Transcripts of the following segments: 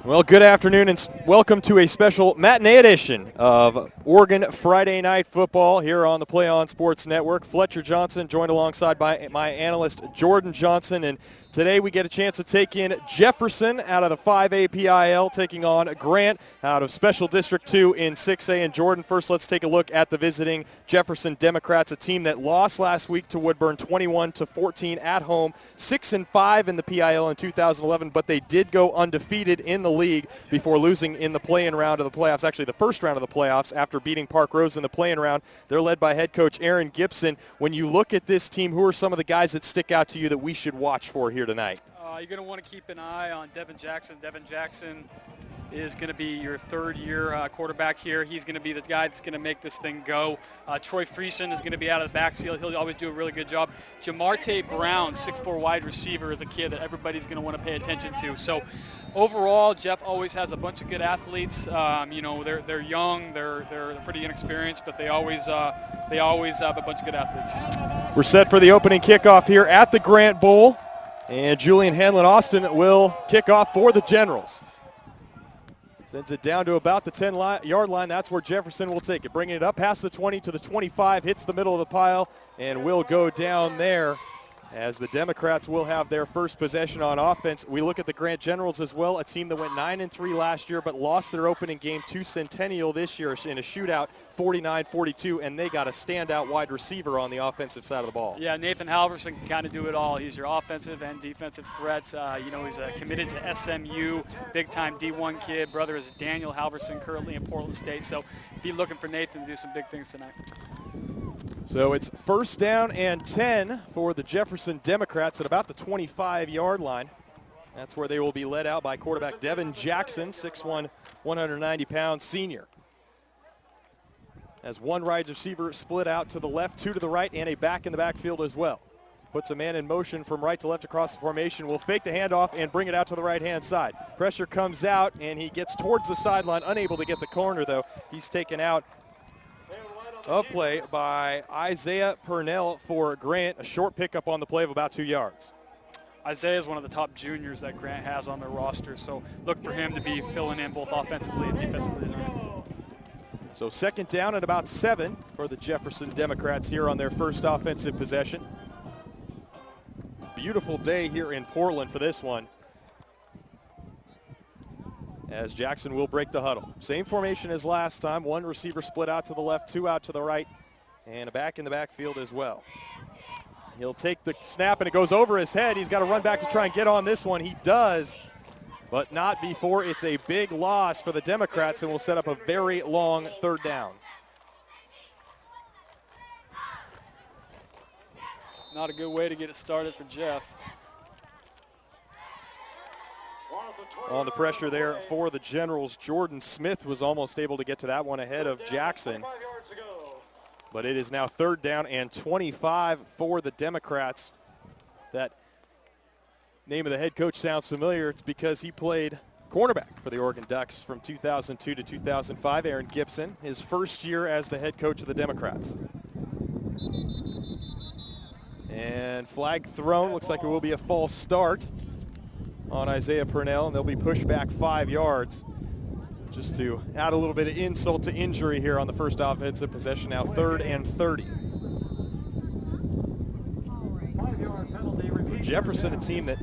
Well, good afternoon and welcome to a special matinee edition of Oregon Friday Night Football here on the PlayOn Sports Network. Fletcher Johnson joined alongside by my analyst Jordan Johnson, and today we get a chance to take in Jefferson out of the 5A PIL taking on Grant out of Special District 2 in 6A. And Jordan, first let's take a look at the visiting Jefferson Democrats, a team that lost last week to Woodburn 21-14 at home, 6-5 in the PIL in 2011, but they did go undefeated in the league before losing in the play-in round of the playoffs, actually the first round of the playoffs after beating Park Rose in the play-in round. They're led by head coach Aaron Gibson. When you look at this team, who are some of the guys that stick out to you that we should watch for here tonight? You're going to want to keep an eye on Devin Jackson. Devin Jackson is going to be your third-year quarterback here. He's going to be the guy that's going to make this thing go. Troy Friesen is going to be out of the backfield. He'll always do a really good job. Jamarte Brown, 6'4" wide receiver, is a kid that everybody's going to want to pay attention to. So overall, Jeff always has a bunch of good athletes. They're young, they're pretty inexperienced, but they always have a bunch of good athletes. We're set for the opening kickoff here at the Grant Bowl, and Julian Hanlon-Austin will kick off for the Generals. Sends it down to about the 10-yard line. That's where Jefferson will take it. Bringing it up past the 20 to the 25, hits the middle of the pile, and will go down there as the Democrats will have their first possession on offense. We look at the Grant Generals as well, a team that went 9-3 last year but lost their opening game to Centennial this year in a shootout, 49-42, and they got a standout wide receiver on the offensive side of the ball. Yeah, Nathan Halverson can kind of do it all. He's your offensive and defensive threat. He's committed to SMU, big-time D1 kid. Brother is Daniel Halverson, currently in Portland State. So be looking for Nathan to do some big things tonight. So it's first down and 10 for the Jefferson Democrats at about the 25-yard line. That's where they will be led out by quarterback Devin Jackson, 6'1", 190-pound senior. As one wide receiver split out to the left, two to the right, and a back in the backfield as well. Puts a man in motion from right to left across the formation. Will fake the handoff and bring it out to the right-hand side. Pressure comes out, and he gets towards the sideline, unable to get the corner, though. He's taken out of play by Isaiah Purnell for Grant, a short pickup on the play of about 2 yards. Isaiah is one of the top juniors that Grant has on their roster, so look for him to be filling in both offensively and defensively tonight. So second down at about 7 for the Jefferson Democrats here on their first offensive possession. Beautiful day here in Portland for this one, as Jackson will break the huddle. Same formation as last time. One receiver split out to the left, two out to the right, and a back in the backfield as well. He'll take the snap, and it goes over his head. He's got to run back to try and get on this one. He does, but not before it's a big loss for the Democrats, and will set up a very long third down. Not a good way to get it started for Jeff. On the pressure there for the Generals, Jordan Smith was almost able to get to that one ahead of Jackson. But it is now third down and 25 for the Democrats. That name of the head coach sounds familiar. It's because he played cornerback for the Oregon Ducks from 2002 to 2005. Aaron Gibson, his first year as the head coach of the Democrats. And flag thrown. Looks like it will be a false start on Isaiah Purnell, and they'll be pushed back 5 yards, just to add a little bit of insult to injury here on the first offensive possession. Now third and 30. Jefferson, a team that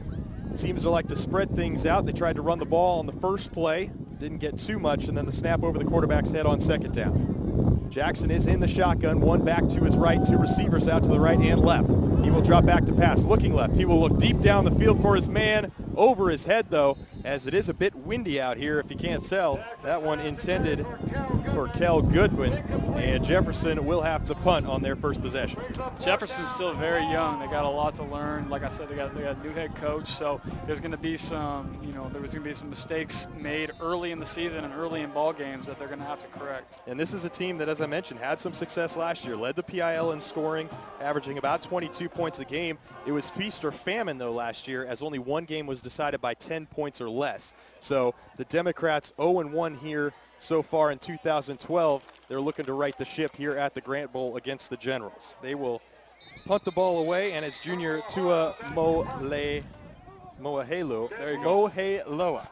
seems to like to spread things out. They tried to run the ball on the first play, didn't get too much, and then the snap over the quarterback's head on second down. Jackson is in the shotgun, one back to his right, two receivers out to the right and left. He will drop back to pass, looking left. He will look deep down the field for his man, over his head though, as it is a bit windy out here if you can't tell. That one intended for Kel Goodwin, and Jefferson will have to punt on their first possession. Jefferson's still very young. They got a lot to learn. Like I said, they got a new head coach, so there's going to be some, there was going to be some mistakes made early in the season and early in ball games that they're going to have to correct. And this is a team that, as I mentioned, had some success last year, led the PIL in scoring, averaging about 22 points a game. It was feast or famine though last year, as only one game was decided by 10 points or less. So the Democrats 0-1 here so far in 2012. They're looking to right the ship here at the Grant Bowl against the Generals. They will punt the ball away, and it's junior Tua Moheloa. There you go. Moheloa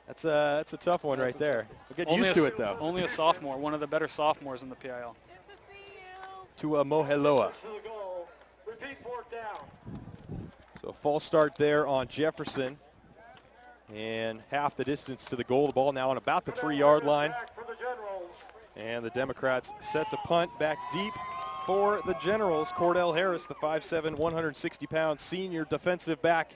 That's a tough one right there. We'll get used to it, though. Only a sophomore, one of the better sophomores in the PIL. Tua Moheloa. So a false start there on Jefferson. And half the distance to the goal. The ball now on about the 3-yard line. And the Democrats set to punt back deep for the Generals. Cordell Harris, the 5'7", 160-pound senior defensive back,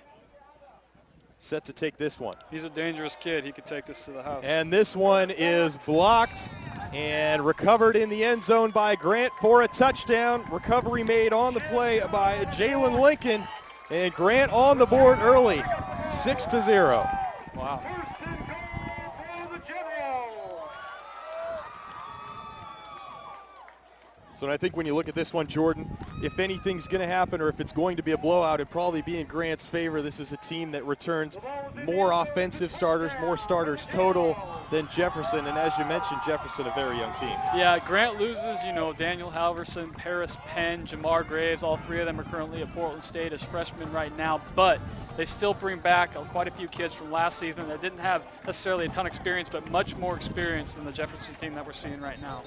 set to take this one. He's a dangerous kid. He could take this to the house. And this one is blocked and recovered in the end zone by Grant for a touchdown. Recovery made on the play by Jalen Lincoln. And Grant on the board early, 6-0. Wow. So I think when you look at this one, Jordan, if anything's going to happen or if it's going to be a blowout, it'd probably be in Grant's favor. This is a team that returns more offensive starters, more starters total than Jefferson. And as you mentioned, Jefferson, a very young team. Yeah, Grant loses, Daniel Halverson, Paris Penn, Jamar Graves. All three of them are currently at Portland State as freshmen right now. But they still bring back quite a few kids from last season that didn't have necessarily a ton of experience, but much more experience than the Jefferson team that we're seeing right now.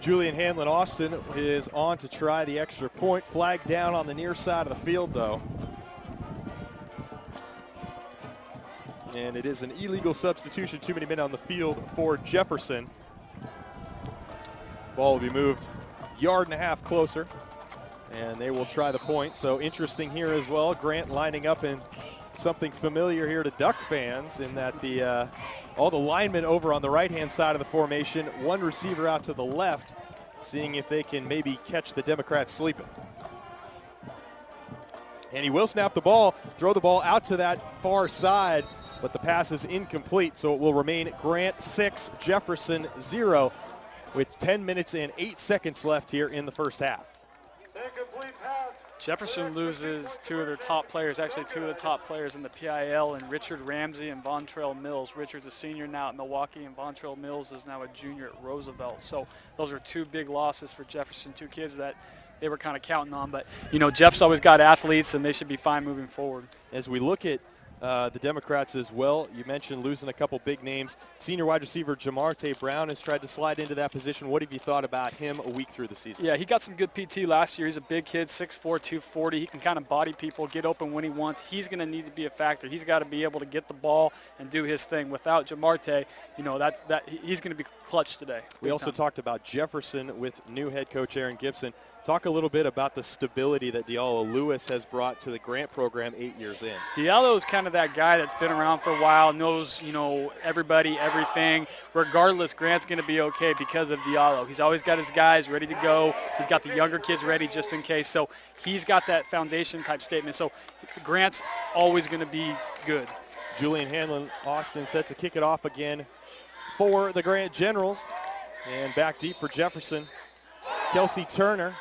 Julian Hanlon Austin is on to try the extra point. Flag down on the near side of the field, though. And it is an illegal substitution. Too many men on the field for Jefferson. Ball will be moved yard and a half closer. And they will try the point. So interesting here as well. Grant lining up in something familiar here to Duck fans in that all the linemen over on the right-hand side of the formation, one receiver out to the left, seeing if they can maybe catch the Democrats sleeping. And he will snap the ball, throw the ball out to that far side, but the pass is incomplete, so it will remain Grant 6, Jefferson 0, with 10 minutes and 8 seconds left here in the first half. Jefferson loses two of their top players, actually two of the top players in the PIL, and Richard Ramsey and Vontrell Mills. Richard's a senior now at Milwaukee, and Vontrell Mills is now a junior at Roosevelt. So those are two big losses for Jefferson, two kids that they were kind of counting on. But, Jeff's always got athletes, and they should be fine moving forward. As we look at the Democrats as well, you mentioned losing a couple big names. Senior wide receiver Jamarte Brown has tried to slide into that position. What have you thought about him a week through the season? Yeah, he got some good PT last year. He's a big kid, 6'4", 240. He can kind of body people, get open when he wants. He's going to need to be a factor. He's got to be able to get the ball and do his thing. Without Jamarte, he's going to be clutch today. We also talked about Jefferson with new head coach Aaron Gibson. Talk a little bit about the stability that Diallo Lewis has brought to the Grant program 8 years in. Diallo is kind of that guy that's been around for a while, knows, everybody, everything. Regardless, Grant's going to be okay because of Diallo. He's always got his guys ready to go. He's got the younger kids ready just in case. So he's got that foundation type statement. So Grant's always going to be good. Julian Hanlon Austin set to kick it off again for the Grant Generals. And back deep for Jefferson. Kelsey Turner,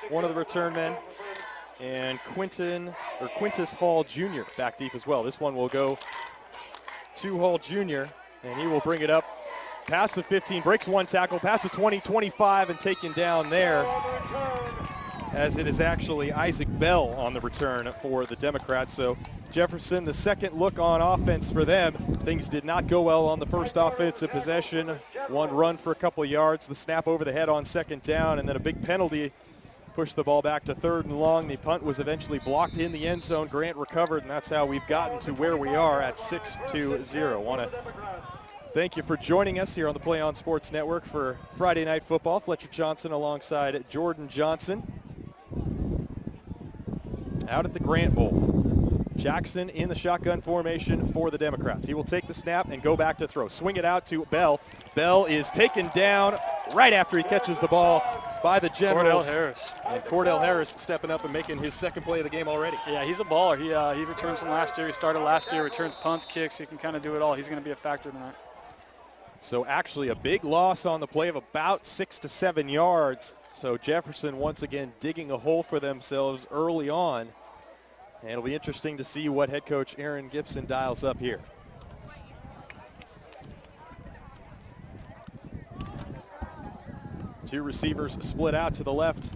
one of the return men, and Quintus Hall Jr. back deep as well. This one will go to Hall Jr., and he will bring it up past the 15, breaks one tackle, past the 20, 25, and taken down there, as it is actually Isaac Bell on the return for the Democrats. So Jefferson, the second look on offense for them. Things did not go well on the first offensive possession. One run for a couple of yards, the snap over the head on second down, and then a big penalty pushed the ball back to 3rd and long. The punt was eventually blocked in the end zone. Grant recovered, and that's how we've gotten to where we are at 6-0. Want to thank you for joining us here on the PlayOn Sports Network for Friday Night Football. Fletcher Johnson alongside Jordan Johnson out at the Grant Bowl. Jackson in the shotgun formation for the Democrats. He will take the snap and go back to throw. Swing it out to Bell. Bell is taken down right after he catches the ball by the Generals. Cordell Harris. And Cordell Harris stepping up and making his second play of the game already. Yeah, he's a baller. He returns from last year. He started last year, returns punts, kicks. He can kind of do it all. He's going to be a factor tonight. So actually a big loss on the play of about 6 to 7 yards. So Jefferson once again digging a hole for themselves early on. And it'll be interesting to see what head coach Aaron Gibson dials up here. Two receivers split out to the left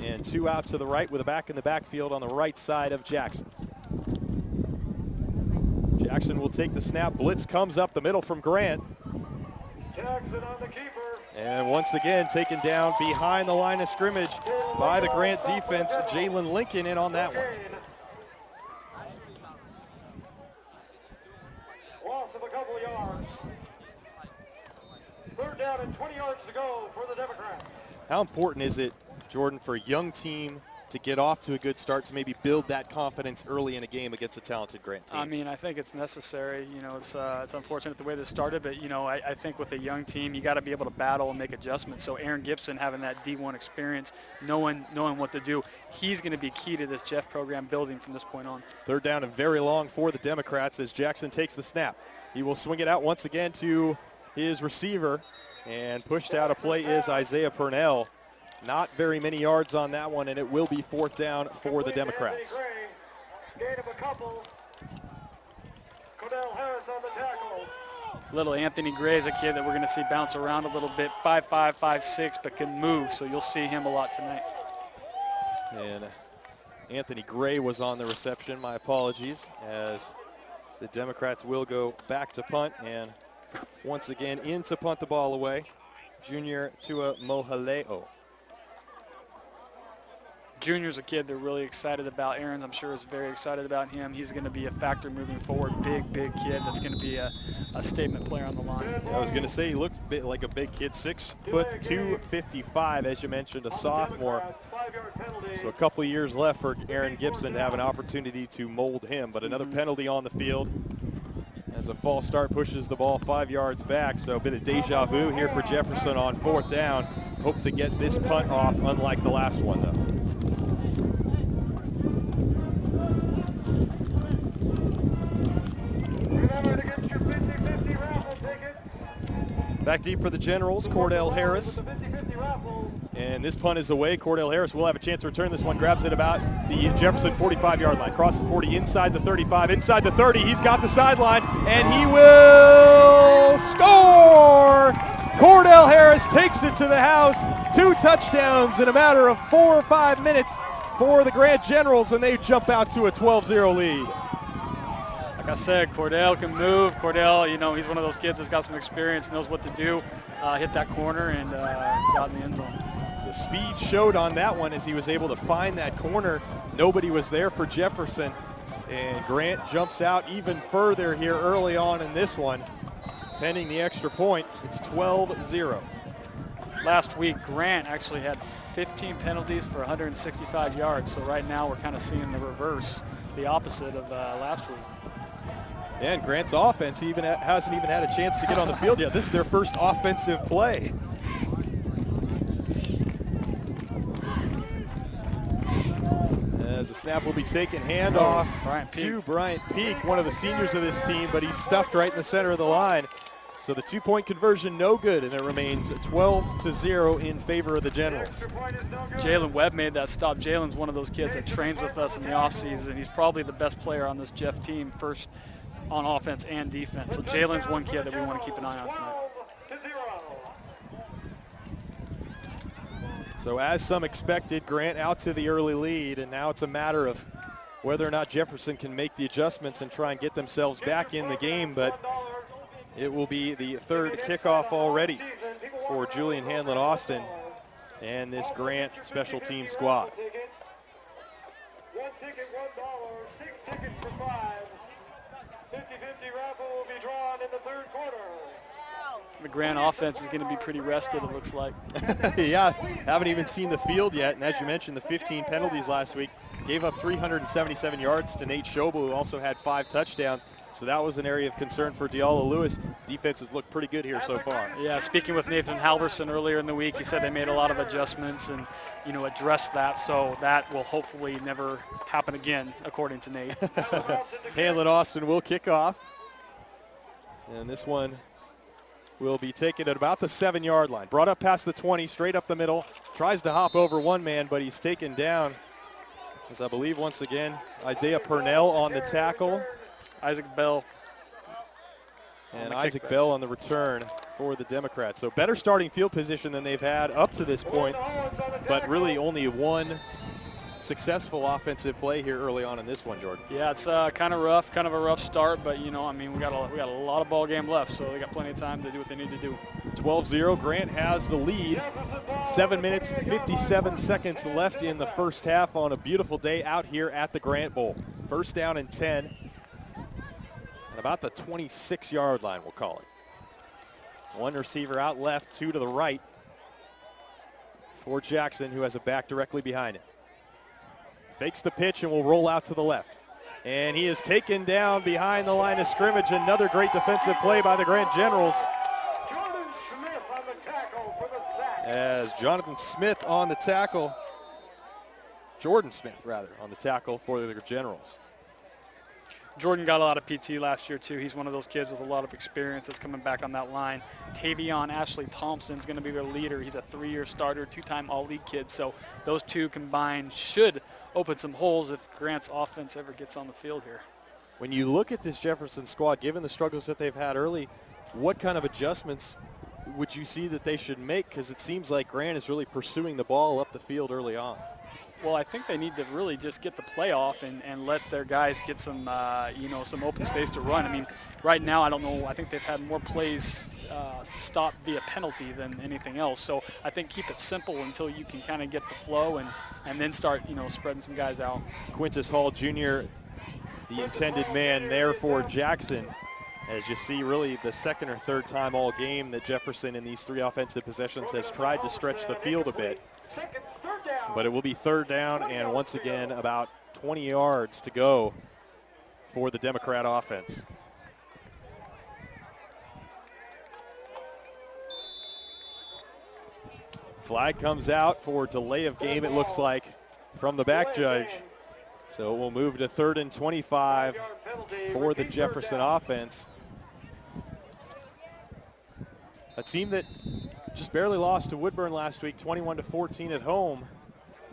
and two out to the right with a back in the backfield on the right side of Jackson. Jackson will take the snap. Blitz comes up the middle from Grant. Jackson on the keeper. And once again, taken down behind the line of scrimmage by the Grant defense. Jalen Lincoln in on that one. Loss of a couple of yards. Third down and 20 yards to go for the Democrats. How important is it, Jordan, for a young team to get off to a good start, to maybe build that confidence early in a game against a talented Grant team? I mean, I think it's necessary. You know, it's unfortunate the way this started, but, you know, I think with a young team, you got to be able to battle and make adjustments. So Aaron Gibson having that D1 experience, knowing what to do, he's going to be key to this Jeff program building from this point on. Third down and very long for the Democrats as Jackson takes the snap. He will swing it out once again to his receiver, and pushed out a play is Isaiah Purnell. Not very many yards on that one, and it will be fourth down for the Democrats. Gain of a couple. Cordell Harris on the tackle. Little Anthony Gray is a kid that we're going to see bounce around a little bit, 5'5", 5'6", but can move, so you'll see him a lot tonight. And Anthony Gray was on the reception. My apologies, as the Democrats will go back to punt, and once again in to punt the ball away, junior Tua Mohaleo. Junior's a kid they're really excited about. Aaron, I'm sure, is very excited about him. He's going to be a factor moving forward. Big kid that's going to be a statement player on the line. I was going to say he looks a bit like a big kid, 6'2", 255, as you mentioned, a sophomore. So a couple of years left for Aaron Gibson to have an opportunity to mold him. But another penalty on the field as a false start pushes the ball 5 yards back. So a bit of deja vu here for Jefferson on fourth down. Hope to get this punt off, unlike the last one, though. Remember to get your 50-50 raffle tickets. Back deep for the Generals, Cordell Harris. And this punt is away. Cordell Harris will have a chance to return this one. Grabs it about the Jefferson 45-yard line. Crosses 40, inside the 35, inside the 30. He's got the sideline, and he will score! Cordell Harris takes it to the house. 2 touchdowns in a matter of 4 or 5 minutes for the Grant Generals, and they jump out to a 12-0 lead. Like I said, Cordell can move. Cordell, you know, he's one of those kids that's got some experience, knows what to do. Hit that corner and got in the end zone. The speed showed on that one as he was able to find that corner. Nobody was there for Jefferson, and Grant jumps out even further here early on in this one. Pending the extra point, it's 12-0. Last week, Grant actually had 15 penalties for 165 yards. So right now we're kind of seeing the reverse, the opposite of last week. And Grant's offense hasn't even had a chance to get on the field yet. This is their first offensive play. As the snap will be taken, handoff to Bryant Peak, one of the seniors of this team, but he's stuffed right in the center of the line. So the 2-point conversion no good, and it remains 12-0 in favor of the Generals. Jalen Webb made that stop. Jalen's one of those kids that trains with us in the offseason. He's probably the best player on this Jeff team, first on offense and defense. So Jalen's one kid that we want to keep an eye on tonight. So as some expected, Grant out to the early lead, and now it's a matter of whether or not Jefferson can make the adjustments and try and get themselves back in the game. But it will be the third kickoff already for Julian Hanlon Austin and this Grant special team squad. 1 ticket, $1, 6 tickets for 5. 50-50 raffle will be drawn in the third quarter. The Grant offense is going to be pretty rested, it looks like. Yeah, haven't even seen the field yet. And as you mentioned, the 15 penalties last week gave up 377 yards to Nate Schobel, who also had 5 touchdowns. So that was an area of concern for Diallo Lewis. Defense has looked pretty good here so far. Yeah, speaking with Nathan Halverson earlier in the week, he said they made a lot of adjustments and, you know, addressed that. So that will hopefully never happen again, according to Nate. Hanlon Austin will kick off. And this one will be taken at about the 7-yard line. Brought up past the 20, straight up the middle. Tries to hop over one man, but he's taken down. As I believe, once again, Isaiah Purnell on the tackle. Isaac Bell. And Isaac Bell on the return for the Democrats. So better starting field position than they've had up to this point, but really only one successful offensive play here early on in this one, Jordan. Yeah, it's kind of a rough start, but you know, I mean, we got a lot of ball game left, so they got plenty of time to do what they need to do. 12-0, Grant has the lead. 7 minutes, 57 seconds left in the first half on a beautiful day out here at the Grant Bowl. First down and 10, at about the 26-yard line, we'll call it. One receiver out left, two to the right for Jackson, who has a back directly behind him. Fakes the pitch and will roll out to the left. And he is taken down behind the line of scrimmage. Another great defensive play by the Grant Generals. Jordan Smith on the tackle for the sack. As Jonathan Smith on the tackle, Jordan Smith rather, on the tackle for the Generals. Jordan got a lot of PT last year, too. He's one of those kids with a lot of experience that's coming back on that line. Tavion Ashley Thompson's going to be their leader. He's a 3-year starter, 2-time All-League kid. So those two combined should open some holes if Grant's offense ever gets on the field here. When you look at this Jefferson squad, given the struggles that they've had early, what kind of adjustments would you see that they should make? Because it seems like Grant is really pursuing the ball up the field early on. Well, I think they need to really just get the play off and let their guys get some, some open space to run. I mean, right now, I don't know. I think they've had more plays stopped via penalty than anything else. So I think keep it simple until you can kind of get the flow and then start, spreading some guys out. Quintus Hall Jr., the intended man there for Jackson. As you see, really the second or third time all game that Jefferson in these three offensive possessions has tried to stretch the field a bit. But it will be third down and once again about 20 yards to go for the Democrat offense. Flag comes out for delay of game, it looks like, from the back judge. So we'll move to 3rd and 25 for the Jefferson offense. A team that just barely lost to Woodburn last week, 21-14 at home,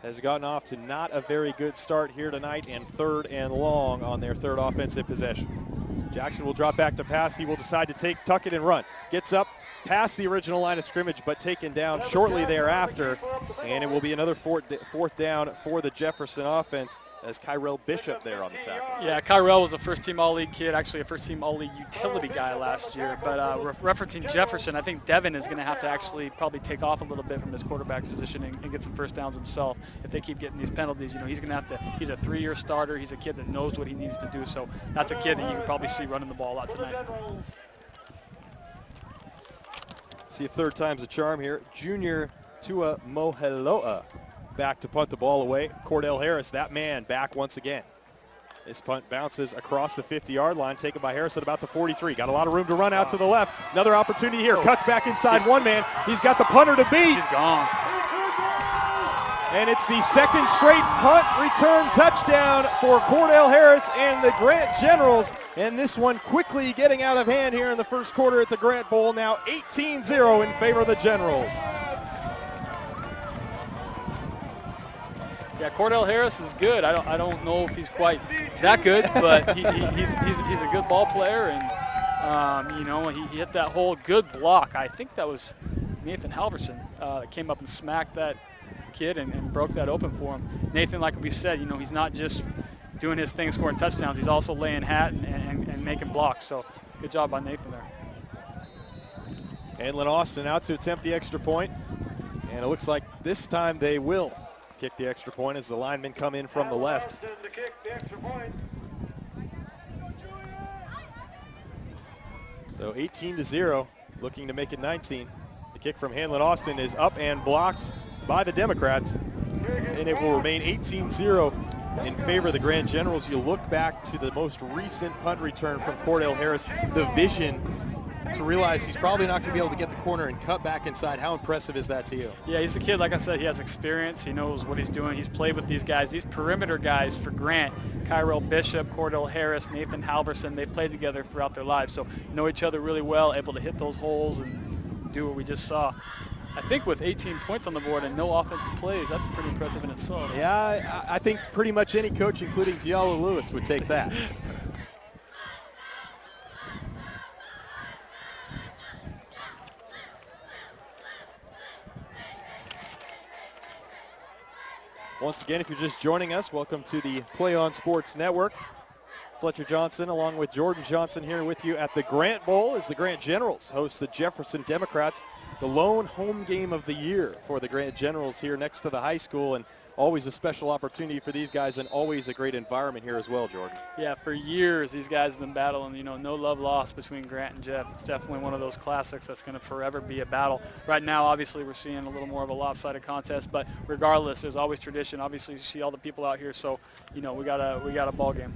has gotten off to not a very good start here tonight, and 3rd and long on their third offensive possession. Jackson will drop back to pass. He will decide to tuck it and run. Gets up past the original line of scrimmage, but taken down shortly thereafter, and it will be another fourth down for the Jefferson offense, as Kyrell Bishop there on the tackle. Yeah, Kyrell was a first-team All-League kid, actually a first-team All-League utility guy last year. But referencing Jefferson, I think Devin is going to have to actually probably take off a little bit from his quarterback position and get some first downs himself. If they keep getting these penalties, he's going to have to. He's a 3-year starter. He's a kid that knows what he needs to do. So that's a kid that you can probably see running the ball a lot tonight. See if third time's a charm here. Junior Tua Moheloa back to punt the ball away. Cordell Harris, that man, back once again. This punt bounces across the 50-yard line, taken by Harris at about the 43. Got a lot of room to run out to the left. Another opportunity here. Cuts back inside one man. He's got the punter to beat. He's gone. And it's the second straight punt return touchdown for Cordell Harris and the Grant Generals. And this one quickly getting out of hand here in the first quarter at the Grant Bowl. Now 18-0 in favor of the Generals. Yeah, Cordell Harris is good. I don't know if he's quite that good, but he's a good ball player, and he hit that whole good block. I think that was Nathan Halverson that came up and smacked that kid and broke that open for him. Nathan, like we said, he's not just doing his thing, scoring touchdowns. He's also laying hat and making blocks. So good job by Nathan there. Handlin Austin out to attempt the extra point, and it looks like this time they will kick the extra point as the linemen come in from the left. So 18-0, looking to make it 19. The kick from Handlin Austin is up and blocked by the Democrats, and it will remain 18-0 in favor of the Grant Generals. You look back to the most recent punt return from Cordell Harris, the vision to realize he's probably not going to be able to get the corner and cut back inside. How impressive is that to you? Yeah, he's a kid, like I said, he has experience. He knows what he's doing. He's played with these guys. These perimeter guys for Grant, Kyrell Bishop, Cordell Harris, Nathan Halverson, they've played together throughout their lives, so know each other really well, able to hit those holes and do what we just saw. I think with 18 points on the board and no offensive plays, that's pretty impressive in itself. Yeah, I think pretty much any coach, including Diallo Lewis, would take that. Once again, if you're just joining us, welcome to the PlayOn Sports Network. Fletcher Johnson along with Jordan Johnson here with you at the Grant Bowl as the Grant Generals host the Jefferson Democrats, the lone home game of the year for the Grant Generals here next to the high school, and always a special opportunity for these guys and always a great environment here as well, Jordan. Yeah, for years these guys have been battling, no love lost between Grant and Jeff. It's definitely one of those classics that's going to forever be a battle. Right now, obviously, we're seeing a little more of a lopsided contest, but regardless, there's always tradition. Obviously, you see all the people out here, so, we got a ball game.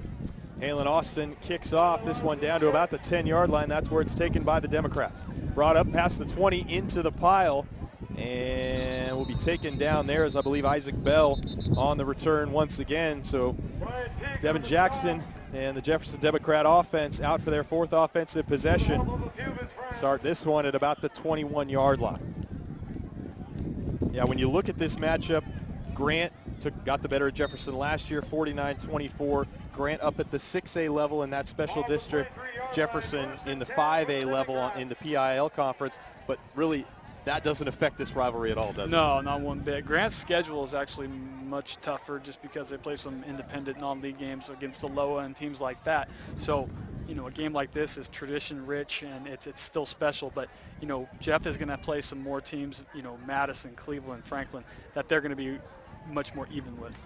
Halen Austin kicks off this one down to about the 10-yard line. That's where it's taken by the Democrats. Brought up past the 20 into the pile, and will be taken down there as I believe Isaac Bell on the return once again. So Devin Jackson and the Jefferson Democrat offense out for their fourth offensive possession. Start this one at about the 21-yard line. Yeah, when you look at this matchup, Grant got the better of Jefferson last year, 49-24. Grant up at the 6A level in that special district. Jefferson in the 5A level in the PIL conference. But really, that doesn't affect this rivalry at all, does it? No, not one bit. Grant's schedule is actually much tougher just because they play some independent non-league games against the LOA and teams like that. So, a game like this is tradition-rich and it's still special. But, Jeff is going to play some more teams, Madison, Cleveland, Franklin, that they're going to be much more even with.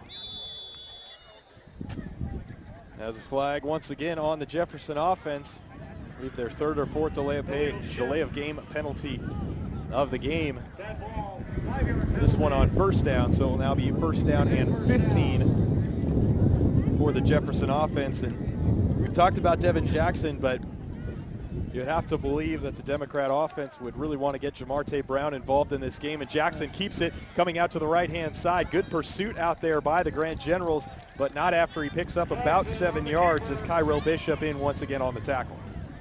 As a flag once again on the Jefferson offense. I believe their third or fourth delay of game penalty of the game. This one on first down, so it will now be first down and 15 for the Jefferson offense. And we've talked about Devin Jackson, but you'd have to believe that the Democrat offense would really want to get Jamarte Brown involved in this game, and Jackson keeps it coming out to the right-hand side. Good pursuit out there by the Grant Generals, but not after he picks up about 7 yards as Kyrell Bishop in once again on the tackle.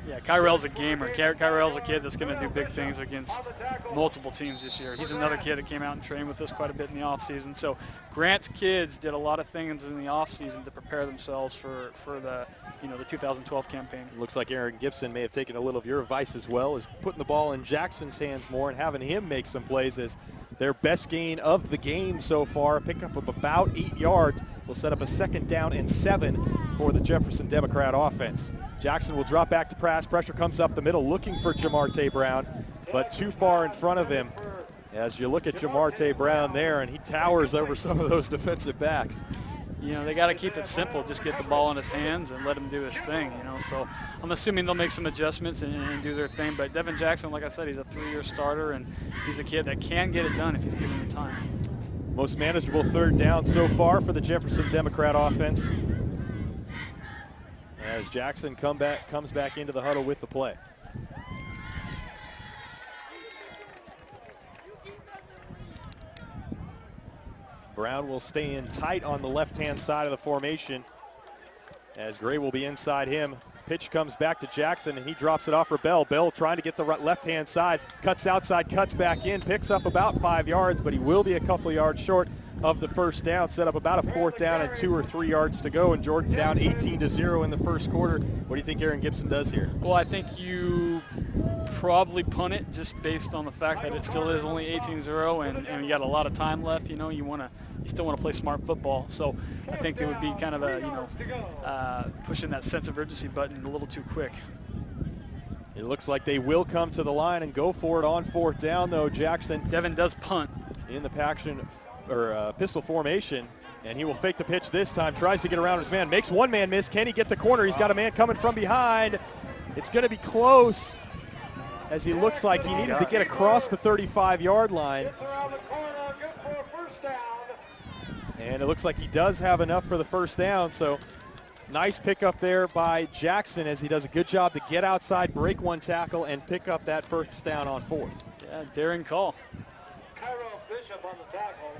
Yeah, Kyrell's a gamer. Kyrell's a kid that's going to do big things against multiple teams this year. He's another kid that came out and trained with us quite a bit in the offseason. So Grant's kids did a lot of things in the offseason to prepare themselves for the the 2012 campaign. Looks like Aaron Gibson may have taken a little of your advice as well, as putting the ball in Jackson's hands more and having him make some plays as their best gain of the game so far. A pickup of about 8 yards will set up a second down and 7 for the Jefferson Democrat offense. Jackson will drop back to pass. Pressure comes up the middle looking for Jamarte Brown, but too far in front of him. As you look at Jamarte Brown there, and he towers over some of those defensive backs. They got to keep it simple. Just get the ball in his hands and let him do his thing, So I'm assuming they'll make some adjustments and do their thing. But Devin Jackson, like I said, he's a 3-year starter, and he's a kid that can get it done if he's given the time. Most manageable third down so far for the Jefferson Democrat offense, as Jackson comes back into the huddle with the play. Brown will stay in tight on the left-hand side of the formation as Gray will be inside him. Pitch comes back to Jackson, and he drops it off for Bell. Bell trying to get the left-hand side, cuts outside, cuts back in, picks up about 5 yards, but he will be a couple yards short of the first down. Set up about a fourth down and 2 or 3 yards to go, and Jordan down 18-0 in the first quarter. What do you think Aaron Gibson does here? Well, I think you probably punt it just based on the fact that it still is only 18-0 and you got a lot of time left. You still want to play smart football. So I think it would be kind of a pushing that sense of urgency button a little too quick. It looks like they will come to the line and go for it on fourth down, though. Jackson. Devin does punt in the pistol formation, and he will fake the pitch this time. Tries to get around his man, makes one man miss. Can he get the corner? He's got a man coming from behind. It's going to be close, as he looks like he needed to get across the 35-yard line. And it looks like he does have enough for the first down, so nice pickup there by Jackson as he does a good job to get outside, break one tackle, and pick up that first down on fourth. Yeah, daring call. Kyrell Bishop on the tackle.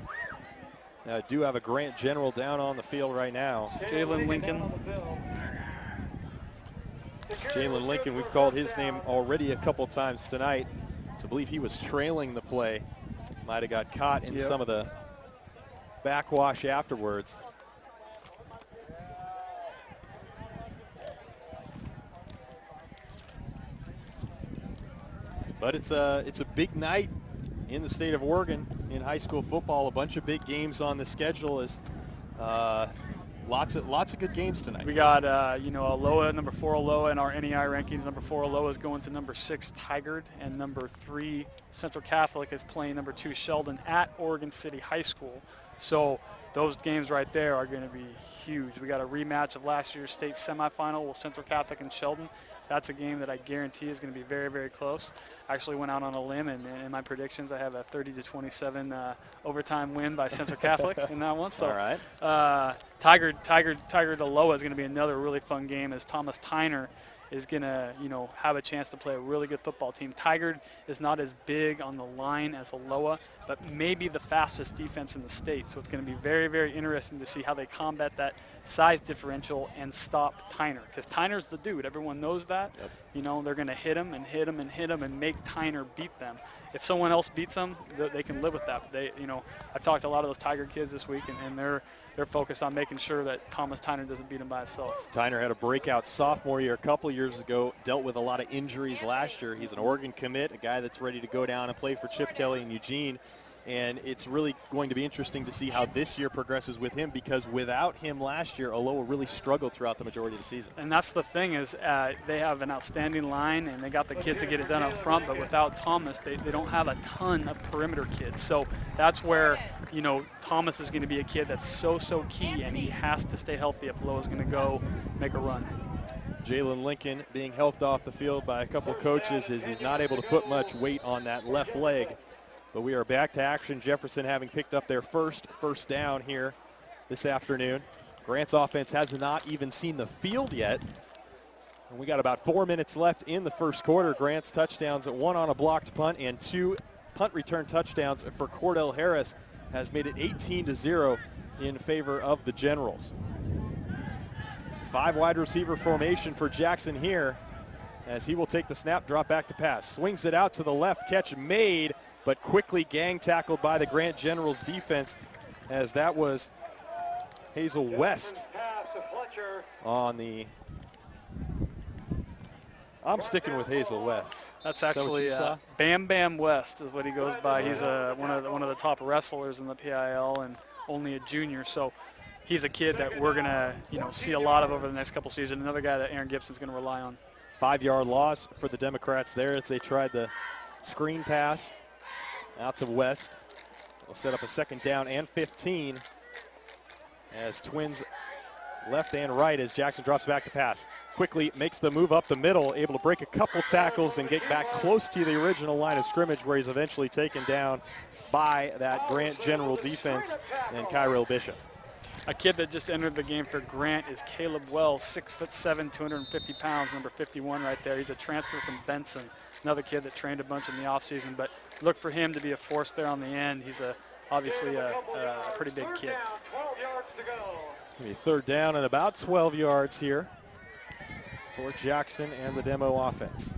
Now, I do have a Grant General down on the field right now. Jalen Lincoln. Jalen Lincoln, we've called his name already a couple times tonight. So I believe he was trailing the play. Might have got caught in some of the backwash afterwards. But it's a big night in the state of Oregon in high school football. A bunch of big games on the schedule. Is lots of good games tonight. We got Aloha, number 4 Aloha in our NEI rankings. Number 4 Aloha is going to number 6 Tigard, and number 3 Central Catholic is playing number 2 Sheldon at Oregon City High School. So those games right there are going to be huge. We got a rematch of last year's state semifinal with Central Catholic and Sheldon. That's a game that I guarantee is going to be very, very close. I actually went out on a limb, and in my predictions, I have a 30-27 overtime win by Central Catholic in that one. So, all right. Tigard Aloha is going to be another really fun game, as Thomas Tyner is going to, have a chance to play a really good football team. Tigard is not as big on the line as Aloha, but maybe the fastest defense in the state. So it's going to be very, very interesting to see how they combat that size differential and stop Tyner, because Tyner's the dude. Everyone knows that. Yep. They're going to hit him and hit him and hit him and make Tyner beat them. If someone else beats them, they can live with that. But I've talked to a lot of those Tiger kids this week, and they're focused on making sure that Thomas Tyner doesn't beat him by himself. Tyner had a breakout sophomore year a couple years ago, dealt with a lot of injuries last year. He's an Oregon commit, a guy that's ready to go down and play for Chip Kelly and Eugene. And it's really going to be interesting to see how this year progresses with him, because without him last year, Aloha really struggled throughout the majority of the season. And that's the thing is they have an outstanding line, and they got the kids to get it done up front, but without Thomas, they don't have a ton of perimeter kids. So that's where, Thomas is going to be a kid that's so key, and he has to stay healthy if Aloha's going to go make a run. Jalen Lincoln being helped off the field by a couple of coaches as he's not able to put much weight on that left leg. But we are back to action. Jefferson having picked up their first down here this afternoon. Grant's offense has not even seen the field yet. And we got about 4 minutes left in the first quarter. Grant's touchdowns, 1 on a blocked punt and 2 punt return touchdowns for Cordell Harris has made it 18-0 in favor of the Generals. 5 wide receiver formation for Jackson here, as he will take the snap, drop back to pass. Swings it out to the left, catch made, but quickly gang tackled by the Grant Generals defense, as that was Hazel West on the... I'm sticking with Hazel West. That's actually Bam Bam West is what he goes by. He's one of the top wrestlers in the PIL and only a junior. So he's a kid that we're gonna see a lot of over the next couple seasons. Another guy that Aaron Gibson's gonna rely on. 5-yard loss for the Democrats there as they tried the screen pass out to West. They'll set up a 2nd down and 15 as Twins left and right as Jackson drops back to pass. Quickly makes the move up the middle, able to break a couple tackles and get back close to the original line of scrimmage, where he's eventually taken down by that Grant General defense and Kyrell Bishop. A kid that just entered the game for Grant is Caleb Wells, 6'7", 250 pounds, number 51 right there. He's a transfer from Benson, another kid that trained a bunch in the offseason, but look for him to be a force there on the end. He's obviously a pretty big kid. Maybe 3rd down and about 12 yards here for Jackson and the Demo offense.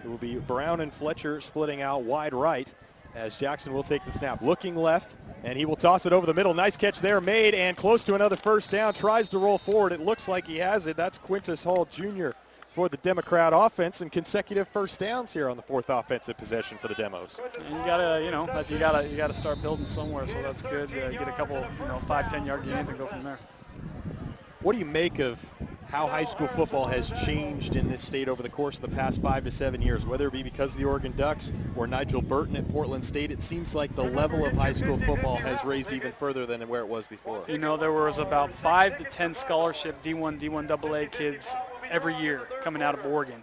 It will be Brown and Fletcher splitting out wide right as Jackson will take the snap. Looking left, and he will toss it over the middle. Nice catch there made, and close to another 1st down. Tries to roll forward. It looks like he has it. That's Quintus Hall Jr. for the Democrat offense, and consecutive 1st downs here on the 4th offensive possession for the Demos. And you gotta start building somewhere, so that's good. Get a couple 5-10 yard gains and go from there. What do you make of how high school football has changed in this state over the course of the past 5 to 7 years, whether it be because of the Oregon Ducks or Nigel Burton at Portland State? It seems like the level of high school football has raised even further than where it was before. There was about 5 to 10 scholarship D1, D1AA kids every year coming out of Oregon.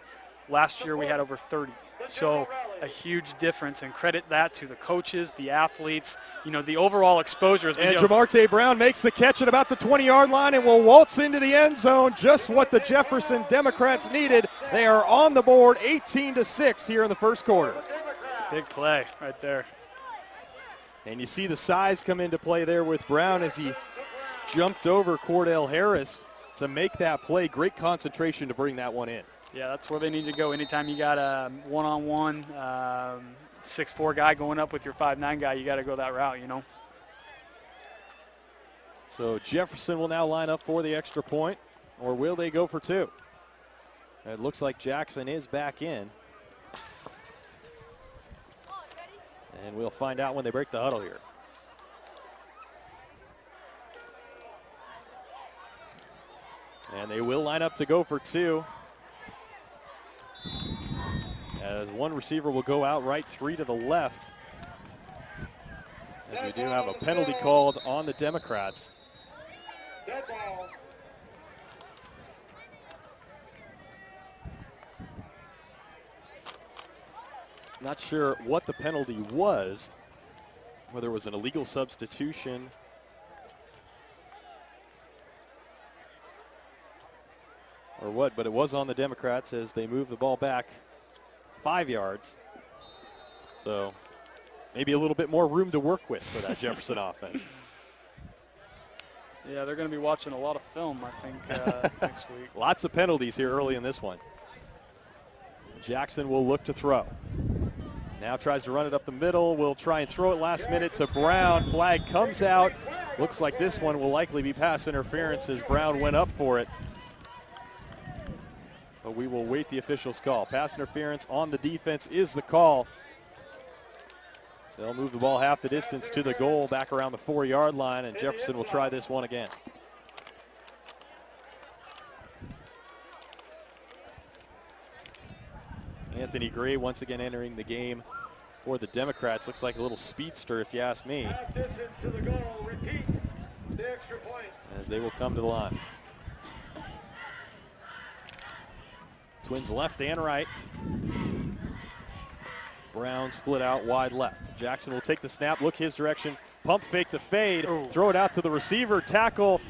Last year we had over 30. So a huge difference, and credit that to the coaches, the athletes, the overall exposure. And Jamarte Brown makes the catch at about the 20-yard line and will waltz into the end zone, just what the Jefferson Democrats needed. They are on the board 18-6 here in the first quarter. Big play right there. And you see the size come into play there with Brown as he jumped over Cordell Harris to make that play. Great concentration to bring that one in. Yeah, that's where they need to go. Anytime you got a one-on-one 6'4" guy going up with your 5'9" guy, you got to go that route, So Jefferson will now line up for the extra point, or will they go for 2? It looks like Jackson is back in. And we'll find out when they break the huddle here. And they will line up to go for 2. As one receiver will go out right, 3 to the left. As we do have a penalty called on the Democrats. Dead ball. Not sure what the penalty was, whether it was an illegal substitution or what, but it was on the Democrats as they move the ball back 5 yards. So maybe a little bit more room to work with for that Jefferson offense. Yeah, they're going to be watching a lot of film, I think, next week. Lots of penalties here early in this one. Jackson will look to throw. Now tries to run it up the middle. Will try and throw it last minute to Brown. Flag comes out. Looks like this one will likely be pass interference as Brown went up for it. But we will wait the official's call. Pass interference on the defense is the call. So they'll move the ball half the distance to the goal, back around the 4-yard line, and Jefferson will try this one again. Anthony Gray once again entering the game for the Democrats. Looks like a little speedster, if you ask me. Half distance to the goal. Repeat the extra point. As they will come to the line. Twins left and right. Brown split out wide left. Jackson will take the snap, look his direction, pump fake the fade, throw it out to the receiver, tackle.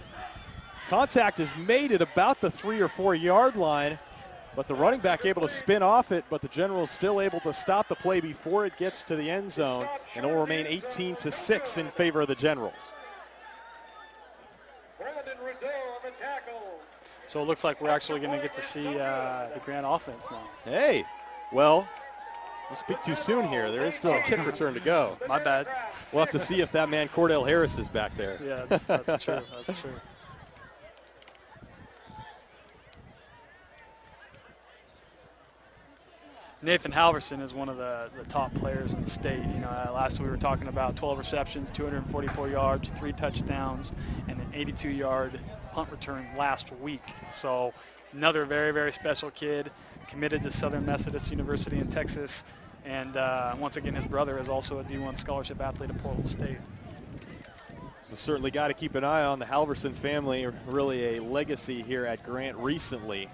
Contact is made at about the 3 or 4 yard line, but the running back able to spin off it, but the Generals still able to stop the play before it gets to the end zone, and it will remain 18-6 in favor of the Generals. So it looks like we're actually going to get to see the Grant offense now. Hey, well, we'll speak too soon here. There is still a kick return to go. My bad. We'll have to see if that man Cordell Harris is back there. Yeah, that's true. That's true. Nathan Halverson is one of the top players in the state. You know, last we were talking about 12 receptions, 244 yards, 3 touchdowns, and an 82-yard punt return last week. So another very, very special kid, committed to Southern Methodist University in Texas. And once again, his brother is also a D1 scholarship athlete at Portland State. So certainly got to keep an eye on the Halverson family, really a legacy here at Grant recently,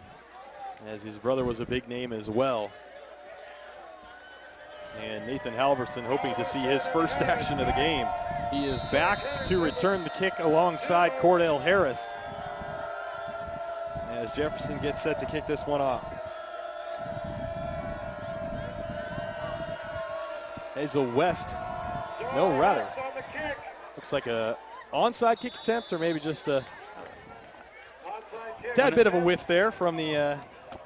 as his brother was a big name as well. And Nathan Halverson hoping to see his first action of the game. He is back to return the kick alongside Cordell Harris as Jefferson gets set to kick this one off. Hazel West, no, rather, looks like a onside kick attempt, or maybe just a tad bit of a whiff there from the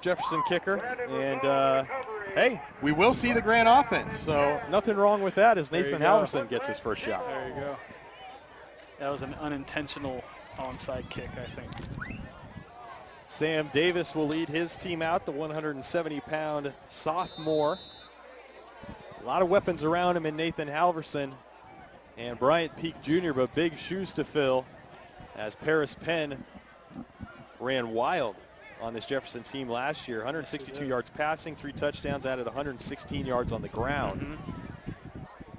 Jefferson kicker. And hey, we will see the Grant offense, so nothing wrong with that as Nathan Halverson gets his first shot. There you go. That was an unintentional onside kick, I think. Sam Davis will lead his team out, the 170-pound sophomore. A lot of weapons around him in Nathan Halverson and Bryant Peak Jr., but big shoes to fill as Paris Penn ran wild on this Jefferson team last year. 162 yards passing, 3 touchdowns, added 116 yards on the ground.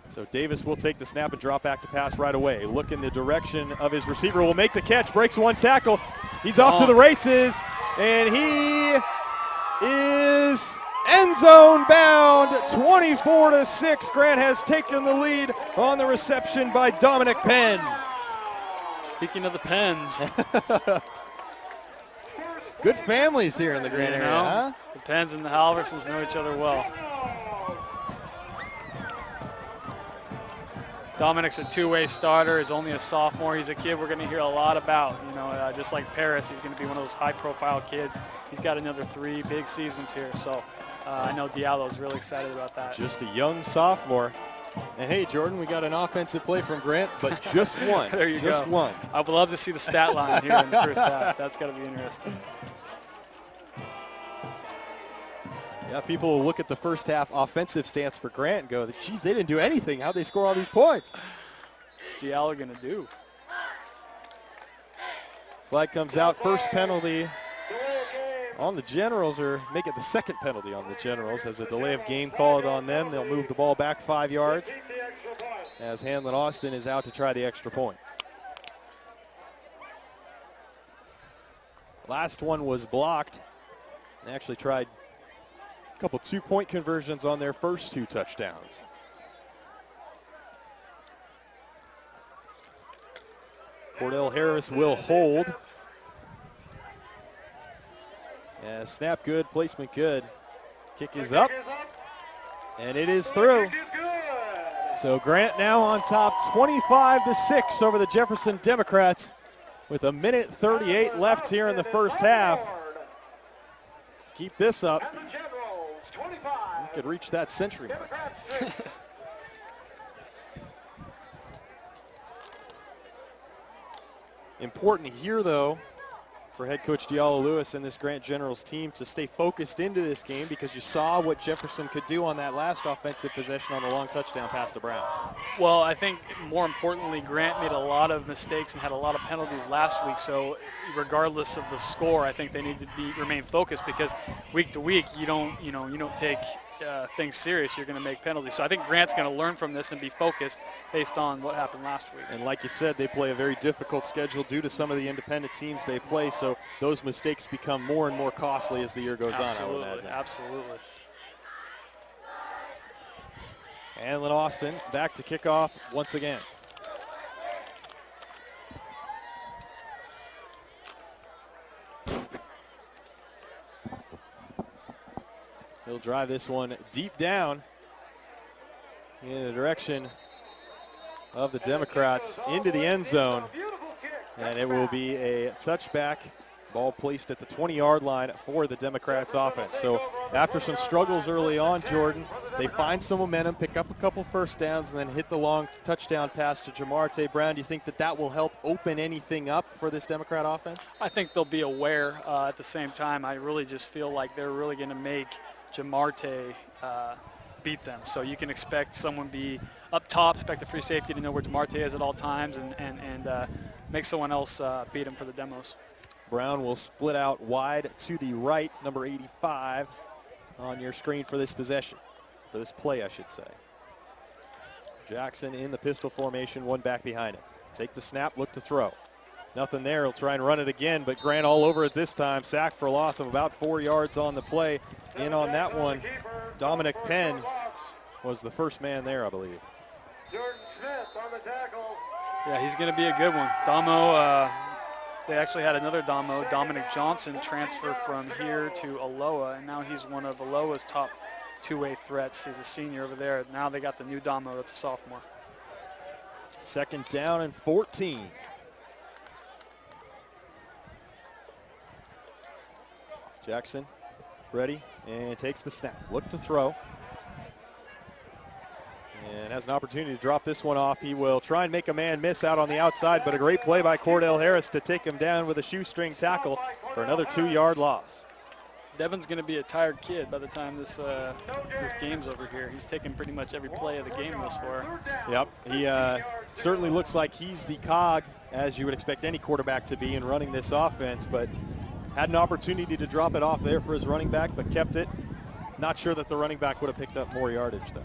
So Davis will take the snap and drop back to pass right away. Look in the direction of his receiver, will make the catch, breaks one tackle. He's off to the races, and he is end zone bound, 24-6. Grant has taken the lead on the reception by Dominic Penn. Speaking of the Penns. Good families here in the Grant area, huh? The Penns and the Halversons know each other well. Dominic's a two-way starter. He's only a sophomore. He's a kid we're going to hear a lot about. You know, just like Paris, he's going to be one of those high-profile kids. He's got another 3 big seasons here, so I know Diallo's really excited about that. Just a young sophomore. And hey, Jordan, we got an offensive play from Grant, but just one. There you just go. One. I would love to see the stat line here in the first half. That's got to be interesting. Yeah, people will look at the first half offensive stance for Grant and go, geez, they didn't do anything. How'd they score all these points? What's Diallo going to do? Flag comes out, first penalty on the Generals, or make it the second penalty on the Generals as a delay of game called on them. They'll move the ball back 5 yards as Hanlon Austin is out to try the extra point. Last one was blocked. They actually tried a couple two-point conversions on their first 2 touchdowns. Cordell Harris will hold. Yeah, snap good, placement good. Kick is up, and it is through. So Grant now on top, 25-6 over the Jefferson Democrats with 1:38 left here in the first half. Keep this up. We could reach that century mark. Important here, though, for head coach Diallo Lewis and this Grant Generals team to stay focused into this game, because you saw what Jefferson could do on that last offensive possession on the long touchdown pass to Brown. Well, I think more importantly, Grant made a lot of mistakes and had a lot of penalties last week. So regardless of the score, I think they need to remain focused, because week to week you don't take things serious. You're going to make penalties. So I think Grant's going to learn from this and be focused based on what happened last week. And like you said, they play a very difficult schedule due to some of the independent teams they play. So those mistakes become more and more costly as the year goes on, I would imagine. Absolutely. Hanlon Austin back to kickoff once again. He'll drive this one deep down in the direction of the Democrats into the end zone. And it will be a touchback. Ball placed at the 20-yard line for the Democrats offense. So after some struggles early on, Jordan, they find some momentum, pick up a couple first downs, and then hit the long touchdown pass to Jamarte Brown. Do you think that will help open anything up for this Democrat offense? I think they'll be aware at the same time. I really just feel like they're really going to make Jamarte beat them. So you can expect someone be up top, expect the free safety to know where Jamarte is at all times, and make someone else beat him for the demos. Brown will split out wide to the right, number 85 on your screen for this possession, for this play, I should say. Jackson in the pistol formation, one back behind him. Take the snap, look to throw. Nothing there, he'll try and run it again, but Grant all over it this time. Sacked for a loss of about 4 yards on the play. In on that one, Dominic Penn was the first man there, I believe. Jordan Smith on the tackle. Yeah, he's going to be a good one. Damo, they actually had another Damo, Dominic Johnson, transfer from here to Aloha, and now he's one of Aloha's top two-way threats. He's a senior over there. Now they got the new Damo that's a sophomore. Second down and 14. Jackson ready and takes the snap. Look to throw. And has an opportunity to drop this one off. He will try and make a man miss out on the outside, but a great play by Cordell Harris to take him down with a shoestring tackle for another 2-yard loss. Devin's going to be a tired kid by the time this game's over here. He's taken pretty much every play of the game thus far. Yep, he certainly looks like he's the cog, as you would expect any quarterback to be in running this offense, but had an opportunity to drop it off there for his running back, but kept it. Not sure that the running back would have picked up more yardage, though.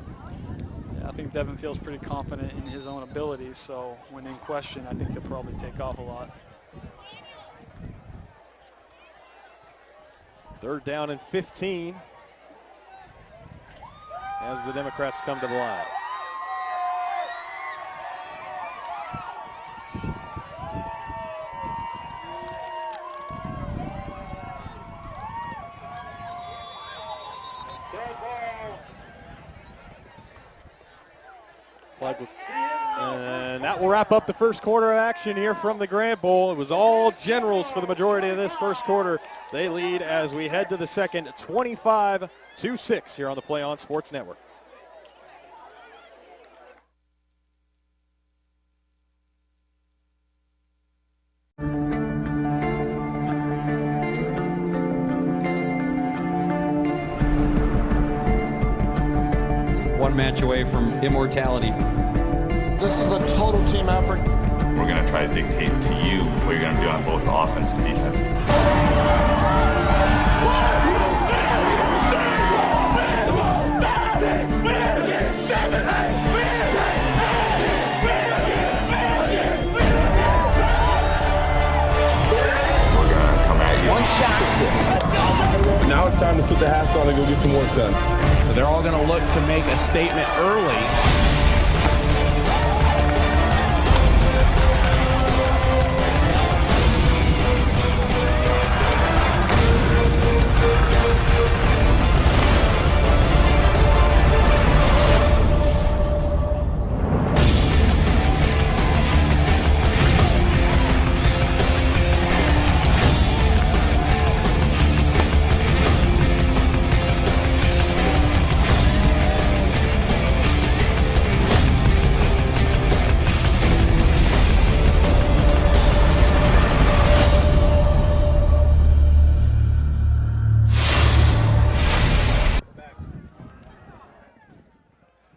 Yeah, I think Devin feels pretty confident in his own abilities, so when in question, I think he'll probably take off a lot. Third down and 15 as the Democrats come to the line. And that will wrap up the first quarter of action here from the Grant Bowl. It was all Generals for the majority of this first quarter. They lead as we head to the second, 25-6 here on the PlayOn Sports Network. match away from immortality. This is a total team effort. We're going to try to dictate to you what you're going to do on both offense and defense. We're going to come at you. One shot. Now it's time to put the hats on and go get some work done. So they're all going to look to make a statement early.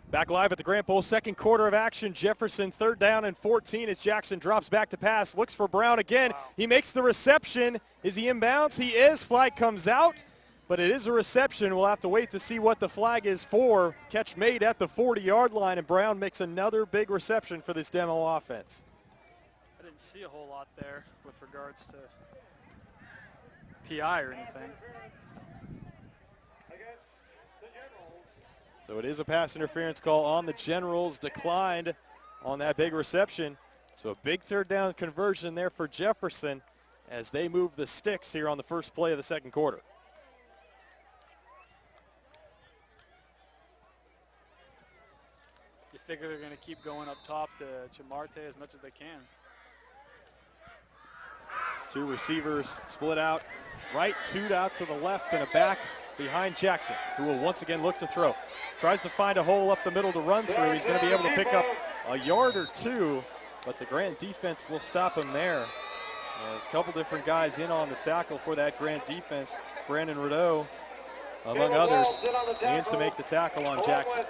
Back live at the Grant Bowl, second quarter of action. Jefferson 3rd down and 14 as Jackson drops back to pass. Looks for Brown again. Wow. He makes the reception. Is he inbounds? He is. Flag comes out, but it is a reception. We'll have to wait to see what the flag is for. Catch made at the 40-yard line, and Brown makes another big reception for this demo offense. I didn't see a whole lot there with regards to PI or anything. So it is a pass interference call on the Generals, declined on that big reception. So a big 3rd down conversion there for Jefferson as they move the sticks here on the first play of the second quarter. You figure they're going to keep going up top to Chamarte as much as they can. Two receivers split out right, 2 out to the left and a back behind Jackson, who will once again look to throw. Tries to find a hole up the middle to run through. He's going to be able to pick up a yard or two, but the Grant defense will stop him there. There's a couple different guys in on the tackle for that Grant defense. Brandon Rideau, among others, in to make the tackle on Jackson.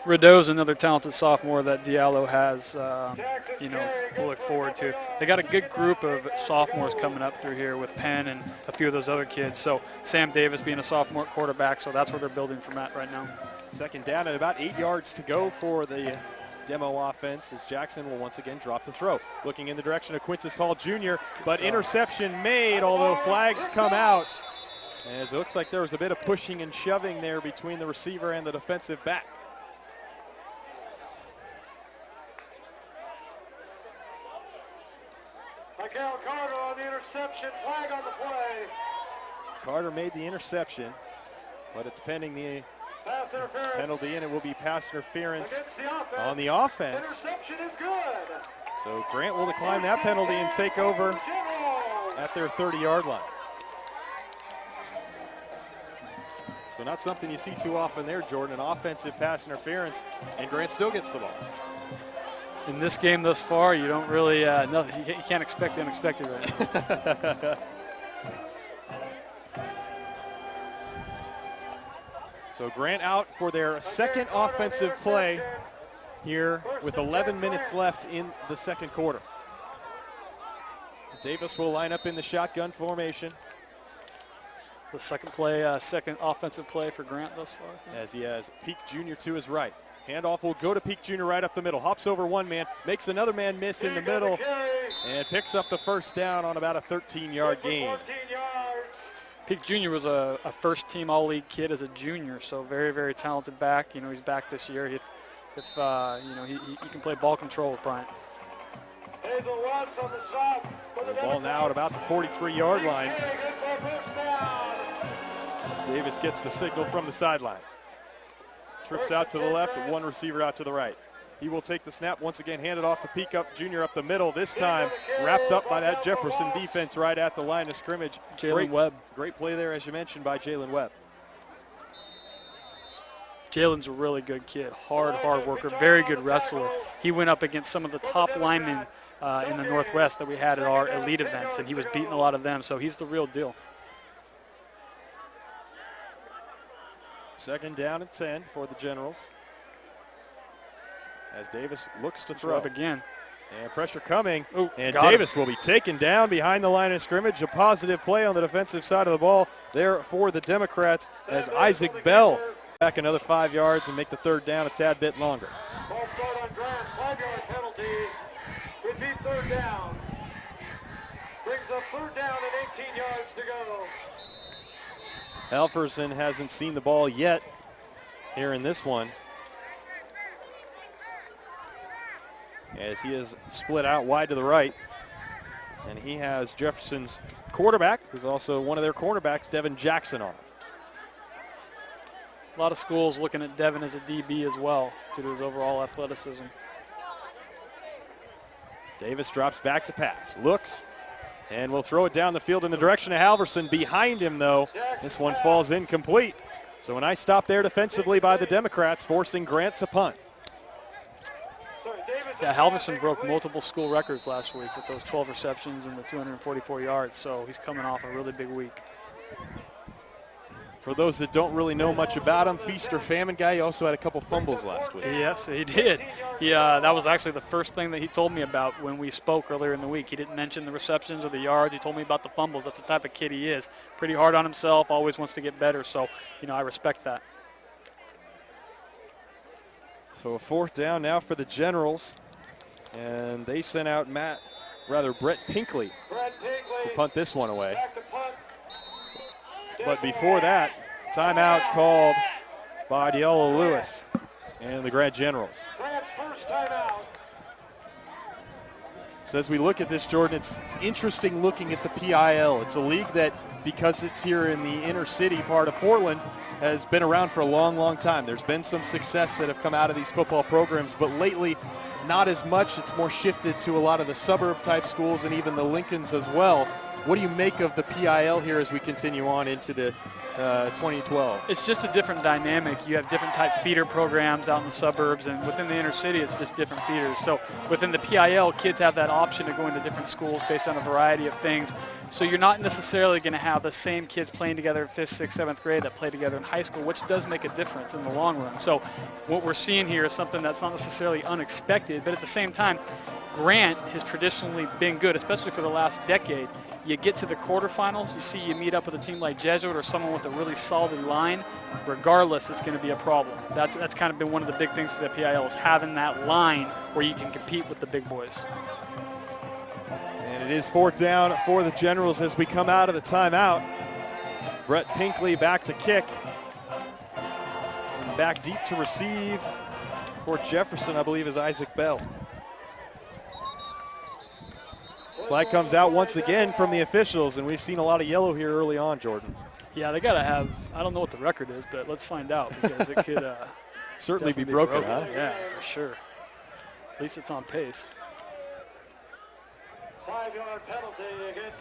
Rideau's another talented sophomore that Diallo has, to look forward to. They got a good group of sophomores coming up through here with Penn and a few of those other kids. So Sam Davis being a sophomore quarterback, so that's where they're building from at right now. 2nd down and about 8 yards to go for the demo offense as Jackson will once again drop the throw. Looking in the direction of Quintus Hall Jr., but interception made, although flags come out. As it looks like there was a bit of pushing and shoving there between the receiver and the defensive back. Miguel Carter on the interception, flag on the play. Carter made the interception, but it's pending the penalty, and it will be pass interference on the offense. Interception is good. So Grant will decline that penalty and take over at their 30-yard line. So not something you see too often there, Jordan, an offensive pass interference, and Grant still gets the ball. In this game thus far, you don't really, you can't expect the unexpected right now. So Grant out for their second offensive play here with 11 minutes left in the second quarter. Davis will line up in the shotgun formation. The second offensive play for Grant thus far. As he has Peak Jr. to his right. Handoff will go to Peak Jr. right up the middle. Hops over one man, makes another man miss in the middle, and picks up the first down on about a 13-yard gain. Peak Jr. was a first-team All-League kid as a junior, so very, very talented back. He's back this year. He can play ball control with Bryant. The ball now at about the 43-yard line. Davis gets the signal from the sideline. Trips out to the left, one receiver out to the right. He will take the snap once again, hand it off to Peak up Jr. up the middle. This time wrapped up by that Jefferson defense right at the line of scrimmage. Jalen Webb. Great play there, as you mentioned, by Jalen Webb. Jalen's a really good kid, hard worker, very good wrestler. He went up against some of the top linemen in the Northwest that we had at our elite events, and he was beating a lot of them, so he's the real deal. Second down and 10 for the Generals. As Davis looks to throw. Up again. And pressure coming. Ooh, and got Davis him. will be taken down behind the line of scrimmage. A positive play on the defensive side of the ball there for the Democrats as Isaac Bell back another 5 yards and make the third down a tad bit longer. Ball start on Grant. 5-yard penalty. Repeat third down. Brings up third down and 18 yards to go. Jefferson hasn't seen the ball yet here in this one, as he is split out wide to the right. And he has Jefferson's quarterback, who's also one of their cornerbacks, Devin Jackson, on. A lot of schools looking at Devin as a DB as well due to his overall athleticism. Davis drops back to pass, looks, and will throw it down the field in the direction of Halverson. Behind him, though, this one falls incomplete. So a nice stop there defensively by the Democrats, forcing Grant to punt. Yeah, Halverson broke multiple school records last week with those 12 receptions and the 244 yards, so he's coming off a really big week. For those that don't really know much about him, feast or famine guy, he also had a couple fumbles last week. Yes, he did. That was actually the first thing that he told me about when we spoke earlier in the week. He didn't mention the receptions or the yards. He told me about the fumbles. That's the type of kid he is. Pretty hard on himself, always wants to get better, so, I respect that. So a fourth down now for the Generals, and they sent out Brett Pinkley to punt this one away. But before that, timeout called by Deola Lewis and the Grant Generals. Grant's first timeout. So as we look at this, Jordan, it's interesting looking at the PIL. It's a league that, because it's here in the inner city part of Portland, has been around for a long, long time. There's been some success that have come out of these football programs, but lately not as much. It's more shifted to a lot of the suburb-type schools and even the Lincolns as well. What do you make of the PIL here as we continue on into the 2012? It's just a different dynamic. You have different type feeder programs out in the suburbs, and within the inner city, it's just different feeders. So within the PIL, kids have that option to go into different schools based on a variety of things. So you're not necessarily going to have the same kids playing together in 5th, 6th, 7th grade that play together in high school, which does make a difference in the long run. So what we're seeing here is something that's not necessarily unexpected, but at the same time, Grant has traditionally been good, especially for the last decade. You get to the quarterfinals, you meet up with a team like Jesuit or someone with a really solid line, regardless, it's going to be a problem. That's kind of been one of the big things for the PIL, is having that line where you can compete with the big boys. And it is fourth down for the Generals as we come out of the timeout. Brett Pinkley back to kick. And back deep to receive for Jefferson, I believe, is Isaac Bell. Flag comes out once again from the officials, and we've seen a lot of yellow here early on, Jordan. Yeah, they got to have, I don't know what the record is, but let's find out, because it could certainly be broken, huh? Yeah, for sure. At least it's on pace. 5-yard penalty against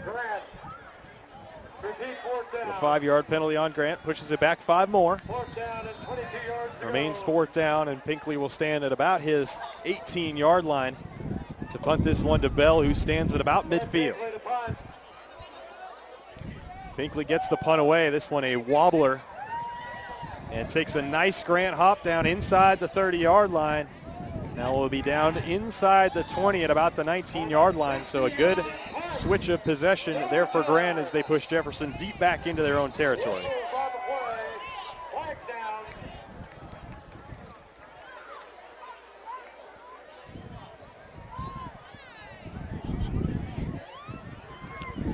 Grant. Repeat fourth down. So the 5-yard penalty on Grant pushes it back 5 more. Fourth down and 22 yards to Remains go. fourth down, and Pinkley will stand at about his 18-yard line to punt this one to Bell, who stands at about midfield. Pinkley gets the punt away. This one a wobbler, and takes a nice Grant hop down inside the 30-yard line. Now we'll be down inside the 20 at about the 19-yard line. So a good switch of possession there for Grant as they push Jefferson deep back into their own territory.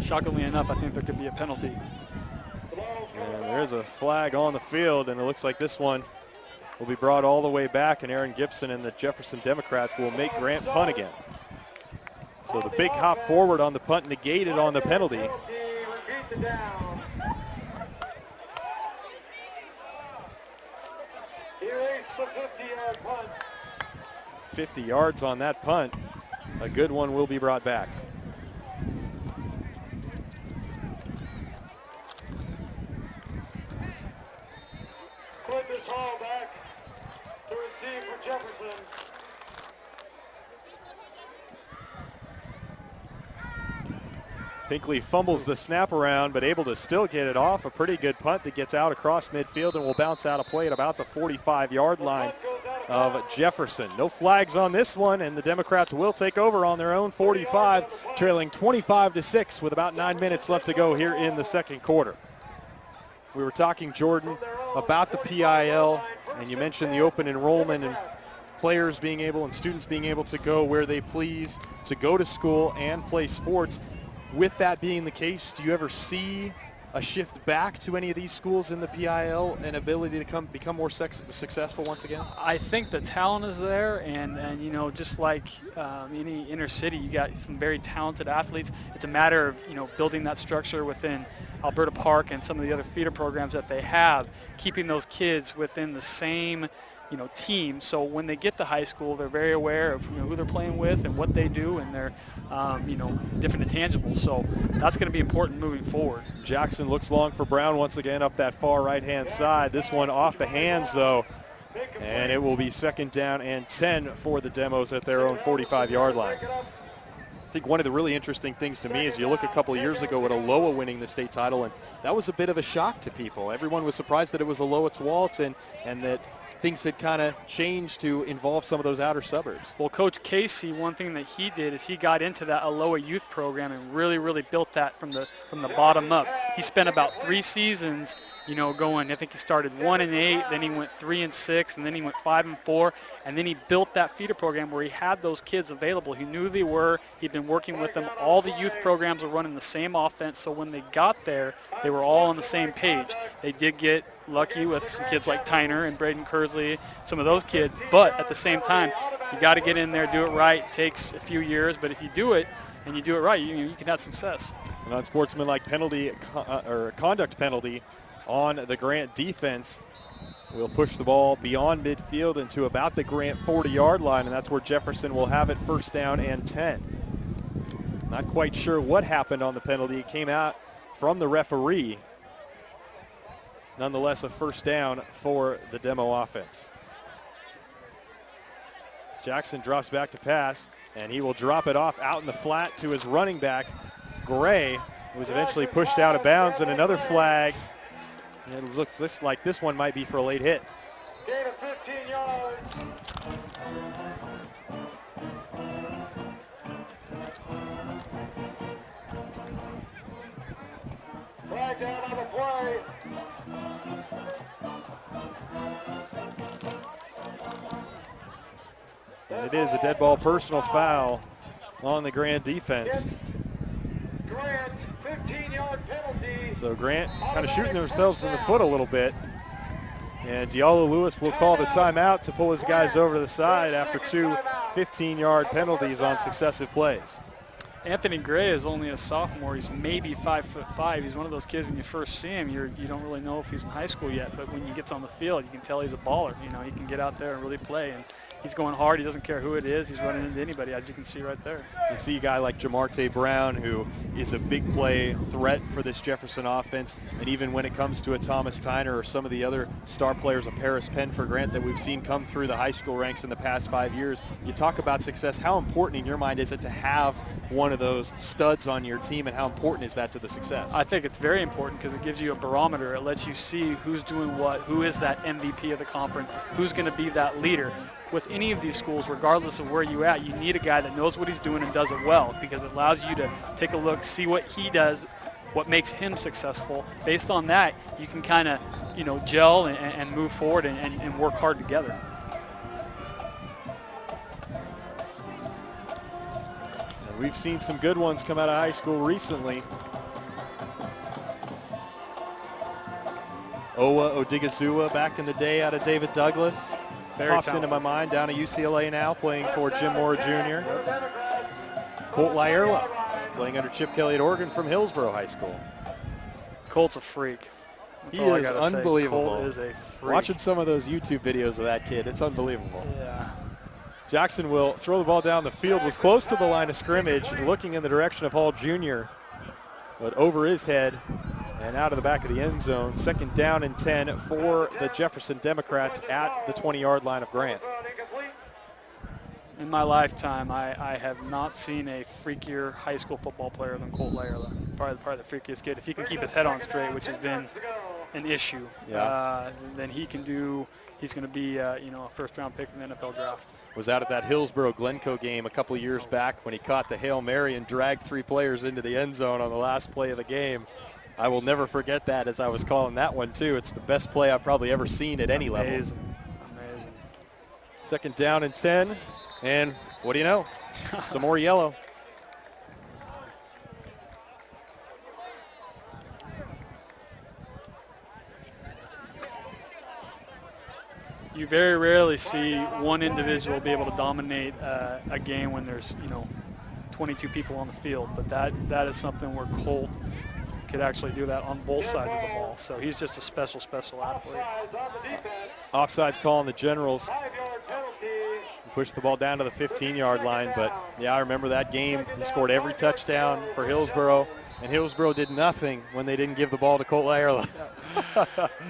Shockingly enough, I think there could be a penalty. And there is a flag on the field, and it looks like this one will be brought all the way back, and Aaron Gibson and the Jefferson Democrats will make Grant punt again. So the big hop forward on the punt negated on the penalty. 50 yards on that punt. A good one will be brought back. Hall back to receive for Jefferson. Pinkley fumbles the snap around, but able to still get it off. A pretty good punt that gets out across midfield and will bounce out of play at about the 45-yard line of Jefferson. No flags on this one, and the Democrats will take over on their own 45, trailing 25-6 with about 9 minutes left to go here in the second quarter. We were talking, Jordan, about the PIL, and you mentioned the open enrollment and players being able and students being able to go where they please, to go to school and play sports. With that being the case, do you ever see a shift back to any of these schools in the PIL and ability to become more successful once again? I think the talent is there, and you know, just like any inner city, you got some very talented athletes. It's a matter of, you know, building that structure within Alberta Park and some of the other feeder programs that they have, keeping those kids within the same, you know, team. So when they get to high school, they're very aware of, you know, who they're playing with and what they do and their, you know, different intangibles. So that's going to be important moving forward. Jackson looks long for Brown once again up that far right-hand side. This one off the hands, though, and it will be 2nd down and 10 for the Demos at their own 45-yard line. I think one of the really interesting things to me is you look a couple of years ago at Aloha winning the state title, and that was a bit of a shock to people. Everyone was surprised that it was Aloha Tualatin and that things had kind of changed to involve some of those outer suburbs. Well, Coach Casey, one thing that he did is he got into that Aloha youth program and really built that from the bottom up. He spent about 3 seasons, you know, going. I think he started 1-8, then he went 3-6, and then he went 5-4, and then he built that feeder program where he had those kids available. He knew who they were. He'd been working with them. All the youth programs were running the same offense, so when they got there, they were all on the same page. They did get lucky with some kids like Tyner and Braden Kersley, some of those kids, but at the same time, you got to get in there, do it right. It takes a few years, but if you do it and you do it right, you can have success. An unsportsmanlike penalty or conduct penalty on the Grant defense will push the ball beyond midfield into about the Grant 40-yard line, and that's where Jefferson will have it 1st down and 10. Not quite sure what happened on the penalty. It came out from the referee. Nonetheless, a 1st down for the Demo offense. Jackson drops back to pass, and he will drop it off out in the flat to his running back, Gray, who was eventually pushed out of bounds, and another flag. And it looks like this one might be for a late hit. Gain of 15 yards. Flag down on the play. And it is a dead ball personal foul on the Grant defense. Grant, 15-yard penalty. So Grant kind of shooting themselves in the foot a little bit. And Diallo Lewis will call the timeout to pull his guys over to the side after 2 15-yard penalties on successive plays. Anthony Gray is only a sophomore. He's maybe 5'5". He's one of those kids when you first see him, you don't really know if he's in high school yet, but when he gets on the field, you can tell he's a baller. You know, he can get out there and really play, and he's going hard. He doesn't care who it is. He's running into anybody, as you can see right there. You see a guy like Jamarte Brown, who is a big play threat for this Jefferson offense, and even when it comes to a Thomas Tyner or some of the other star players, a Paris Penn for Grant, that we've seen come through the high school ranks in the past 5 years, you talk about success. How important in your mind is it to have one of those studs on your team, and how important is that to the success? I think it's very important because it gives you a barometer. It lets you see who's doing what, who is that MVP of the conference, who's going to be that leader. With any of these schools, regardless of where you're at, you need a guy that knows what he's doing and does it well, because it allows you to take a look, see what he does, what makes him successful. Based on that, you can kind of, you know, gel and move forward and work hard together. And we've seen some good ones come out of high school recently. Owa Odigizua back in the day out of David Douglas. Pops into my mind, down at UCLA now, playing for Jim Moore Jr. Colt Lyerla, playing under Chip Kelly at Oregon from Hillsborough High School. Colt's a freak. He is unbelievable. Colt is a freak. Watching some of those YouTube videos of that kid, it's unbelievable. Yeah. Jackson will throw the ball down the field, was close to the line of scrimmage, looking in the direction of Hall Jr., but over his head and out of the back of the end zone. 2nd down and 10 for the Jefferson Democrats at the 20-yard line of Grant. In my lifetime, I have not seen a freakier high school football player than Colt Layerla. Probably the freakiest kid. If he can keep his head on straight, which has been an issue, then he can do. He's going to be, a first-round pick in the NFL draft. Was out at that Hillsboro-Glencoe game a couple years back when he caught the Hail Mary and dragged 3 players into the end zone on the last play of the game. I will never forget that, as I was calling that one too. It's the best play I've probably ever seen at any level. Amazing. Second down and 10, and what do you know? Some more yellow. You very rarely see one individual be able to dominate a game when there's 22 people on the field, but that is something where Colt could actually do that on both sides of the ball. So he's just a special athlete. Offsides call on the Generals. Pushed the ball down to the 15-yard line, but yeah, I remember that game. He scored every touchdown for Hillsboro, and Hillsboro did nothing when they didn't give the ball to Colt Layerla.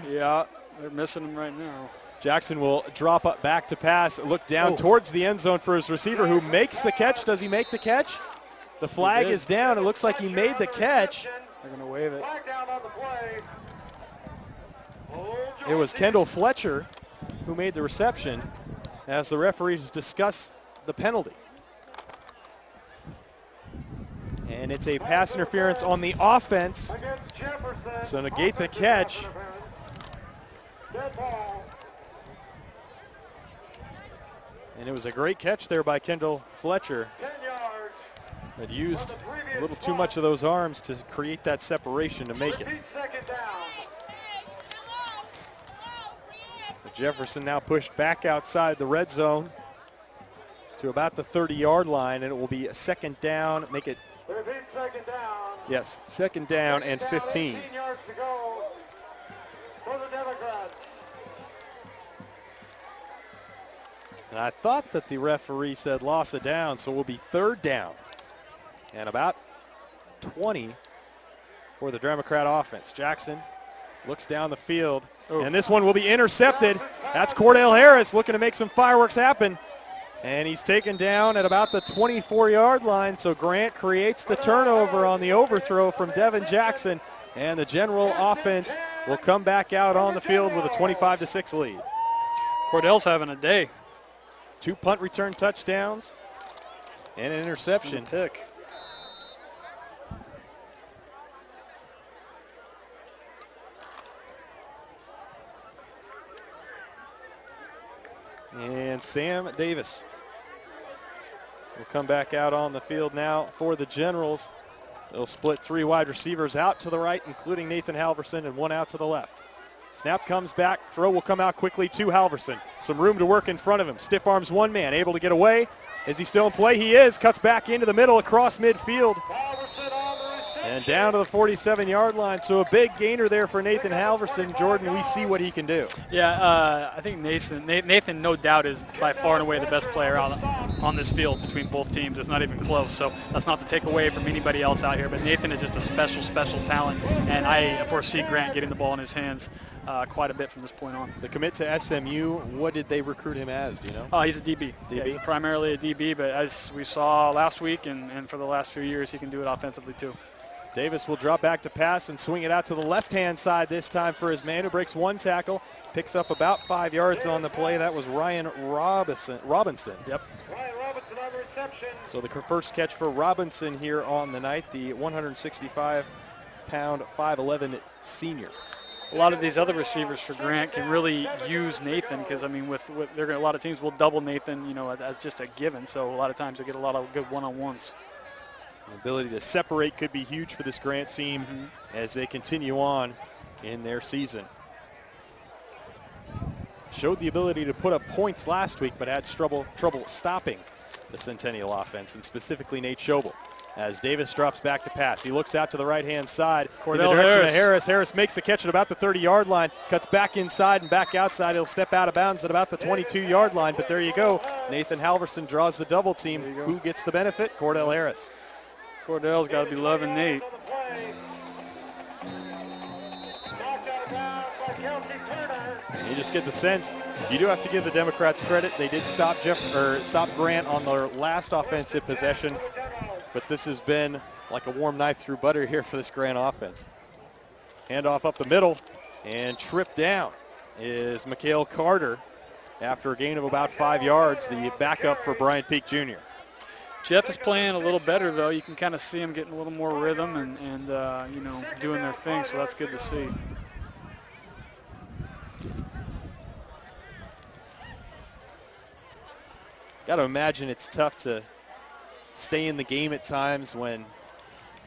Yeah, they're missing him right now. Jackson will drop up back to pass, look down towards the end zone for his receiver, who makes the catch. Does he make the catch? The flag is down. It looks like he made the catch. They're going to wave it. It was Kendall Fletcher who made the reception as the referees discuss the penalty. And it's a pass interference on the offense. So negate the catch. And it was a great catch there by Kendall Fletcher. That used a little too much of those arms to create that separation to make it. Jefferson now pushed back outside the red zone to about the 30-yard line, and it will be a second down. Make it, yes, second down and 15. 18 yards to go for the Democrats. And I thought that the referee said loss of down, so it will be third down and about 20 for the Democrat offense. Jackson looks down the field, and this one will be intercepted. That's Cordell Harris looking to make some fireworks happen. And he's taken down at about the 24-yard line, so Grant creates the turnover on the overthrow from Devin Jackson, and the General offense will come back out on the field with a 25-6 lead. Cordell's having a day. 2 punt return touchdowns and an interception. And a pick. And Sam Davis will come back out on the field now for the Generals. They'll split 3 wide receivers out to the right, including Nathan Halverson, and 1 out to the left. Snap comes back. Throw will come out quickly to Halverson. Some room to work in front of him. Stiff arms one man. Able to get away. Is he still in play? He is. Cuts back into the middle across midfield. And down to the 47-yard line. So a big gainer there for Nathan Halverson. Jordan, we see what he can do. Yeah, I think Nathan, no doubt, is by far and away the best player out on this field between both teams. It's not even close. So that's not to take away from anybody else out here. But Nathan is just a special talent. And I foresee Grant getting the ball in his hands quite a bit from this point on. The commit to SMU, what did they recruit him as, do you know? He's a DB. Yeah, he's primarily a DB, but as we saw last week and for the last few years, he can do it offensively too. Davis will drop back to pass and swing it out to the left-hand side this time for his man, who breaks 1 tackle, picks up about 5 yards on the play. That was Ryan Robinson. Yep. Ryan Robinson on the reception. So the first catch for Robinson here on the night, the 165-pound, 5'11" senior. A lot of these other receivers for Grant can really use Nathan because, I mean, a lot of teams will double Nathan, as just a given. So a lot of times they get a lot of good one-on-ones. The ability to separate could be huge for this Grant team as they continue on in their season. Showed the ability to put up points last week, but had trouble stopping the Centennial offense, and specifically Nate Schobel. As Davis drops back to pass, he looks out to the right-hand side in the direction of Harris. Harris makes the catch at about the 30-yard line, cuts back inside and back outside. He'll step out of bounds at about the 22-yard line, but there you go. Nathan Halverson draws the double team. Who gets the benefit? Cordell Harris. Cordell's got to be loving Nate. Knocked out of bounds by Kelsey Turner. You just get the sense, you do have to give the Democrats credit. They did stop Grant on their last offensive possession, but this has been like a warm knife through butter here for this Grant offense. Handoff up the middle, and tripped down is Mikhail Carter after a gain of about 5 yards, the backup for Brian Peak Jr. Jeff is playing a little better, though. You can kind of see him getting a little more rhythm and you know, doing their thing, so that's good to see. Got to imagine it's tough to stay in the game at times when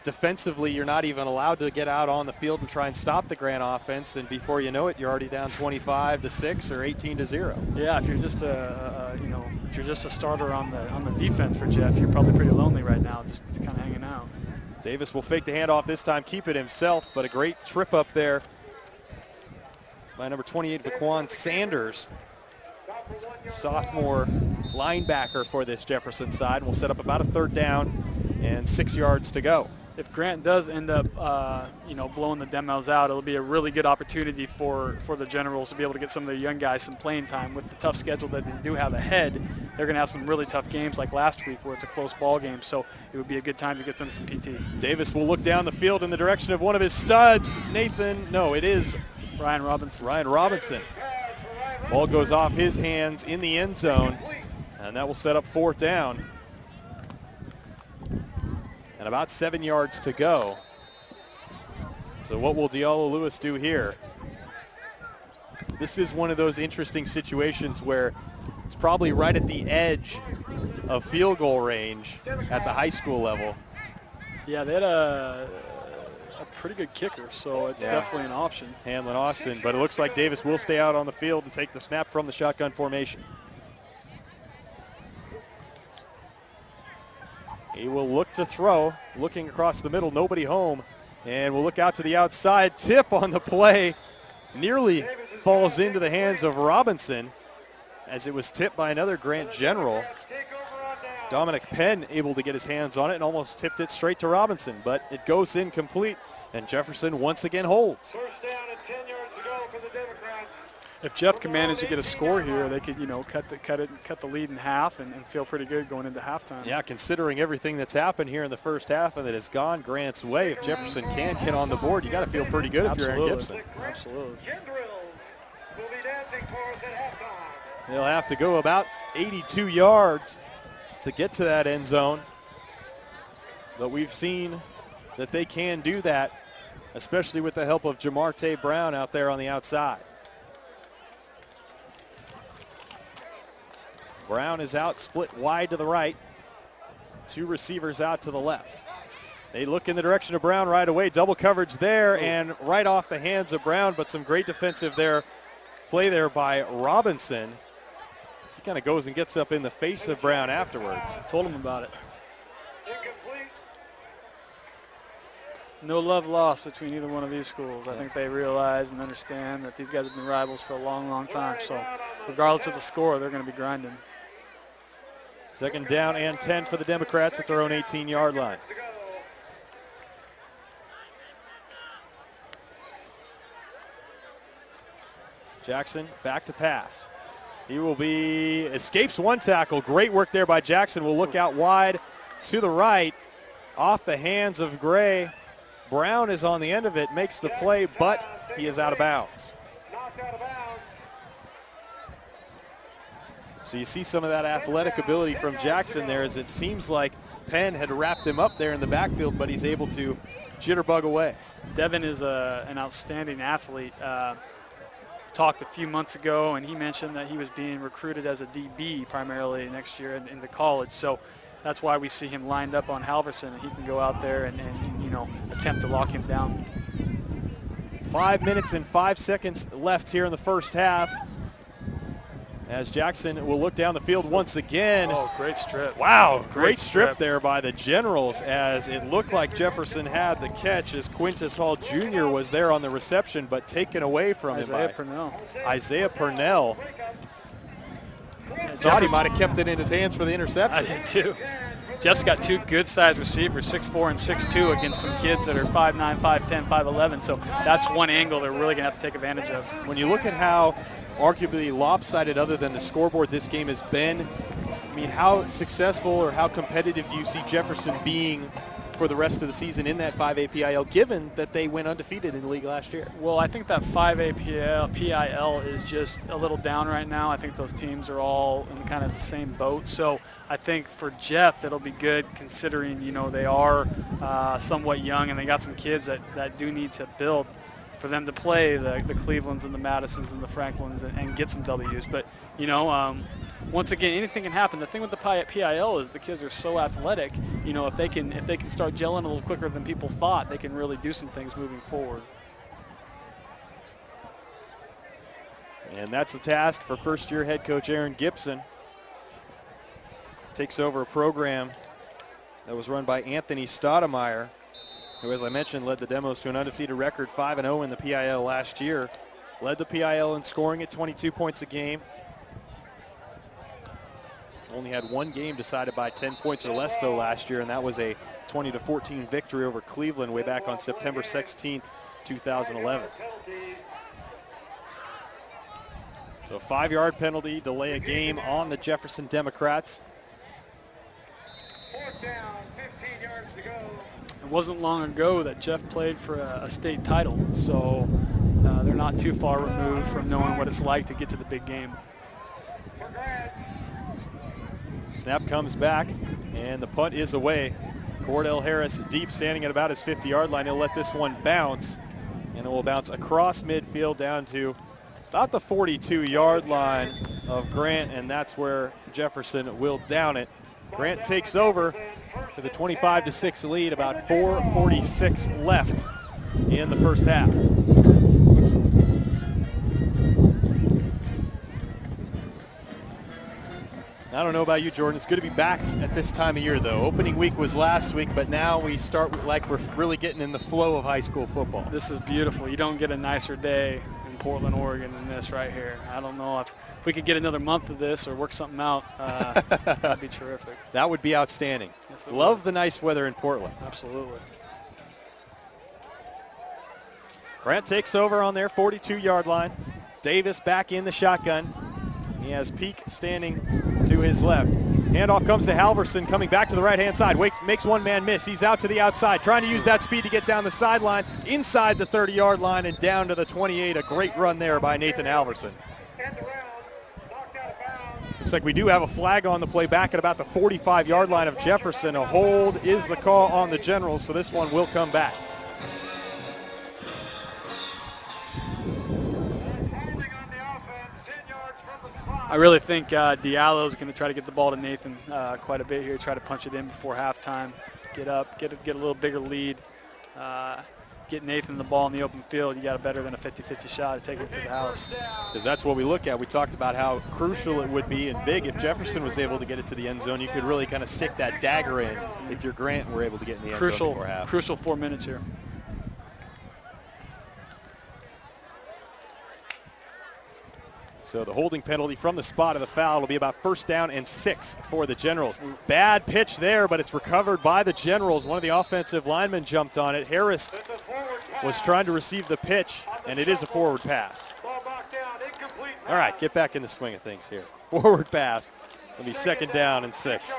defensively you're not even allowed to get out on the field and try and stop the Grant offense, and before you know it, you're already down 25-6 or 18-0. Yeah, if you're just if you're just a starter on the defense for Jeff, you're probably pretty lonely right now, just kind of hanging out. Davis will fake the handoff this time, keep it himself, but a great trip up there by number 28, Vaquan Sanders, sophomore linebacker for this Jefferson side. We'll set up about a 3rd down and 6 yards to go. If Grant does end up, blowing the demos out, it'll be a really good opportunity for the Generals to be able to get some of their young guys some playing time. With the tough schedule that they do have ahead, they're going to have some really tough games like last week where it's a close ball game, so it would be a good time to get them some PT. Davis will look down the field in the direction of one of his studs, it is Ryan Robinson. Ryan Robinson. Ball goes off his hands in the end zone, and that will set up 4th down. And about 7 yards to go. So what will Diallo Lewis do here? This is one of those interesting situations where it's probably right at the edge of field goal range at the high school level. Yeah, they had a pretty good kicker, so it's definitely an option. Hanlon Austin, but it looks like Davis will stay out on the field and take the snap from the shotgun formation. He will look to throw, looking across the middle, nobody home, and will look out to the outside. Tip on the play nearly falls into the hands of Robinson as it was tipped by another Grant General. Dominic Penn able to get his hands on it and almost tipped it straight to Robinson, but it goes incomplete, and Jefferson once again holds. 1st down and 10 yards to go for the Democrats. If Jeff can manage to get a score here, they could, cut the lead in half and feel pretty good going into halftime. Yeah, considering everything that's happened here in the first half and that has gone Grant's way, if Jefferson can get on the board, you got to feel pretty good if you're Aaron Gibson. Absolutely. Will be dancing for us at halftime. They'll have to go about 82 yards to get to that end zone, but we've seen that they can do that, especially with the help of Jamarte Brown out there on the outside. Brown is out, split wide to the right. 2 receivers out to the left. They look in the direction of Brown right away. Double coverage there and right off the hands of Brown, but some great defensive play there by Robinson. So he kind of goes and gets up in the face of Brown afterwards. Told him about it. Incomplete. No love lost between either one of these schools. I think they realize and understand that these guys have been rivals for a long, long time. So regardless of the score, they're going to be grinding. 2nd down and 10 for the Democrats at their own 18-yard line. Jackson back to pass. He escapes one tackle. Great work there by Jackson. Will look out wide to the right off the hands of Gray. Brown is on the end of it, makes the play, but he is out of bounds. Knocked out of bounds. So you see some of that athletic ability from Jackson there, as it seems like Penn had wrapped him up there in the backfield, but he's able to jitterbug away. Devin is an outstanding athlete. Talked a few months ago, and he mentioned that he was being recruited as a DB primarily next year into college. So that's why we see him lined up on Halverson, and he can go out there and attempt to lock him down. 5 minutes and 5 seconds left here in the first half, as Jackson will look down the field once again. Oh, great strip. Wow, great strip there by the Generals, as it looked like Jefferson had the catch as Quintus Hall Jr. was there on the reception, but taken away from him by Isaiah Purnell. Thought he might have kept it in his hands for the interception. I did too. Jeff's got 2 good-sized receivers, 6'4" and 6'2", against some kids that are 5'9", 5'10", 5'11", so that's one angle they're really going to have to take advantage of. When you look at how arguably lopsided other than the scoreboard this game has been. I mean, how successful or how competitive do you see Jefferson being for the rest of the season in that 5A PIL, given that they went undefeated in the league last year? Well, I think that 5A PIL is just a little down right now. I think those teams are all in kind of the same boat. So I think for Jeff, it'll be good considering, you know, they are somewhat young and they got some kids that do need to build for them to play the Clevelands and the Madisons and the Franklins and get some W's. But, you know, once again, anything can happen. The thing with the PIL is the kids are so athletic. You know, if they can start gelling a little quicker than people thought, they can really do some things moving forward. And that's the task for first-year head coach Aaron Gibson. Takes over a program that was run by Anthony Stoudemire, who, as I mentioned, led the Demos to an undefeated record, 5-0 in the PIL last year. Led the PIL in scoring at 22 points a game. Only had one game decided by 10 points or less, though, last year, and that was a 20-14 victory over Cleveland way back on September 16th, 2011. So a 5-yard penalty, delay a game on the Jefferson Democrats. Fourth down, 15 yards to go. It wasn't long ago that Jeff played for a state title, so they're not too far removed from knowing what it's like to get to the big game. Snap comes back, and the punt is away. Cordell Harris deep, standing at about his 50-yard line. He'll let this one bounce, and it will bounce across midfield down to about the 42-yard line of Grant, and that's where Jefferson will down it. Grant takes over to the 25-6 lead, about 4:46 left in the first half. I don't know about you, Jordan. It's good to be back at this time of year, though. Opening week was last week, but now we start like we're really getting in the flow of high school football. This is beautiful. You don't get a nicer day in Portland, Oregon than this right here. I don't know if we could get another month of this or work something out. That'd be terrific. That would be outstanding. Yes, Love the nice weather in Portland. Absolutely. Grant takes over on their 42-yard line. Davis back in the shotgun. He has Peak standing to his left. Handoff comes to Halverson, coming back to the right-hand side. Makes one man miss. He's out to the outside, trying to use that speed to get down the sideline, inside the 30-yard line and down to the 28. A great run there by Nathan Halverson. Looks like we do have a flag on the play back at about the 45-yard line of Jefferson. A hold is the call on the Generals, so this one will come back. I really think Diallo is going to try to get the ball to Nathan quite a bit here, try to punch it in before halftime, get up, get a little bigger lead, get Nathan the ball in the open field. You got a better than a 50-50 shot to take it to the house. Because that's what we look at. We talked about how crucial it would be and big if Jefferson was able to get it to the end zone. You could really kind of stick that dagger in if your Grant were able to get in the end zone before half. Crucial 4 minutes here. So the holding penalty from the spot of the foul will be about 1st down and 6 for the Generals. Bad pitch there, but it's recovered by the Generals. One of the offensive linemen jumped on it. Harris was trying to receive the pitch, and it is a forward pass. All right, get back in the swing of things here. Forward pass. It'll be 2nd down and 6.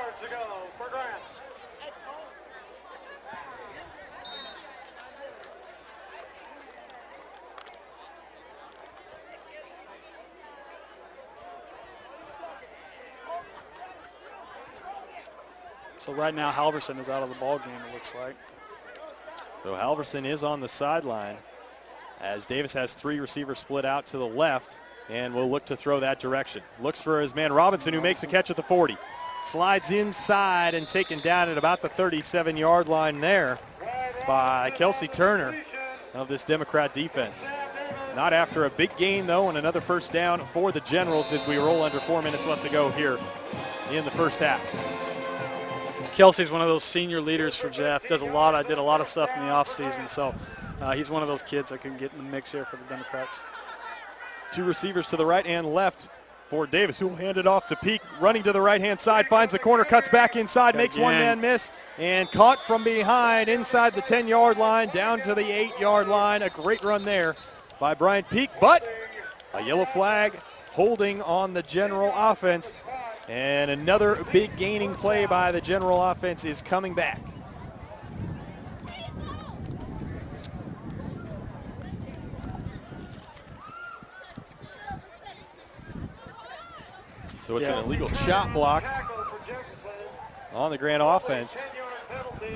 So right now, Halverson is out of the ball game, it looks like. So Halverson is on the sideline as Davis has 3 receivers split out to the left and will look to throw that direction. Looks for his man Robinson, who makes a catch at the 40. Slides inside and taken down at about the 37-yard line there by Kelsey Turner of this Democrat defense. Not after a big gain, though, and another 1st down for the Generals as we roll under 4 minutes left to go here in the first half. Kelsey's one of those senior leaders for Jeff. Did a lot of stuff in the offseason, so he's one of those kids that can get in the mix here for the Democrats. 2 receivers to the right and left for Davis, who will hand it off to Peak, running to the right-hand side, finds the corner, cuts back inside, makes one man miss, and caught from behind inside the 10-yard line, down to the 8-yard line. A great run there by Brian Peak, but A yellow flag holding on the General offense. And another big gaining play by the General offense is coming back. So it's an illegal shot block on the Grant offense.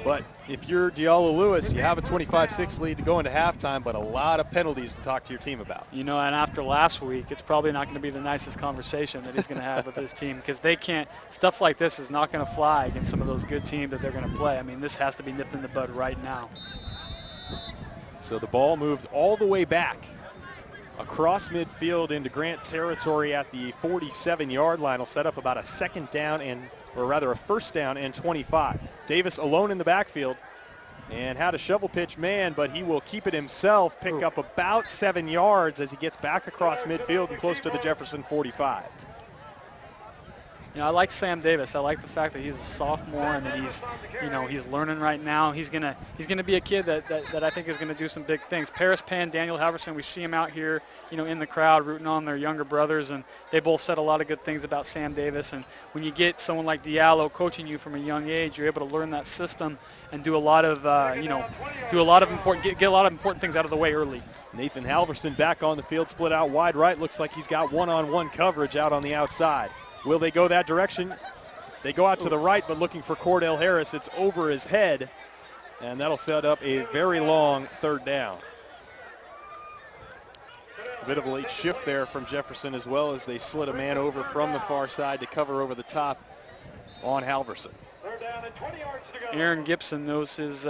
But if you're Diallo Lewis, you have a 25-6 lead to go into halftime, but a lot of penalties to talk to your team about. You know, and after last week, it's probably not going to be the nicest conversation that he's going to have with his team, because they can't, stuff like this is not going to fly against some of those good teams that they're going to play. I mean, this has to be nipped in the bud right now. So the ball moved all the way back across midfield into Grant territory at the 47-yard line. Will set up about a second down or rather a first down and 25. Davis alone in the backfield and had a shovel pitch man, but he will keep it himself, pick up about 7 yards as he gets back across midfield and close to the Jefferson 45. You know, I like Sam Davis. I like the fact that he's a sophomore and that he's, you know, he's learning right now. He's gonna be a kid that I think is gonna do some big things. Paris Penn, Daniel Jefferson, we see him out here, you know, in the crowd rooting on their younger brothers, and they both said a lot of good things about Sam Davis. And when you get someone like Diallo coaching you from a young age, you're able to learn that system and do a lot of, you know, get a lot of important things out of the way early. Nathan Halverson back on the field, split out wide right. Looks like he's got one-on-one coverage out on the outside. Will they go that direction? They go out to the right, but looking for Cordell Harris. It's over his head, and that'll set up a very long third down. A bit of a late shift there from Jefferson, as well as they slid a man over from the far side to cover over the top on Halverson. Aaron Gibson knows his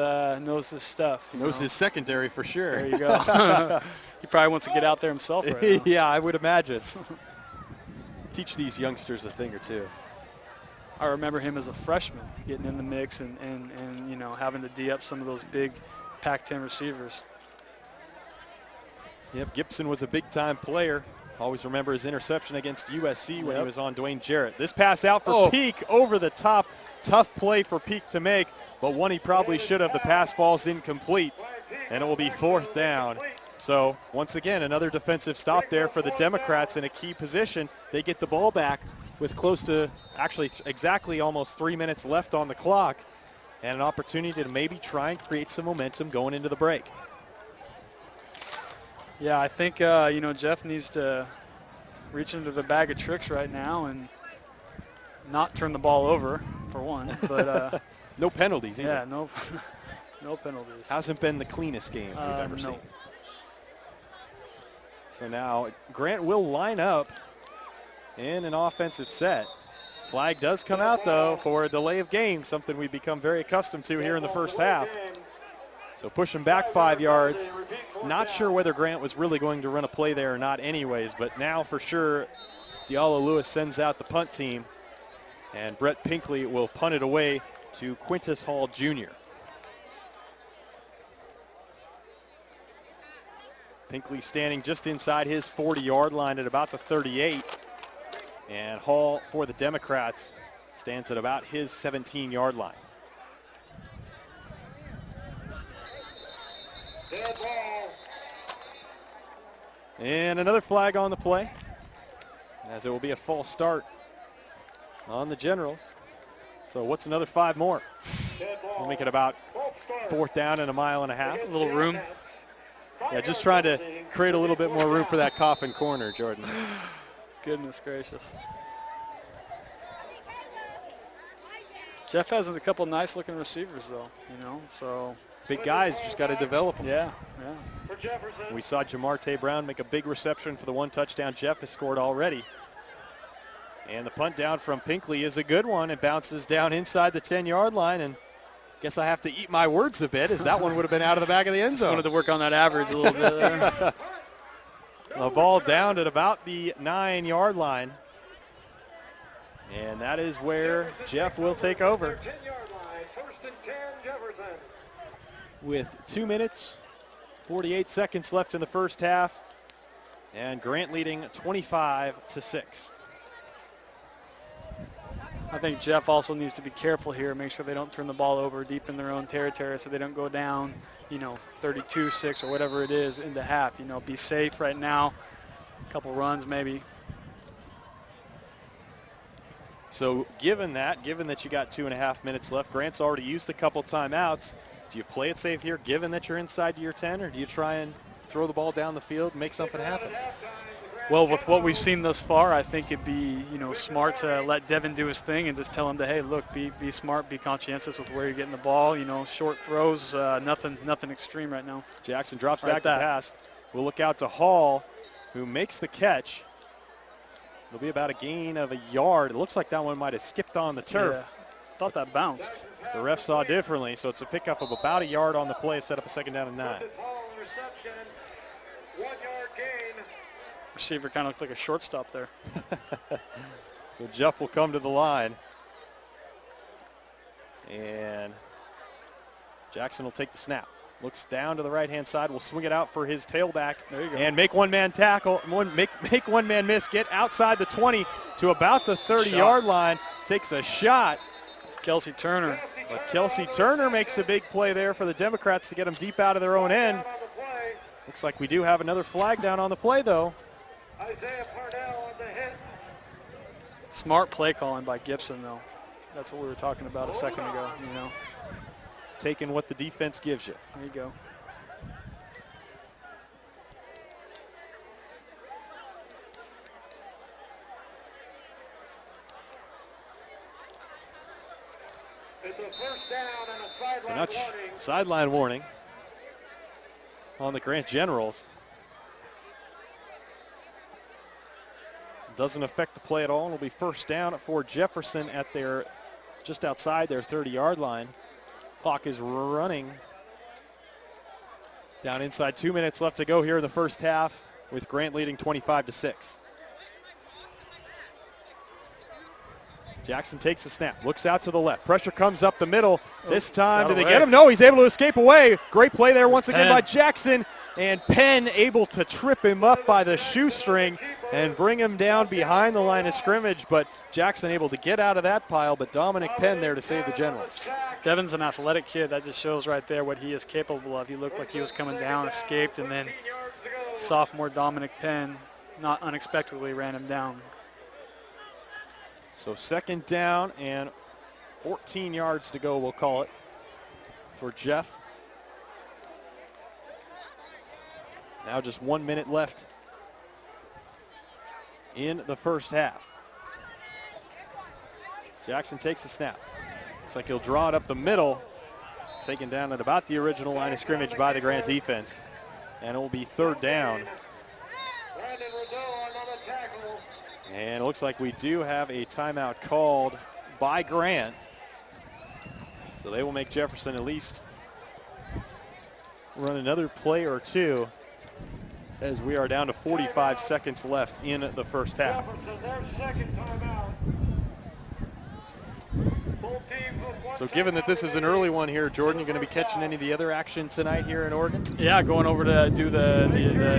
stuff. Knows his secondary for sure. There you go. He probably wants to get out there himself right now. Yeah, I would imagine. Teach these youngsters a thing or two. I remember him as a freshman getting in the mix and you know, having to D up some of those big Pac-10 receivers. Yep, Gibson was a big-time player. Always remember his interception against USC when he was on Dwayne Jarrett. This pass out for Peak over the top. Tough play for Peak to make, but one he probably should have. The pass falls incomplete, and it will be fourth down. So once again, another defensive stop there for the Democrats in a key position. They get the ball back with close to, actually exactly almost 3 minutes left on the clock, and an opportunity to maybe try and create some momentum going into the break. Yeah, I think, you know, Jeff needs to reach into the bag of tricks right now and not turn the ball over, for one. But no penalties either. Yeah, no, no penalties. Hasn't been the cleanest game we've ever seen. So now Grant will line up in an offensive set. Flag does come out, though, for a delay of game, something we've become very accustomed to here in the first half. So push him back 5 yards. Not sure whether Grant was really going to run a play there or not anyways, but now for sure Diallo Lewis sends out the punt team, and Brett Pinkley will punt it away to Quintus Hall Jr. Pinkley standing just inside his 40-yard line at about the 38. And Hall for the Democrats stands at about his 17-yard line. And another flag on the play, as it will be a false start on the Generals. So what's another 5 more? We'll make it about fourth down and a mile and a half. A little room. Yeah, just trying to create a little bit more room for that coffin corner, Jordan. Goodness gracious. Jeff has a couple nice-looking receivers, though, you know, so. Big guys, just got to develop them. Yeah. We saw Jamarte Brown make a big reception for the 1 touchdown Jeff has scored already. And the punt down from Pinkley is a good one. It bounces down inside the 10-yard line, and guess I have to eat my words a bit, as that one would have been out of the back of the end zone. Just wanted to work on that average a little bit there. The ball down at about the 9-yard line. And that is where Jeff will take over. With 2 minutes, 48 seconds left in the first half, and Grant leading 25-6. I think Jeff also needs to be careful here, make sure they don't turn the ball over deep in their own territory so they don't go down, you know, 32-6 or whatever it is into half. You know, be safe right now. couple runs maybe. So given that you got 2.5 minutes left, Grant's already used a couple timeouts. Do you play it safe here given that you're inside your 10, or do you try and throw the ball down the field and make something happen? Well, with what we've seen thus far, I think it'd be, smart to let Devin do his thing and just tell him to, hey, look, be smart, be conscientious with where you're getting the ball. Short throws, nothing extreme right now. Jackson drops back to pass. We'll look out to Hall, who makes the catch. It'll be about a gain of a yard. It looks like that one might have skipped on the turf. Yeah. Thought that bounced. The ref saw differently, so it's a pickup of about a yard on the play, set up a 2nd down and 9. 1 yard gain. Receiver kind of looked like a shortstop there. So Jeff will come to the line. And Jackson will take the snap. Looks down to the right-hand side. Will swing it out for his tailback. There you go. And make one-man tackle. Make one-man miss. Get outside the 20 to about the 30-yard line. Takes a shot. It's Kelsey Turner. But Kelsey Turner makes a big play there for the Democrats to get them deep out of their own end. Looks like we do have another flag down on the play, though. Isaiah Parnell on the hit. Smart play calling by Gibson, though. That's what we were talking about a second ago, Taking what the defense gives you. There you go. It's a first down and a sideline So now warning. sideline warning on the Grant Generals. Doesn't affect the play at all. It'll be first down for Jefferson at their just outside their 30-yard line. Clock is running down inside. 2 minutes left to go here in the first half, with Grant leading 25-6. Jackson takes the snap, looks out to the left. Pressure comes up the middle. This time, do they get him? No, he's able to escape away. Great play there once again by Jackson. And Penn able to trip him up by the shoestring and bring him down behind the line of scrimmage. But Jackson able to get out of that pile, but Dominic Penn there to save the Generals. Devin's an athletic kid. That just shows right there what he is capable of. He looked like he was coming down, escaped, and then sophomore Dominic Penn not unexpectedly ran him down. So 2nd down and 14 yards to go, we'll call it, for Jeff. Now just 1 minute left in the first half. Jackson takes a snap. Looks like he'll draw it up the middle, taken down at about the original line of scrimmage by the Grant defense. And it will be 3rd down. And it looks like we do have a timeout called by Grant. So they will make Jefferson at least run another play or two, as we are down to 45 seconds left in the first half. Jefferson, their 2nd timeout. Both teams with 1 So given that this is an early one here, Jordan, you're going to be catching any of the other action tonight here in Oregon? Yeah, going over to do the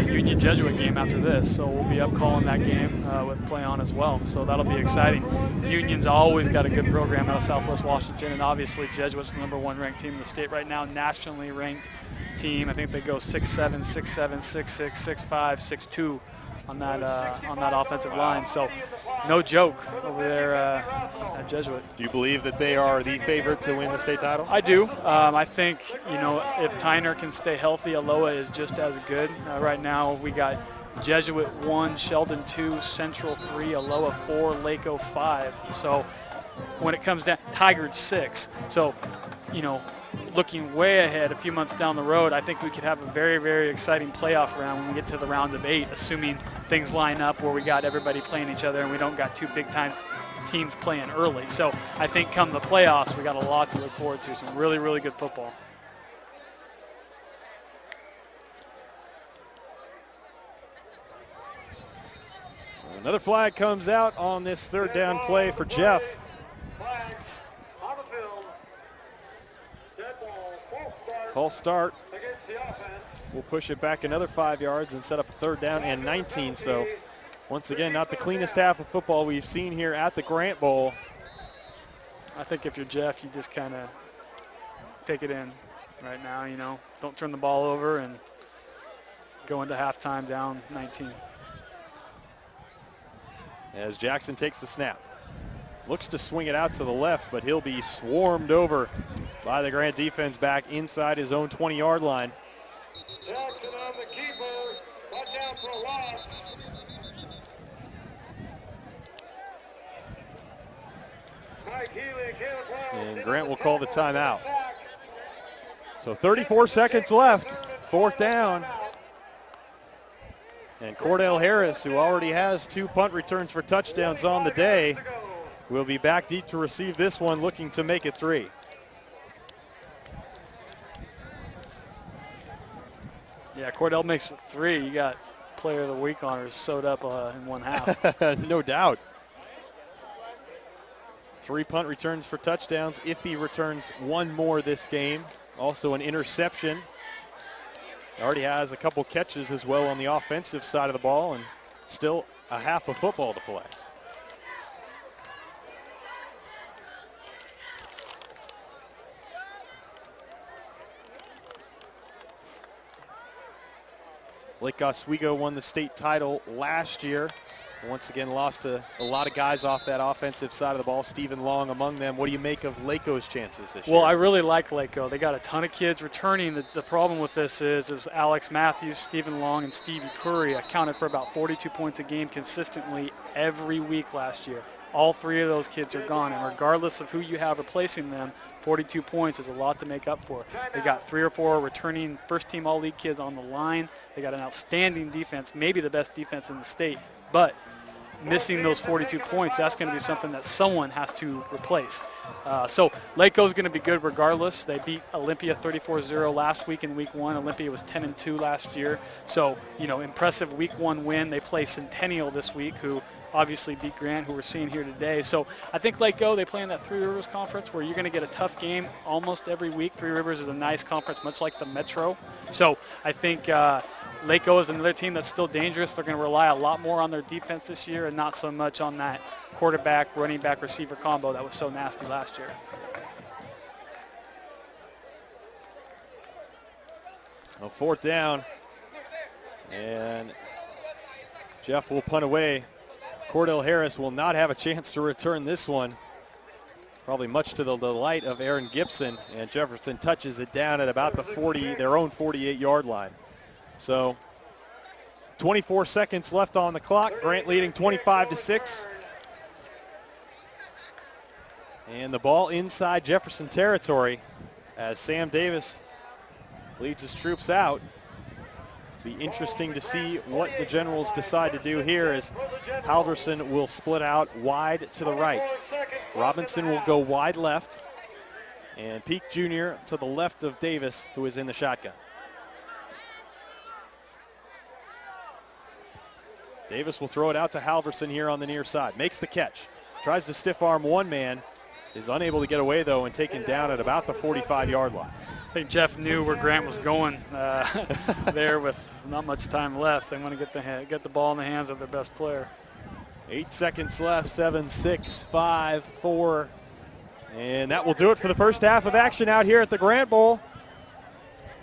Union Jesuit game after this. So we'll be up calling that game with PlayOn as well. So that'll be exciting. Union's always got a good program out of Southwest Washington, and obviously Jesuit's the #1 ranked team in the state right now, nationally ranked team. I think they go 6'7", 6'7", 6'6", 6'5", 6'2" on that offensive line. So no joke over there at Jesuit. Do you believe that they are the favorite to win the state title? I do. I think, if Tyner can stay healthy, Aloha is just as good. Right now we got Jesuit 1, Sheldon 2, Central 3, Aloha 4, Laco 5. So when it comes down, Tigard 6. So, looking way ahead a few months down the road, I think we could have a very, very exciting playoff round when we get to the round of 8, assuming things line up where we got everybody playing each other and we don't got 2 big-time teams playing early. So I think come the playoffs, we got a lot to look forward to, some really, really good football. Another flag comes out on this 3rd down play for Jeff. Flags on the field. Dead ball. False start. Against the offense. We'll push it back another 5 yards and set up a 3rd down and 19. So once again, not the cleanest half of football we've seen here at the Grant Bowl. I think if you're Jeff, you just kind of take it in right now, Don't turn the ball over and go into halftime down 19. as Jackson takes the snap. Looks to swing it out to the left, but he'll be swarmed over by the Grant defense back inside his own 20-yard line. Jackson on the keeper, but down for a loss. Mike Healy and Caleb Wells. And Grant will call the timeout. So 34 seconds left, 4th down. And Cordell Harris, who already has 2 punt returns for touchdowns on the day, will be back deep to receive this one, looking to make it 3. Yeah, Cordell makes it 3. You got player of the week honors sewed up in one half. No doubt. 3 punt returns for touchdowns. If he returns 1 more this game, also an interception. Already has a couple catches as well on the offensive side of the ball, and still a half of football to play. Lake Oswego won the state title last year. Once again, lost a lot of guys off that offensive side of the ball. Stephen Long among them. What do you make of Lake's chances this year? Well, I really like Lakeco. They got a ton of kids returning. The problem with this is it was Alex Matthews, Stephen Long, and Stevie Curry accounted for about 42 points a game consistently every week last year. All 3 of those kids are gone, and regardless of who you have replacing them, 42 points is a lot to make up for. They got 3 or 4 returning first-team all-league kids on the line. They got an outstanding defense, maybe the best defense in the state, but missing those 42 points, that's going to be something that someone has to replace. So Lakeco's going to be good regardless. They beat Olympia 34-0 last week in week 1. Olympia was 10-2 last year. So, you know, impressive week 1 win. They play Centennial this week, who obviously beat Grant, who we're seeing here today. So I think Lakeco, they play in that Three Rivers Conference where you're going to get a tough game almost every week. Three Rivers is a nice conference, much like the Metro. So I think Lakeco is another team that's still dangerous. They're going to rely a lot more on their defense this year and not so much on that quarterback, running back, receiver combo that was so nasty last year. A 4th down, and Jeff will punt away. Cordell Harris will not have a chance to return this one, probably much to the delight of Aaron Gibson, and Jefferson touches it down at about the 40, their own 48-yard line. So 24 seconds left on the clock. Grant leading 25-6. And the ball inside Jefferson territory as Sam Davis leads his troops out. Be interesting to see what the Generals decide to do here, as Halverson will split out wide to the right. Robinson will go wide left, and Peak Jr. to the left of Davis, who is in the shotgun. Davis will throw it out to Halverson here on the near side. Makes the catch. Tries to stiff arm one man. Is unable to get away, though, and taken down at about the 45-yard line. I think Jeff knew where Grant was going there with not much time left. They want to get the ball in the hands of their best player. 8 seconds left, 7, 6, 5, 4. And that will do it for the first half of action out here at the Grant Bowl.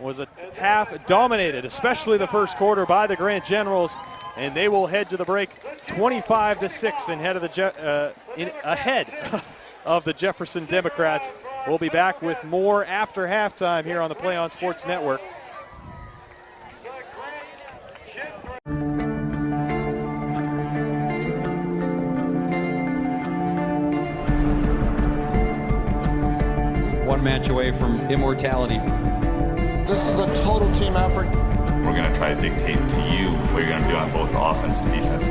Was a half dominated, especially the first quarter, by the Grant Generals. And they will head to the break 25-6 ahead of the Jefferson Democrats. We'll be back with more after halftime here on the PlayOn Sports Network. One match away from immortality. This is a total team effort. We're going to try to dictate to you what you're going to do on both offense and defense.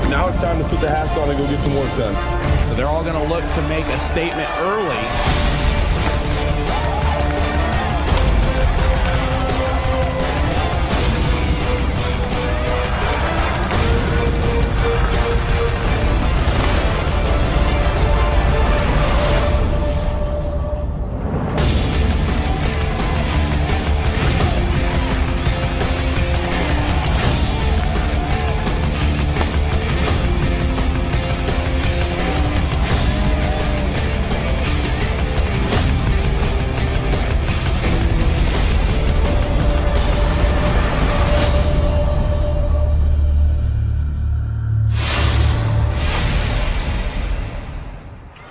Now it's time to put the hats on and go get some work done. So they're all going to look to make a statement early.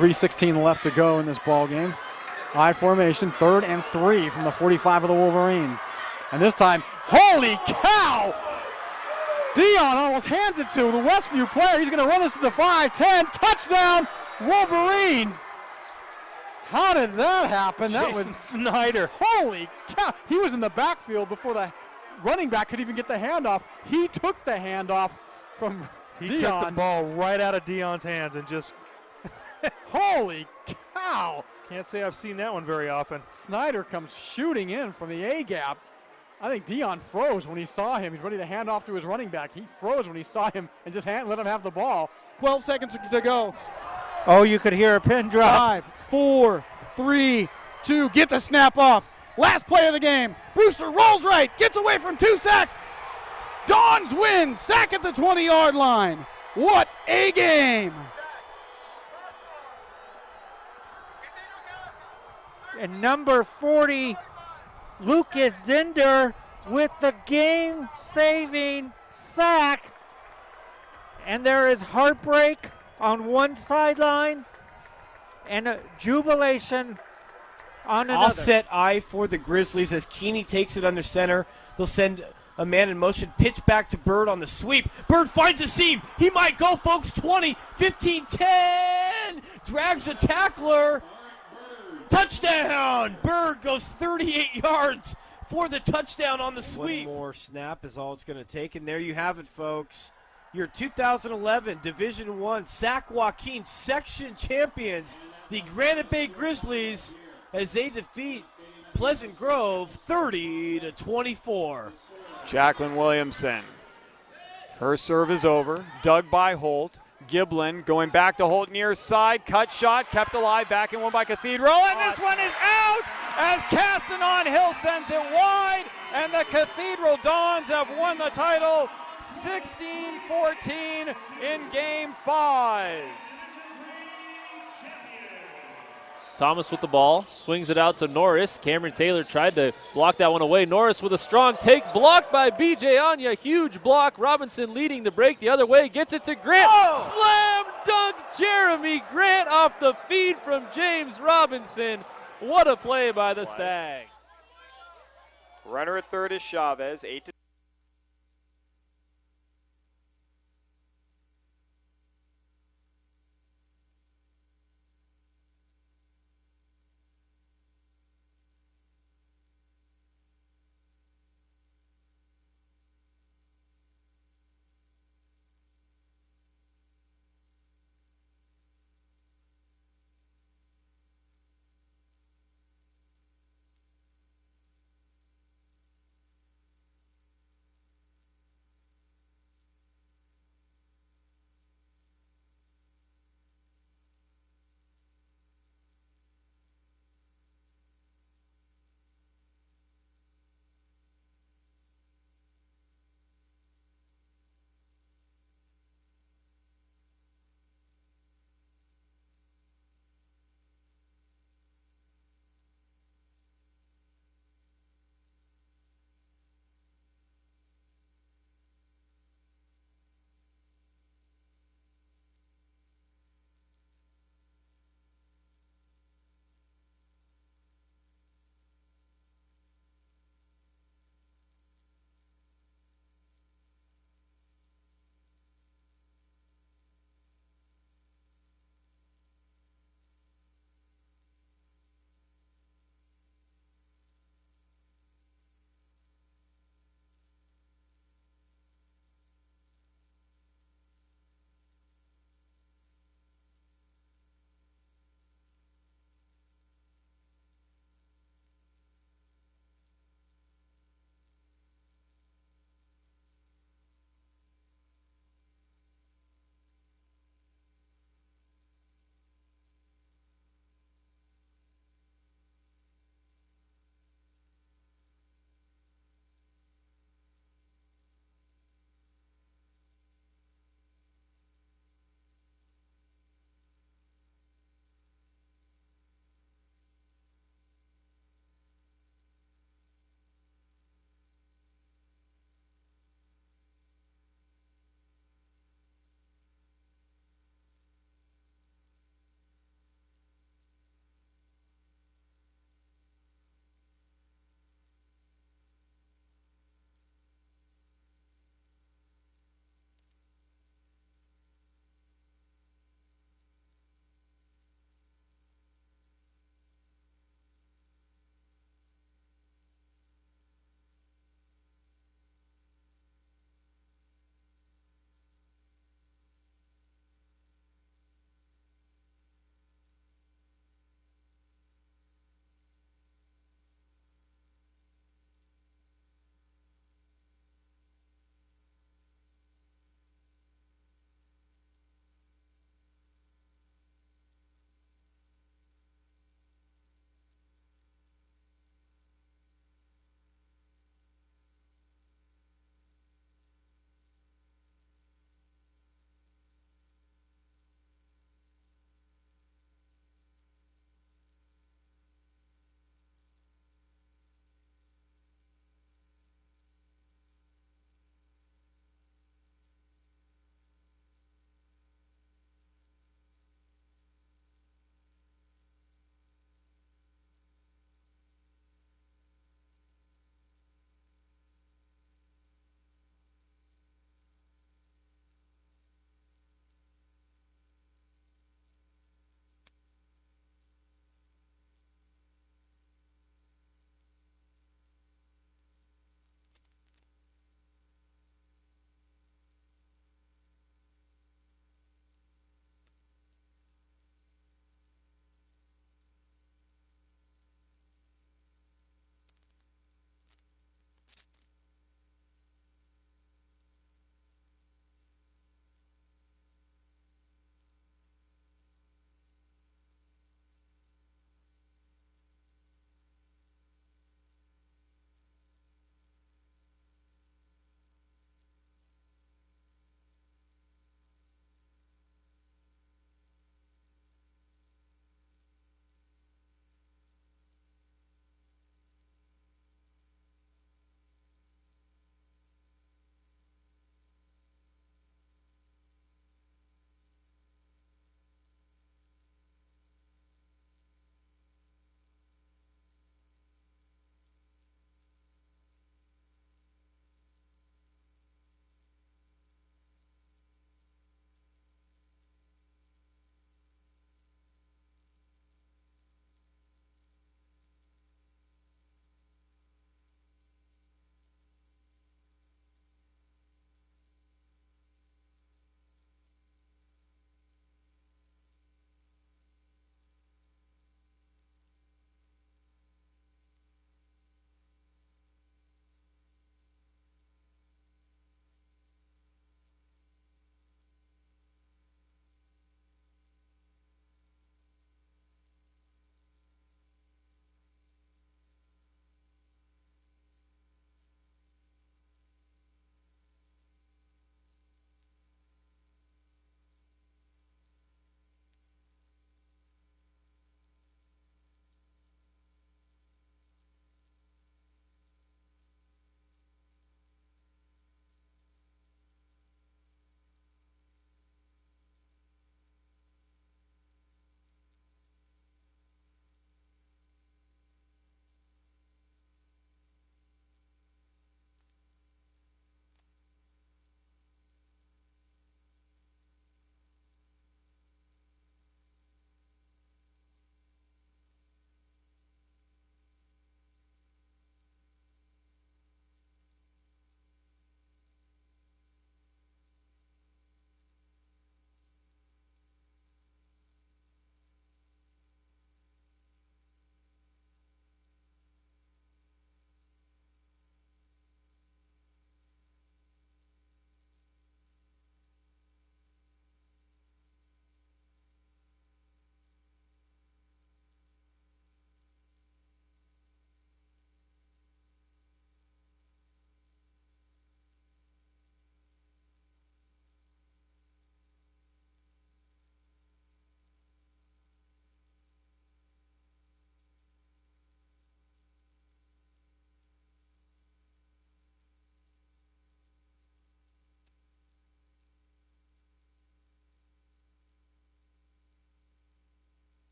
3:16 left to go in this ball game. I formation, 3rd and 3 from the 45 of the Wolverines. And this time, holy cow! Dion almost hands it to the Westview player. He's going to run this to the 5-10. Touchdown, Wolverines! How did that happen? That was Snyder. Holy cow! He was in the backfield before the running back could even get the handoff. He took the handoff from Dion. He took the ball right out of Dion's hands and just... Holy cow! Can't say I've seen that one very often. Snyder comes shooting in from the A-gap. I think Dion froze when he saw him. He's ready to hand off to his running back. He froze when he saw him and just let him have the ball. 12 seconds to go. Oh, you could hear a pin drop. 5, 4, 3, 2. Get the snap off. Last play of the game. Brewster rolls right. Gets away from 2 sacks. Dons win. Sack at the 20-yard line. What a game. And number 40, Lucas Zinder with the game-saving sack. And there is heartbreak on one sideline and a jubilation on another. Offset eye for the Grizzlies as Keeney takes it under center. They'll send a man in motion, pitch back to Bird on the sweep. Bird finds a seam. He might go, folks. 20, 15, 10. Drags a tackler. Touchdown! Bird goes 38 yards for the touchdown on the sweep. One more snap is all it's going to take, and there you have it, folks. Your 2011 Division I Sac Joaquin section champions, the Granite Bay Grizzlies, as they defeat Pleasant Grove 30-24. Jacqueline Williamson. Her serve is over. Dug by Holt. Giblin going back to Holt near side. Cut shot. Kept alive. Back and one by Cathedral. And this one is out as Castanon Hill sends it wide. And the Cathedral Dons have won the title 16-14 in Game 5. Thomas with the ball, swings it out to Norris. Cameron Taylor tried to block that one away. Norris with a strong take, blocked by B.J. Anya. Huge block. Robinson leading the break the other way, gets it to Grant. Slam dunk Jeremy Grant off the feed from James Robinson. What a play by the Stag. Runner at third is Chavez. 8-2.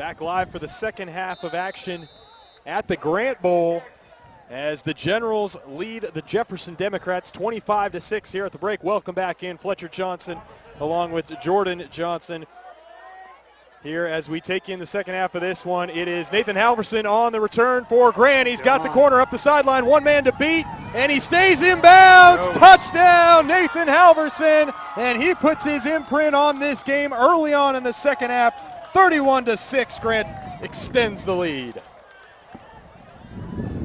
Back live for the second half of action at the Grant Bowl as the Generals lead the Jefferson Democrats 25-6 here at the break. Welcome back in Fletcher Johnson along with Jordan Johnson. Here as we take in the second half of this one, it is Nathan Halverson on the return for Grant. He's got the corner up the sideline, one man to beat, and he stays inbounds. Touchdown, Nathan Halverson, and he puts his imprint on this game early on in the second half. 31-6, Grant extends the lead.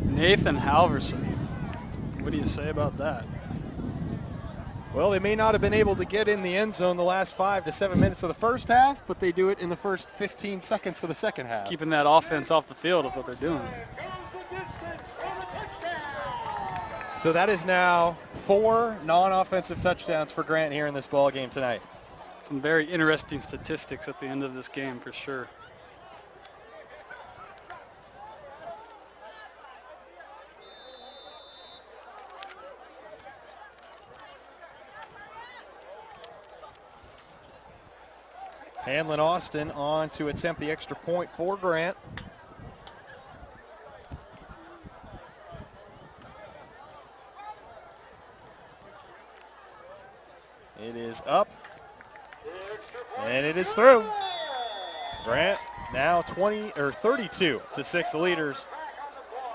Nathan Halverson, what do you say about that? Well, they may not have been able to get in the end zone the last 5 to 7 minutes of the first half, but they do it in the first 15 seconds of the second half. Keeping that offense off the field is what they're doing. So that is now 4 non-offensive touchdowns for Grant here in this ball game tonight. Some very interesting statistics at the end of this game for sure. Hanlon Austin on to attempt the extra point for Grant. It is up, and it is through. Grant now 32-6 leaders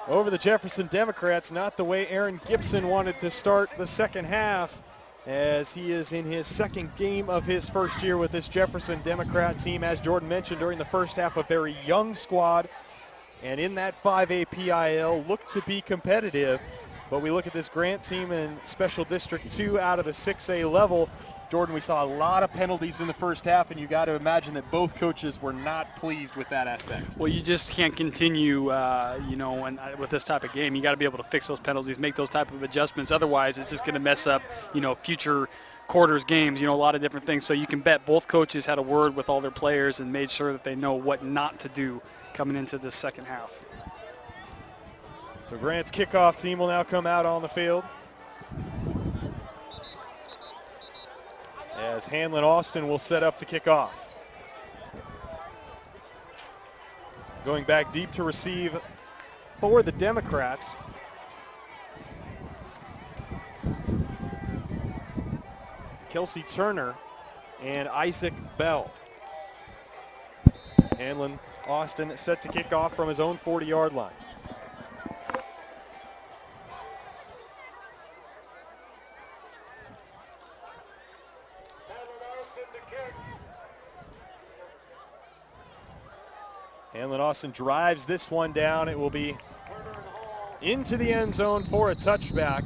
over the Jefferson Democrats. Not the way Aaron Gibson wanted to start the second half, as he is in his second game of his first year with this Jefferson Democrat team. As Jordan mentioned, during the first half, a very young squad, and in that 5A PIL looked to be competitive. But we look at this Grant team in Special District 2 out of the 6A level. Jordan, we saw a lot of penalties in the first half, and you got to imagine that both coaches were not pleased with that aspect. Well, you just can't continue, with this type of game. You got to be able to fix those penalties, make those type of adjustments. Otherwise, it's just going to mess up, future quarters games, a lot of different things. So you can bet both coaches had a word with all their players and made sure that they know what not to do coming into this second half. So Grant's kickoff team will now come out on the field, as Hanlon Austin will set up to kick off. Going back deep to receive for the Democrats. Kelsey Turner and Isaac Bell. Hanlon Austin set to kick off from his own 40-yard line. Hanlon Austin drives this one down. It will be into the end zone for a touchback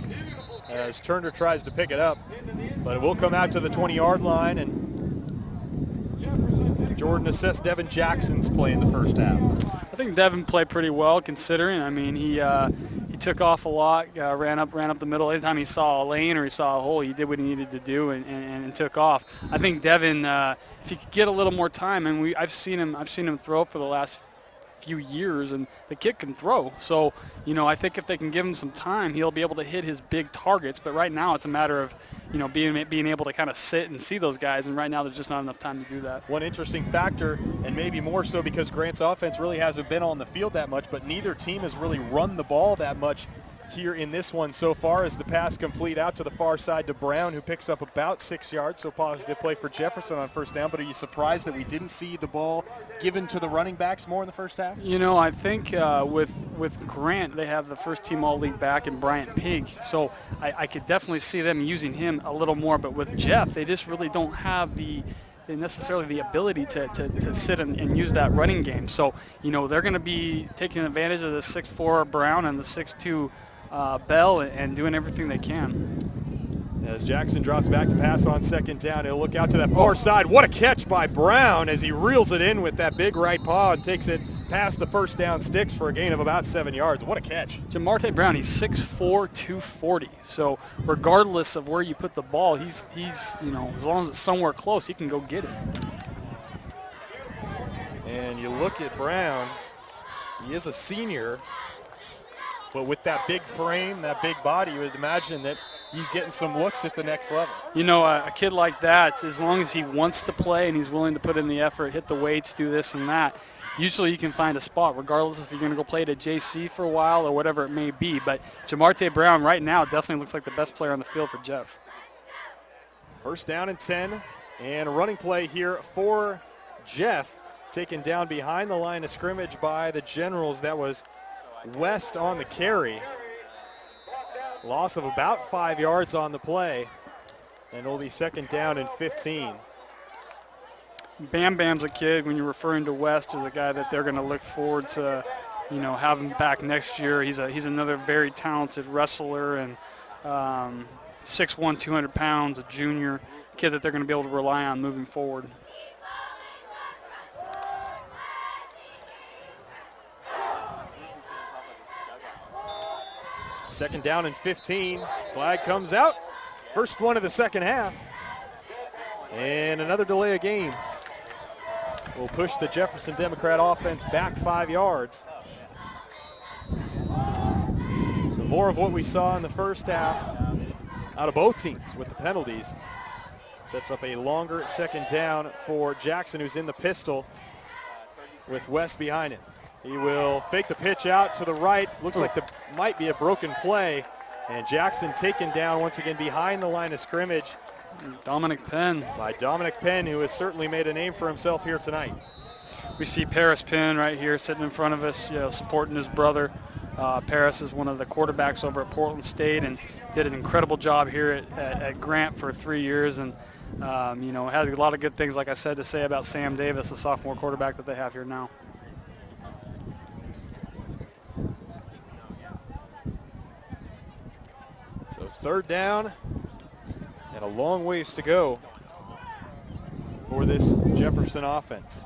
as Turner tries to pick it up, but it will come out to the 20-yard line, and Jordan assessed Devin Jackson's play in the first half. I think Devin played pretty well considering. I mean, he took off a lot, ran up the middle. Anytime he saw a lane or he saw a hole, he did what he needed to do and took off. I think Devin, if he could get a little more time, and I've seen him throw for the last few years, and the kid can throw. So, I think if they can give him some time, he'll be able to hit his big targets. But right now, it's a matter of, being able to kind of sit and see those guys. And right now, there's just not enough time to do that. One interesting factor, and maybe more so because Grant's offense really hasn't been on the field that much, but neither team has really run the ball that much here in this one so far, as the pass complete out to the far side to Brown, who picks up about 6 yards. So positive play for Jefferson on first down. But are you surprised that we didn't see the ball given to the running backs more in the first half? I think with Grant, they have the first team all-league back in Bryant Pig. So I could definitely see them using him a little more. But with Jeff, they just really don't have necessarily the ability to sit and use that running game. So, they're going to be taking advantage of the 6'4" Brown and the 6'2" Bell and doing everything they can. As Jackson drops back to pass on second down, he'll look out to that far side. What a catch by Brown as he reels it in with that big right paw and takes it past the first down sticks for a gain of about 7 yards. What a catch. Jamarte Brown, he's 6'4", 240. So regardless of where you put the ball, he's as long as it's somewhere close, he can go get it. And you look at Brown, he is a senior, but with that big frame, that big body, you would imagine that he's getting some looks at the next level. A kid like that, as long as he wants to play and he's willing to put in the effort, hit the weights, do this and that, usually you can find a spot, regardless if you're going to go play at a JC for a while or whatever it may be. But Jamarte Brown right now definitely looks like the best player on the field for Jeff. First down and 10, and a running play here for Jeff, taken down behind the line of scrimmage by the Generals. That was West on the carry. Loss of about 5 yards on the play, and it'll be second down and 15. Bam Bam's a kid, when you're referring to West, as a guy that they're going to look forward to, you know, having back next year. He's another very talented wrestler, and 6'1", 200 pounds, a junior kid that they're going to be able to rely on moving forward. Second down and 15. Flag comes out. First one of the second half. And another delay of game will push the Jefferson Democrat offense back 5 yards. So more of what we saw in the first half out of both teams with the penalties. Sets up a longer second down for Jackson, who's in the pistol with West behind him. He will fake the pitch out to the right. Looks like there might be a broken play. And Jackson taken down once again behind the line of scrimmage. Dominic Penn. By Dominic Penn, who has certainly made a name for himself here tonight. We see Paris Penn right here sitting in front of us, you know, supporting his brother. Paris is one of the quarterbacks over at Portland State and did an incredible job here at Grant for 3 years. And, you know, had a lot of good things, like I said, to say about Sam Davis, the sophomore quarterback that they have here now. So third down and a long ways to go for this Jefferson offense.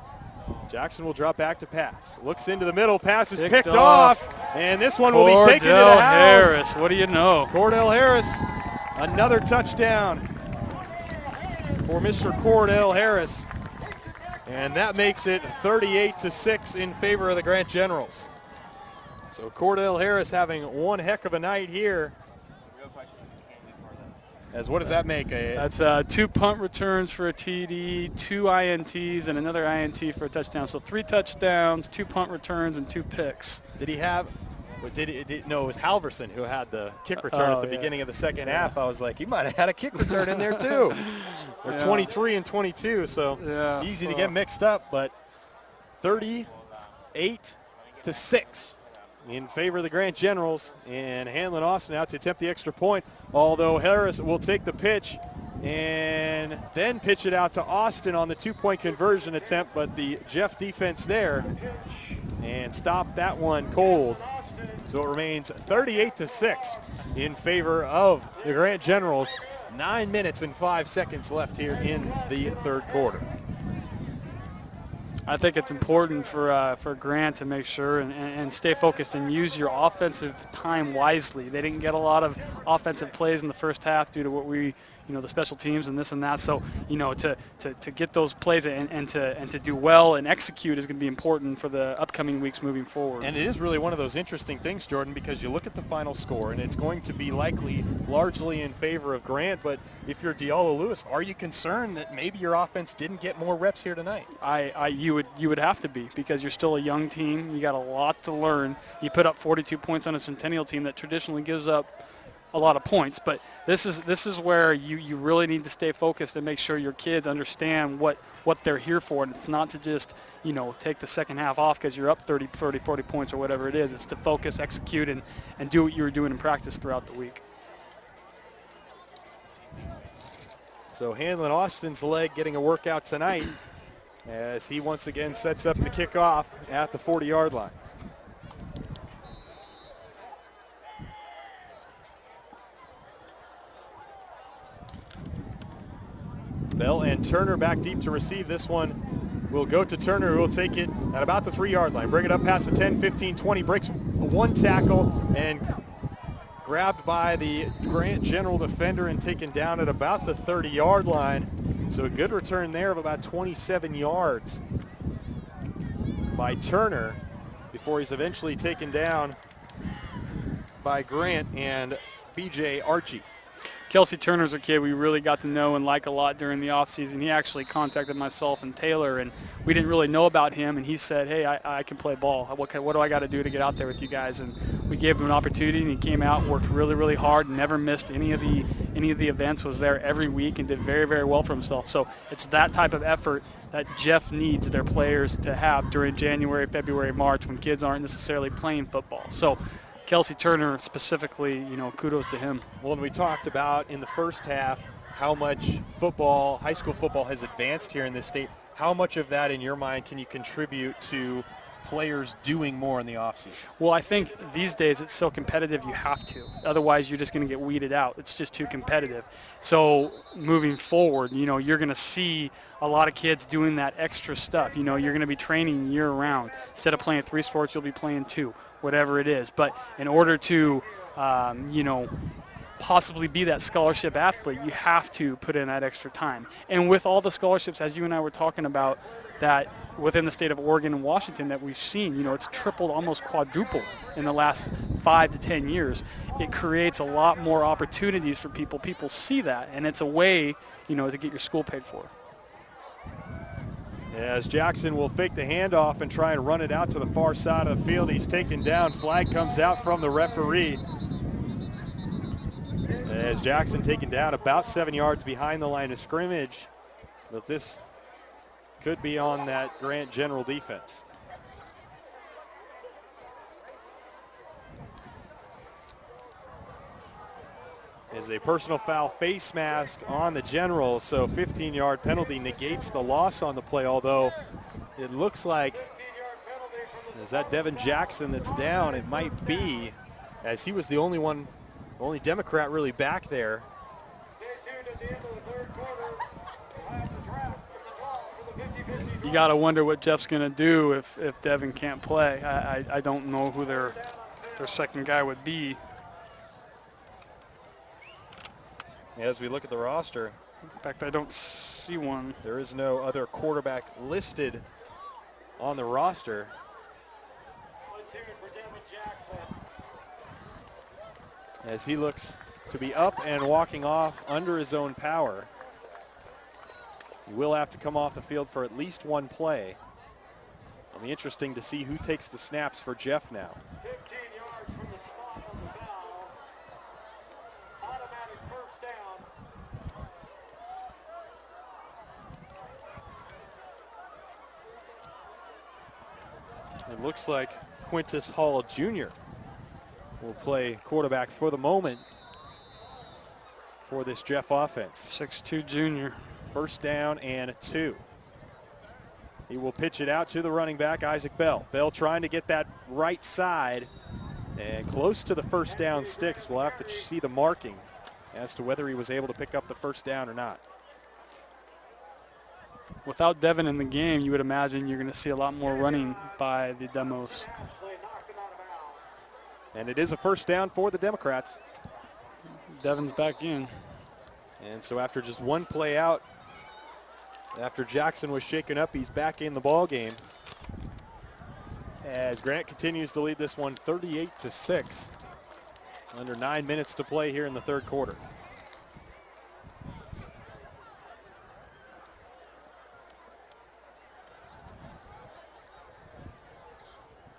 Jackson will drop back to pass. Looks into the middle. Pass is picked off. And this one will be taken to the house. Harris, what do you know? Cordell Harris, another touchdown for Mr. Cordell Harris. And that makes it 38-6 in favor of the Grant Generals. So Cordell Harris having one heck of a night here. As what does that make? That's 2 punt returns for a TD, 2 INTs, and another INT for a touchdown. So 3 touchdowns, 2 punt returns, and 2 picks. Did he have? No, it was Halverson who had the kick return at the beginning of the second half. I was like, he might have had a kick return in there too. They're 23 and 22, so easy to get mixed up. But 38-6 in favor of the Grant Generals, and Hanlon Austin out to attempt the extra point, although Harris will take the pitch and then pitch it out to Austin on the 2-point conversion attempt, but the Jeff defense there and stop that one cold. So it remains 38-6 in favor of the Grant Generals. 9 minutes and 5 seconds left here in the third quarter. I think it's important for Grant to make sure and stay focused and use your offensive time wisely. They didn't get a lot of offensive plays in the first half due to what we, you know, the special teams and this and that. So, you know, to get those plays and to do well and execute is going to be important for the upcoming weeks moving forward. And it is really one of those interesting things, Jordan, because you look at the final score and it's going to be likely largely in favor of Grant. But if you're Diallo Lewis, are you concerned that maybe your offense didn't get more reps here tonight? You would have to be, because you're still a young team. You got a lot to learn. You put up 42 points on a Centennial team that traditionally gives up a lot of points, but this is where you really need to stay focused and make sure your kids understand what they're here for, and it's not to just, you know, take the second half off because you're up 30, 40 points or whatever it is. It's to focus, execute, and do what you were doing in practice throughout the week. So Hanlon Austin's leg getting a workout tonight as he once again sets up to kick off at the 40-yard line. Bell and Turner back deep to receive. This one will go to Turner, who will take it at about the 3-yard line. Bring it up past the 10, 15, 20. Breaks one tackle and grabbed by the Grant General defender and taken down at about the 30-yard line. So a good return there of about 27 yards by Turner before he's eventually taken down by Grant and B.J. Archie. Kelsey Turner's a kid we really got to know and like a lot during the offseason. He actually contacted myself and Taylor, and we didn't really know about him, and he said, hey, I can play ball. What do I got to do to get out there with you guys? And we gave him an opportunity, and he came out and worked really, really hard, never missed any of the events, was there every week and did very, very well for himself. So it's that type of effort that Jeff needs their players to have during January, February, March when kids aren't necessarily playing football. So Kelsey Turner specifically, kudos to him. Well, and we talked about in the first half how much football, high school football, has advanced here in this state. How much of that, in your mind, can you contribute to players doing more in the offseason? Well, I think these days it's so competitive you have to. Otherwise, you're just going to get weeded out. It's just too competitive. So moving forward, you're going to see a lot of kids doing that extra stuff. You're going to be training year-round. Instead of playing 3 sports, you'll be playing 2. Whatever it is. But in order to, possibly be that scholarship athlete, you have to put in that extra time. And with all the scholarships, as you and I were talking about, that within the state of Oregon and Washington that we've seen, it's tripled, almost quadrupled in the last 5 to 10 years. It creates a lot more opportunities for people. People see that, and it's a way, to get your school paid for. As Jackson will fake the handoff and try and run it out to the far side of the field. He's taken down. Flag comes out from the referee. As Jackson taken down about 7 yards behind the line of scrimmage. But this could be on that Grant General defense. Is a personal foul face mask on the General, so 15-yard penalty negates the loss on the play, although it looks like, is that Devin Jackson that's down? It might be, as he was the only Democrat really back there. You got to wonder what Jeff's going to do if Devin can't play. I don't know who their second guy would be. As we look at the roster, in fact, I don't see one. There is no other quarterback listed on the roster. As he looks to be up and walking off under his own power. He will have to come off the field for at least one play. It'll be interesting to see who takes the snaps for Jeff now. It looks like Quintus Hall Jr. will play quarterback for the moment for this Jeff offense. 6'2" junior. First down and 2. He will pitch it out to the running back, Isaac Bell. Bell trying to get that right side and close to the first down sticks. We'll have to see the marking as to whether he was able to pick up the first down or not. Without Devin in the game, you would imagine you're going to see a lot more running by the Demos. And it is a first down for the Democrats. Devin's back in. And so after just one play out, after Jackson was shaken up, he's back in the ball game. As Grant continues to lead this one 38-6. Under 9 minutes to play here in the third quarter.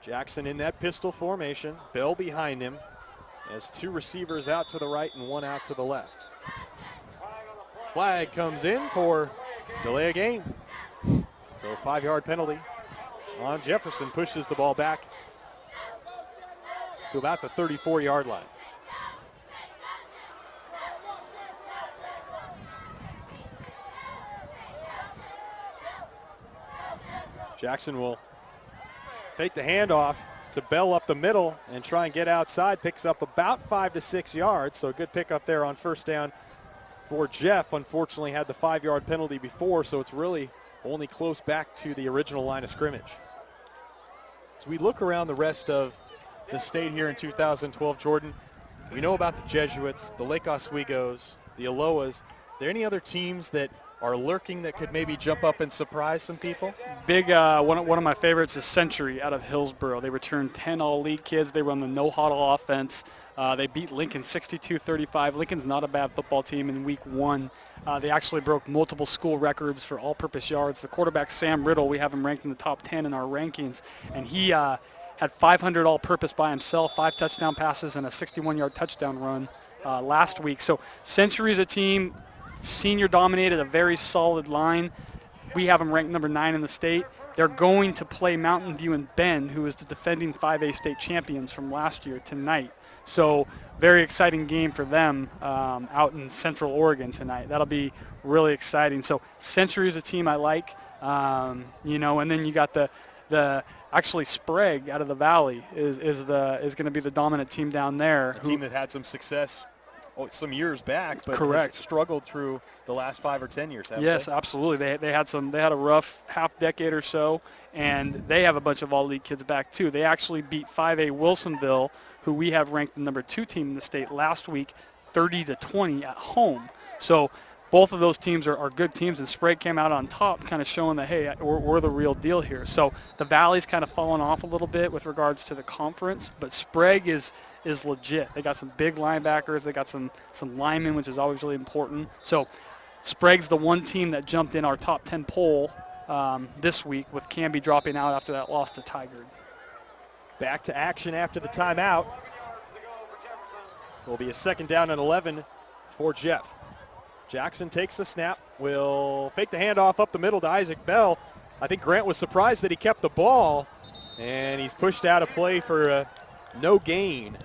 Jackson in that pistol formation. Bell behind him. Has 2 receivers out to the right and 1 out to the left. Flag comes in for delay of game. So a 5-yard penalty on Jefferson. Pushes the ball back to about the 34-yard line. Jackson will fake the handoff to Bell up the middle and try and get outside. Picks up about 5 to 6 yards. So a good pickup there on first down for Jeff. Unfortunately had the 5-yard penalty before, so it's really only close back to the original line of scrimmage. As we look around the rest of the state here in 2012, Jordan, we know about the Jesuits, the Lake Oswego's, the Aloas. Are there any other teams that are lurking that could maybe jump up and surprise some people? Big, one of my favorites is Century out of Hillsboro. They returned 10 all-league kids. They run the no-huddle offense. They beat Lincoln 62-35. Lincoln's not a bad football team in week 1. They actually broke multiple school records for all-purpose yards. The quarterback, Sam Riddle, we have him ranked in the top 10 in our rankings, and he had 500 all-purpose by himself, 5 touchdown passes, and a 61-yard touchdown run last week. So Century's a team, senior dominated, a very solid line. We have them ranked number 9 in the state. They're going to play Mountain View and Bend, who is the defending 5A state champions from last year, tonight. So very exciting game for them out in Central Oregon tonight. That'll be really exciting. So Century is a team I like, and then you got the actually Sprague out of the Valley is going to be the dominant team down there. A team that had some success some years back, but correct, has struggled through the last 5 or 10 years. Yes, they? Absolutely. They had a rough half decade or so, and they have a bunch of all-league kids back too. They actually beat 5A Wilsonville, who we have ranked the number 2 team in the state last week, 30-20 at home. So both of those teams are good teams, and Sprague came out on top, kind of showing that, hey, we're the real deal here. So the Valley's kind of fallen off a little bit with regards to the conference, but Sprague is legit. They got some big linebackers. They got some linemen, which is always really important. So Sprague's the one team that jumped in our top 10 poll this week, with Canby dropping out after that loss to Tigard. Back to action after the timeout. Will be a 2nd down and 11 for Jeff. Jackson takes the snap, will fake the handoff up the middle to Isaac Bell. I think Grant was surprised that he kept the ball, and he's pushed out of play for no gain.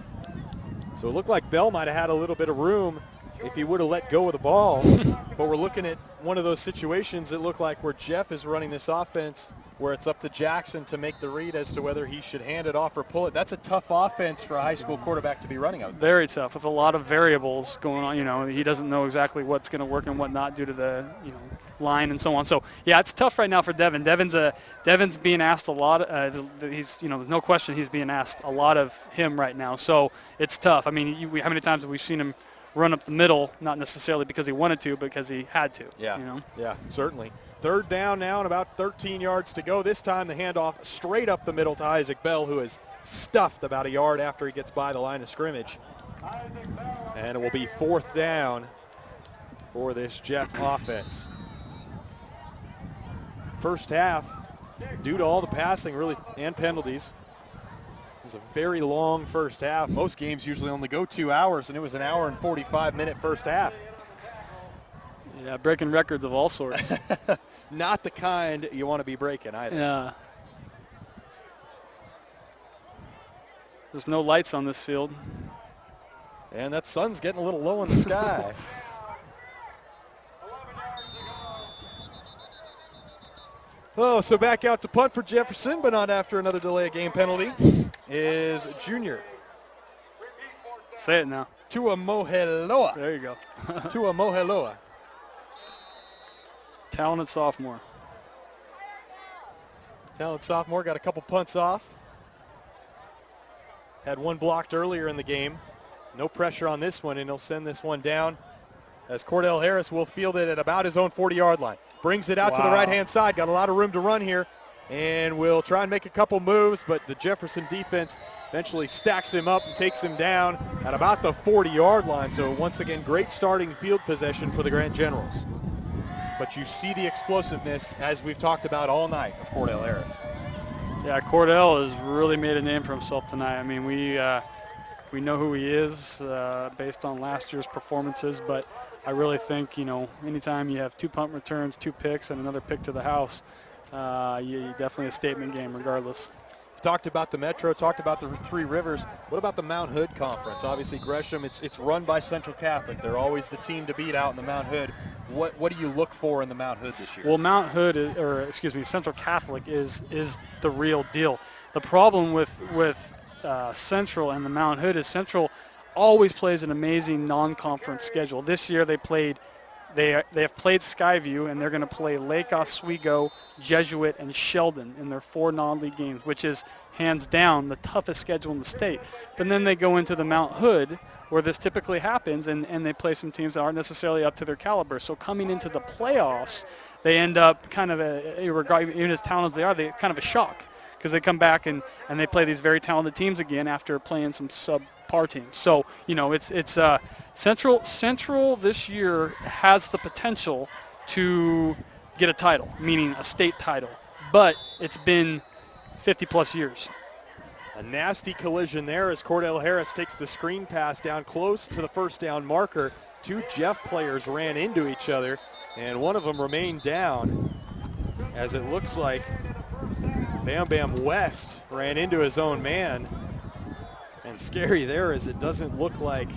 So it looked like Bell might have had a little bit of room if he would have let go of the ball. But we're looking at one of those situations that look like where Jeff is running this offense, where it's up to Jackson to make the read as to whether he should hand it off or pull it. That's a tough offense for a high school quarterback to be running out there. Very tough, with a lot of variables going on. He doesn't know exactly what's going to work and what not due to the line and so on. So yeah, it's tough right now for Devin. Devin's being asked a lot. He's there's no question he's being asked a lot of him right now. So it's tough. I mean, how many times have we seen him run up the middle, not necessarily because he wanted to, but because he had to. Yeah, yeah, certainly. 3rd down now and about 13 yards to go. This time the handoff straight up the middle to Isaac Bell, who is stuffed about a yard after he gets by the line of scrimmage. And it will be 4th down for this Jeff offense. First half, due to all the passing really and penalties, it was a very long first half. Most games usually only go 2 hours, and it was an hour and 45-minute first half. Yeah, breaking records of all sorts. Not the kind you want to be breaking either. Yeah. There's no lights on this field. And that sun's getting a little low in the sky. Oh, so back out to punt for Jefferson, but not after another delay of game penalty, is junior. Say it now. Tua Moheloa. There you go. Tua Moheloa. Talented sophomore. Talented sophomore, got a couple punts off. Had one blocked earlier in the game. No pressure on this one, and he'll send this one down as Cordell Harris will field it at about his own 40-yard line. Brings it out to the right-hand side. Got a lot of room to run here, and will try and make a couple moves, but the Jefferson defense eventually stacks him up and takes him down at about the 40-yard line. So once again, great starting field possession for the Grant Generals. But you see the explosiveness, as we've talked about all night, of Cordell Harris. Yeah, Cordell has really made a name for himself tonight. I mean, we know who he is based on last year's performances, but I really think, anytime you have 2 punt returns, 2 picks, and another pick to the house, you definitely a statement game regardless. We've talked about the Metro, talked about the Three Rivers. What about the Mount Hood Conference? Obviously, Gresham, it's run by Central Catholic. They're always the team to beat out in the Mount Hood. What do you look for in the Mount Hood this year? Well, Mount Hood, Central Catholic is the real deal. The problem with Central and the Mount Hood is Central always plays an amazing non-conference schedule. This year they have played Skyview, and they're going to play Lake Oswego, Jesuit, and Sheldon in their 4 non-league games, which is hands down the toughest schedule in the state. But then they go into the Mount Hood, where this typically happens, and they play some teams that aren't necessarily up to their caliber. So coming into the playoffs, they end up kind of even as talented as they are, kind of a shock, because they come back and they play these very talented teams again after playing some par teams. So, you know, it's Central this year has the potential to get a title, meaning a state title, but it's been 50-plus years. A nasty collision there as Cordell Harris takes the screen pass down close to the first down marker. Two Jeff players ran into each other, and one of them remained down, as it looks like Bam Bam West ran into his own man. And scary there is it doesn't look like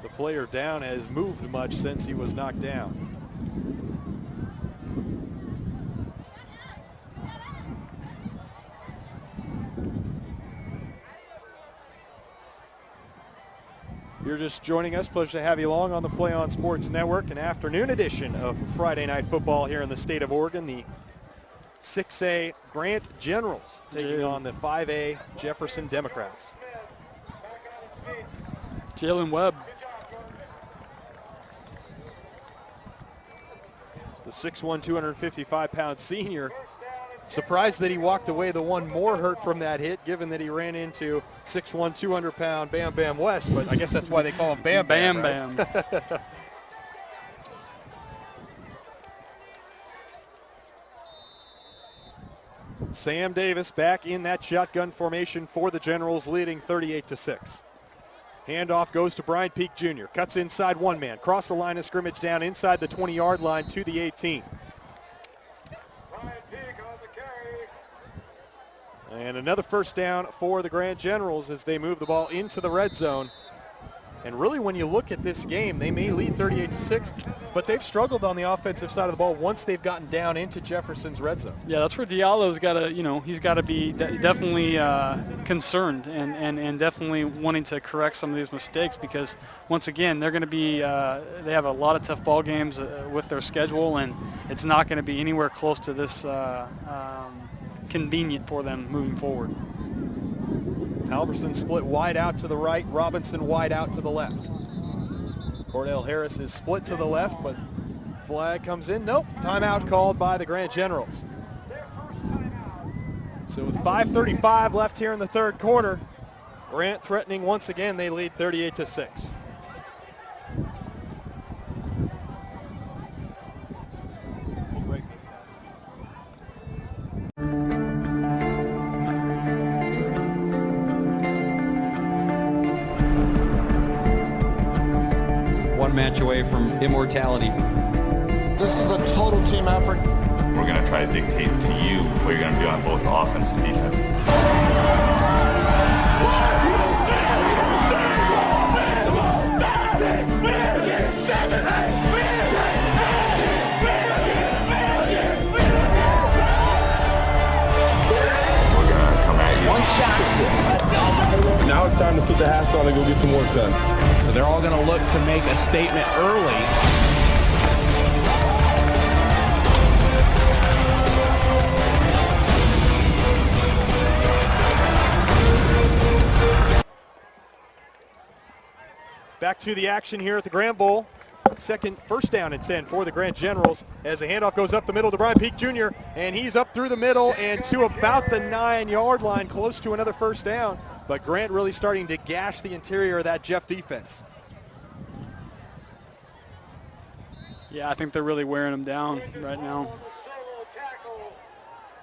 the player down has moved much since he was knocked down. You're just joining us. Pleasure to have you along on the PlayOn Sports Network, an afternoon edition of Friday Night Football here in the state of Oregon. The 6A Grant Generals taking on the 5A Jefferson Democrats. Jalen Webb. The 6'1", 255-pound senior. Surprised that he walked away the one more hurt from that hit, given that he ran into 6'1", 200-pound Bam Bam West, but I guess that's why they call him Bam Bam. Bam right? Bam. Sam Davis back in that shotgun formation for the Generals, leading 38-6. Handoff goes to Brian Peak Jr. Cuts inside one man, cross the line of scrimmage down inside the 20-yard line to the 18. And another first down for the Grand Generals as they move the ball into the red zone. And really, when you look at this game, they may lead 38-6, but they've struggled on the offensive side of the ball once they've gotten down into Jefferson's red zone. Yeah, that's where Diallo's got to, you know, he's got to be definitely concerned and definitely wanting to correct some of these mistakes, because once again, they're going to be, they have a lot of tough ball games with their schedule, and it's not going to be anywhere close to this convenient for them moving forward. Halverson split wide out to the right, Robinson wide out to the left. Cordell Harris is split to the left, but flag comes in. Nope, timeout called by the Grand Generals. So with 5:35 left here in the third quarter, Grant threatening once again. They lead 38-6. Match away from immortality. This is a total team effort. We're going to try to dictate to you what you're going to do on both offense and defense. We're going to come at you. One shot. Now it's time to put the hats on and go get some work done. So they're all going to look to make a statement early. Back to the action here at the Grand Bowl. Second first down and 10 for the Grand Generals as the handoff goes up the middle to Brian Peak Jr., and he's up through the middle and to about the 9-yard line, close to another first down. But Grant really starting to gash the interior of that Jeff defense. Yeah, I think they're really wearing them down right now.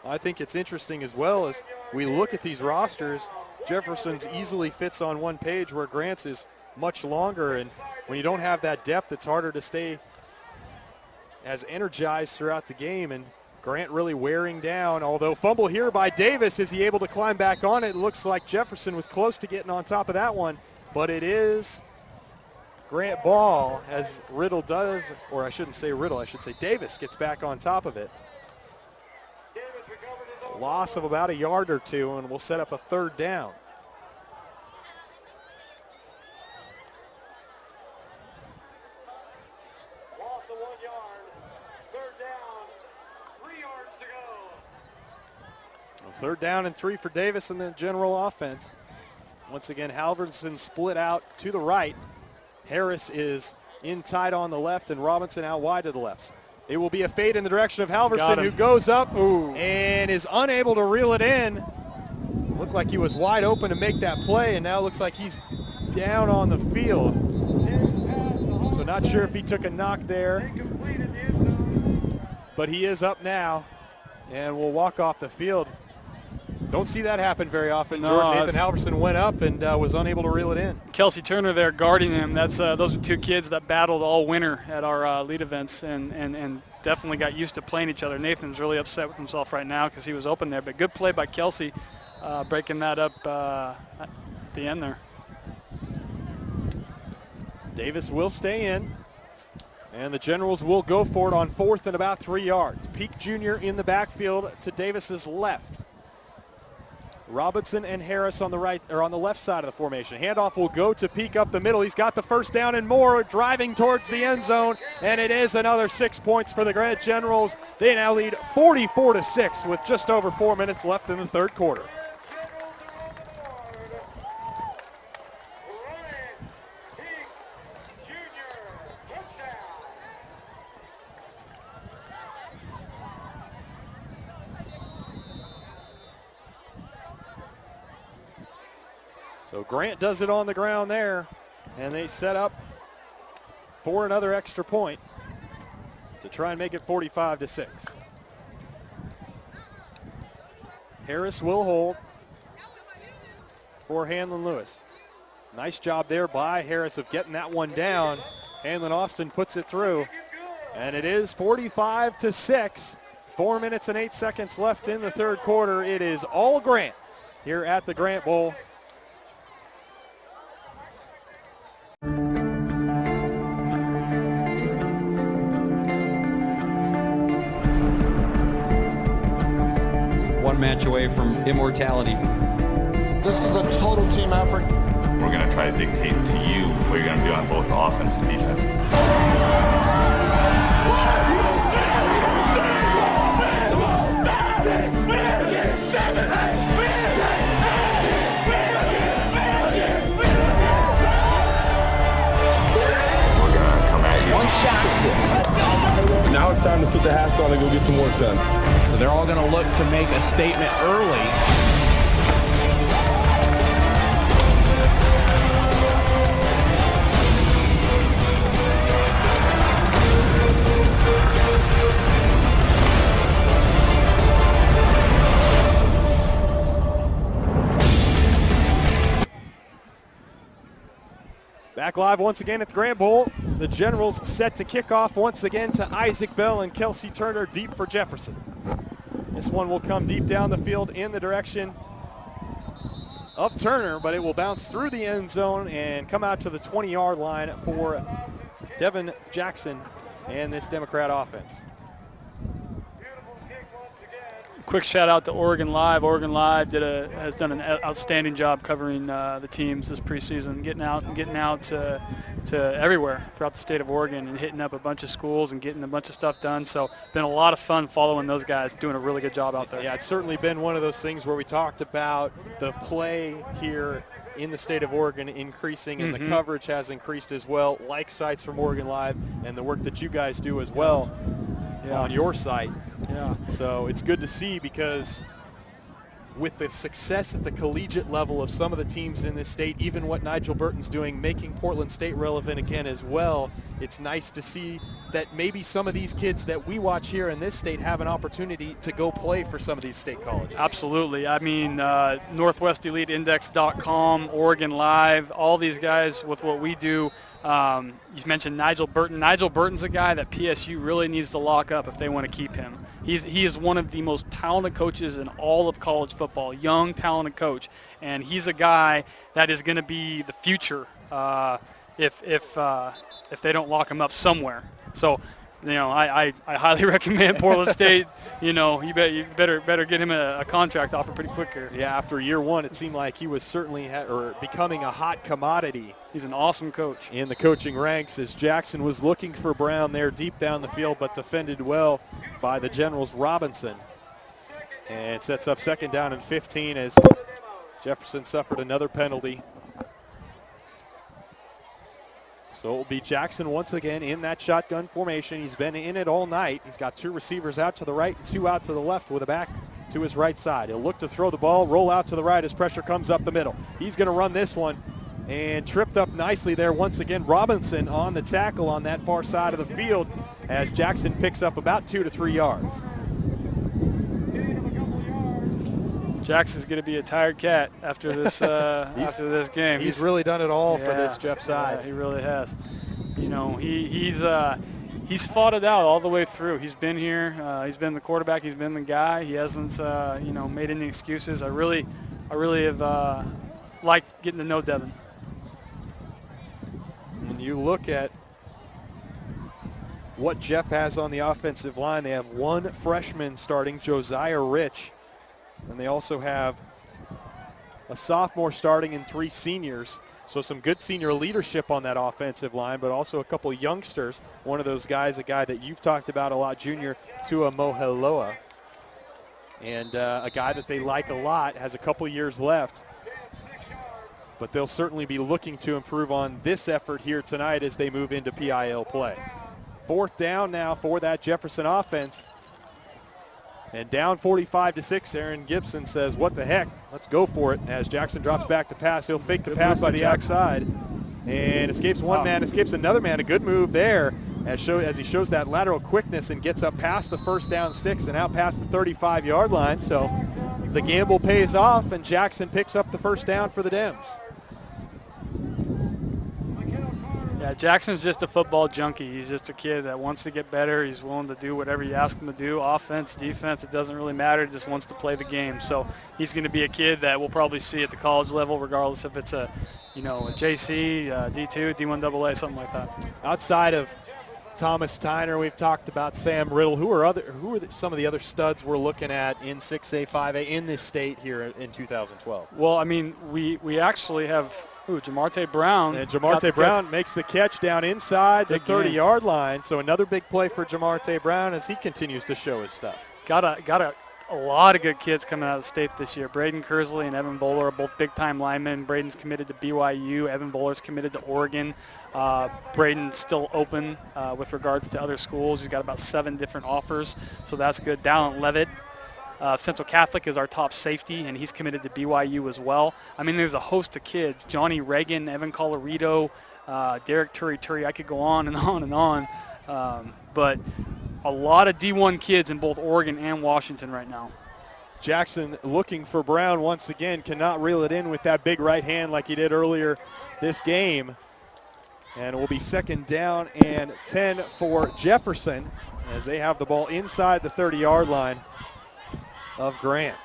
I think it's interesting as well as we look at these rosters. Jefferson's easily fits on one page where Grant's is much longer, and when you don't have that depth, it's harder to stay as energized throughout the game. And Grant really wearing down, although fumble here by Davis. Is he able to climb back on it? It looks like Jefferson was close to getting on top of that one, but it is Grant ball as Riddle does, or I shouldn't say Riddle, I should say Davis gets back on top of it. A loss of about a yard or two, and we'll set up a third down. Loss of 1 yard. Third down. 3 yards to go. Well, third down and 3 for Davis in the general offense. Once again, Halverson split out to the right. Harris is in tight on the left, and Robinson out wide to the left. It will be a fade in the direction of Halverson, who goes up and is unable to reel it in. Looked like he was wide open to make that play, and now looks like he's down on the field. So not sure if he took a knock there, but he is up now and will walk off the field. Don't see that happen very often. No, Jordan Nathan Halverson went up and was unable to reel it in. Kelsey Turner there guarding him. Those are two kids that battled all winter at our lead events and definitely got used to playing each other. Nathan's really upset with himself right now because he was open there, but good play by Kelsey, breaking that up at the end there. Davis will stay in, and the Generals will go for it on 4th and about 3 yards. Peak Jr. in the backfield to Davis's left. Robinson and Harris on the right, or on the left side of the formation. Handoff will go to Peak up the middle. He's got the first down and more, driving towards the end zone, and it is another 6 points for the Grant Generals. They now lead 44-6 with just over 4 minutes left in the third quarter. So Grant does it on the ground there, and they set up for another extra point to try and make it 45-6. Harris will hold for Hanlon Lewis. Nice job there by Harris of getting that one down. Hanlon Austin puts it through, and it is 45-6. 4 minutes and 8 seconds left in the third quarter. It is all Grant here at the Grant Bowl. One match away from immortality. This is a total team effort. We're going to try to dictate to you what you're going to do on both offense and defense. We're going to come at you. One shot. Now it's time to put the hats on and go get some work done. So they're all going to look to make a statement early. Back live once again at the Grant Bowl. The Generals set to kick off once again to Isaac Bell and Kelsey Turner deep for Jefferson. This one will come deep down the field in the direction of Turner, but it will bounce through the end zone and come out to the 20-yard line for Devin Jackson and this Democrat offense. Quick shout out to Oregon Live. Oregon Live has done an outstanding job covering the teams this preseason, getting out to everywhere throughout the state of Oregon and hitting up a bunch of schools and getting a bunch of stuff done. So been a lot of fun following those guys, doing a really good job out there. Yeah, it's certainly been one of those things where we talked about the play here in the state of Oregon increasing, and the coverage has increased as well, like sites from Oregon Live and the work that you guys do as well on your site. Yeah. So it's good to see, because with the success at the collegiate level of some of the teams in this state, even what Nigel Burton's doing, making Portland State relevant again as well, it's nice to see that maybe some of these kids that we watch here in this state have an opportunity to go play for some of these state colleges. Absolutely. I mean, NorthwestEliteIndex.com, Oregon Live, all these guys with what we do. You mentioned Nigel Burton. Nigel Burton's a guy that PSU really needs to lock up if they want to keep him. He is one of the most talented coaches in all of college football, young, talented coach, and he's a guy that is going to be the future if they don't lock him up somewhere. So, I highly recommend Portland State. You better get him a contract offer pretty quick here. Yeah, after year one, it seemed like he was certainly becoming a hot commodity. He's an awesome coach in the coaching ranks, as Jackson was looking for Brown there deep down the field, but defended well by the Generals' Robinson. And sets up second down and 15 as Jefferson suffered another penalty. So it will be Jackson once again in that shotgun formation. He's been in it all night. He's got two receivers out to the right and two out to the left with a back to his right side. He'll look to throw the ball, roll out to the right as pressure comes up the middle. He's going to run this one and tripped up nicely there once again. Robinson on the tackle on that far side of the field as Jackson picks up about 2 to 3 yards. Jackson's going to be a tired cat after this after this game. He's really done it all for this Jeff side. Yeah, he really has. You know, he's fought it out all the way through. He's been here. He's been the quarterback. He's been the guy. He hasn't made any excuses. I really have liked getting to know Devin. When you look at what Jeff has on the offensive line, they have one freshman starting, Josiah Rich. And they also have a sophomore starting and 3 seniors. So some good senior leadership on that offensive line, but also a couple youngsters. One of those guys, a guy that you've talked about a lot, junior Tua Moheloa. And a guy that they like a lot, has a couple years left. But they'll certainly be looking to improve on this effort here tonight as they move into PIL play. 4th down now for that Jefferson offense. And down 45-6, Aaron Gibson says, what the heck, let's go for it. As Jackson drops back to pass, he'll fake the pass by the outside and escapes one man, escapes another man. A good move there as he shows that lateral quickness and gets up past the first down sticks and out past the 35-yard line. So the gamble pays off, and Jackson picks up the first down for the Dems. Yeah, Jackson's just a football junkie. He's just a kid that wants to get better. He's willing to do whatever you ask him to do. Offense, defense, it doesn't really matter. He just wants to play the game. So he's going to be a kid that we'll probably see at the college level, regardless if it's a JC, D2, D1AA, something like that. Outside of Thomas Tyner, we've talked about Sam Riddle. Who are some of the other studs we're looking at in 6A, 5A in this state here in 2012? Well, I mean, we actually have Jamarte Brown. And Jamarte Brown makes the catch down inside the 30-yard line. So another big play for Jamarte Brown as he continues to show his stuff. Got a lot of good kids coming out of the state this year. Braden Kersley and Evan Bowler are both big-time linemen. Braden's committed to BYU. Evan Bowler's committed to Oregon. Braden's still open with regards to other schools. He's got about 7 different offers, so that's good. Dallin Levitt, Central Catholic, is our top safety, and he's committed to BYU as well. I mean, there's a host of kids. Johnny Reagan, Evan Colorado, Derek Turi. I could go on and on and on. But a lot of D1 kids in both Oregon and Washington right now. Jackson looking for Brown once again, cannot reel it in with that big right hand like he did earlier this game. And it will be 2nd down and 10 for Jefferson as they have the ball inside the 30-yard line of Grant.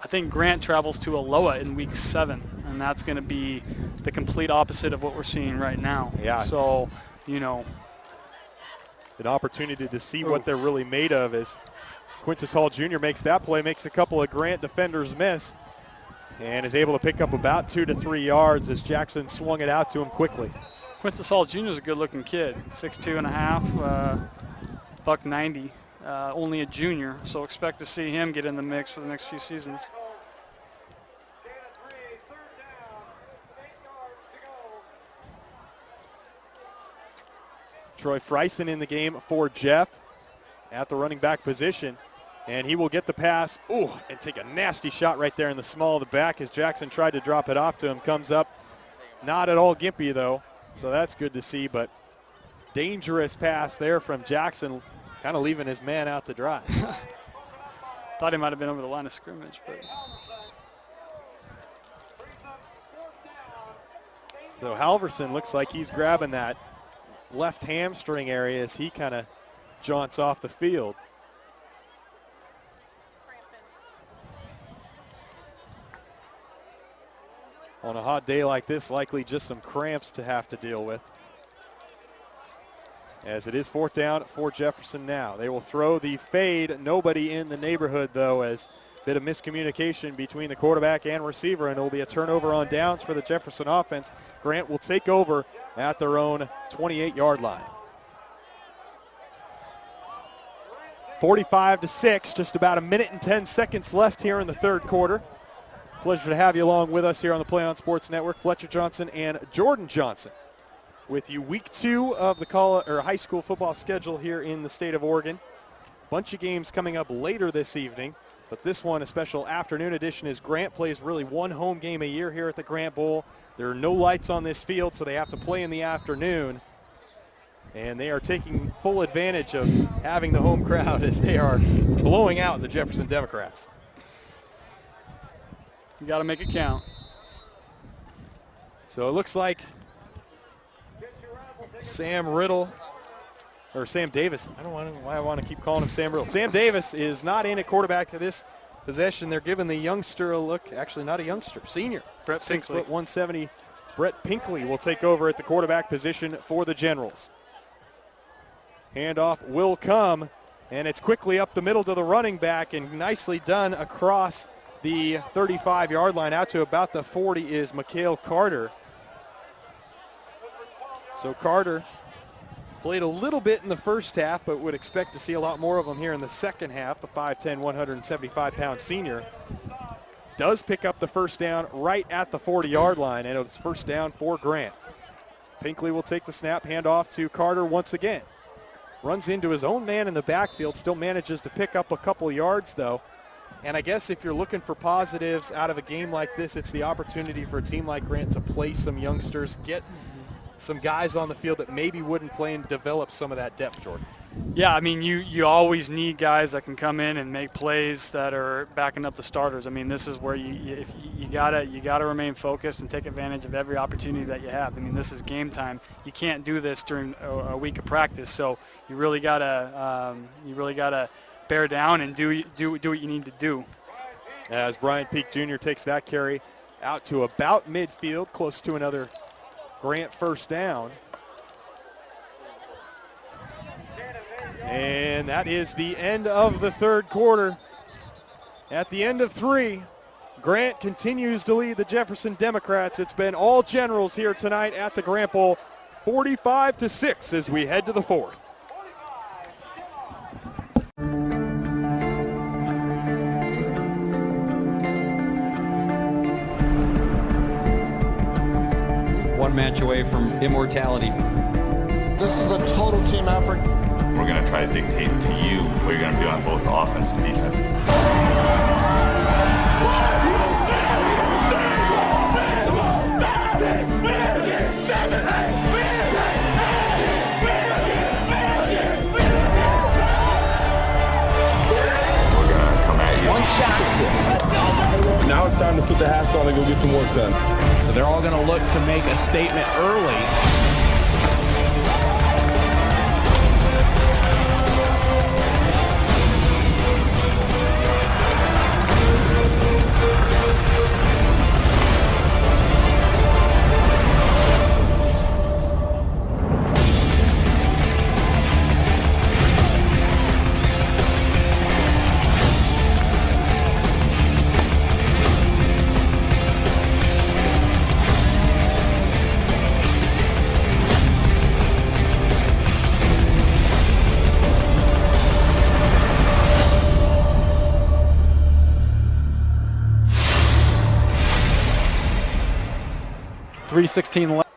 I think Grant travels to Aloha in week 7, and that's going to be the complete opposite of what we're seeing right now. Yeah. So, an opportunity to see what they're really made of as Quintus Hall Jr. makes that play, makes a couple of Grant defenders miss, and is able to pick up about 2 to 3 yards as Jackson swung it out to him quickly. Quintus Hall Jr. is a good-looking kid, 6'2.5", $190, only a junior, so expect to see him get in the mix for the next few seasons. Troy Freisen in the game for Jeff at the running back position, and he will get the pass, and take a nasty shot right there in the small of the back as Jackson tried to drop it off to him. Comes up, not at all gimpy though. So that's good to see, but dangerous pass there from Jackson, kind of leaving his man out to dry. Thought he might have been over the line of scrimmage, but. So Halverson looks like he's grabbing that left hamstring area as he kind of jaunts off the field. On a hot day like this, likely just some cramps to have to deal with. As it is 4th down for Jefferson now. They will throw the fade. Nobody in the neighborhood, though, as a bit of miscommunication between the quarterback and receiver, and it will be a turnover on downs for the Jefferson offense. Grant will take over at their own 28-yard line. 45-6, just about 1 minute and 10 seconds left here in the 3rd quarter. Pleasure to have you along with us here on the PlayOn Sports Network. Fletcher Johnson and Jordan Johnson with you. Week 2 of the high school football schedule here in the state of Oregon. Bunch of games coming up later this evening, but this one, a special afternoon edition, as Grant plays really one home game a year here at the Grant Bowl. There are no lights on this field, so they have to play in the afternoon. And they are taking full advantage of having the home crowd as they are blowing out the Jefferson Democrats. You got to make it count. So it looks like Sam Davis, I don't know why I want to keep calling him Sam Riddle. Sam Davis is not in at quarterback to this possession. They're giving the youngster a look. Actually, not a youngster, senior. Brett 6 Pinkley. foot 170. Brett Pinkley will take over at the quarterback position for the Generals. Handoff will come, and it's quickly up the middle to the running back, and nicely done across the 35-yard line. Out to about the 40 is Mikhail Carter. So Carter played a little bit in the first half, but would expect to see a lot more of him here in the second half. The 5'10", 175-pound senior does pick up the first down right at the 40-yard line, and it's first down for Grant. Pinkley will take the snap, hand off to Carter once again. Runs into his own man in the backfield, still manages to pick up a couple yards, though. And I guess if you're looking for positives out of a game like this, it's the opportunity for a team like Grant to play some youngsters, get some guys on the field that maybe wouldn't play, and develop some of that depth, Jordan. Yeah, I mean, you always need guys that can come in and make plays that are backing up the starters. I mean, this is where you gotta remain focused and take advantage of every opportunity that you have. I mean, this is game time. You can't do this during a week of practice, so you really gotta bear down and do what you need to do. As Brian Peak Jr. takes that carry out to about midfield, close to another Grant first down. And that is the end of the third quarter. At the end of 3, Grant continues to lead the Jefferson Democrats. It's been all Generals here tonight at the Grant Bowl, 45-6 as we head to the fourth. One match away from immortality. This is a total team effort. We're going to try to dictate to you what you're going to do on both offense and defense. We're going to come at you. One shot. Now it's time to put the hats on and go get some work done. So they're all going to look to make a statement early. .316 left.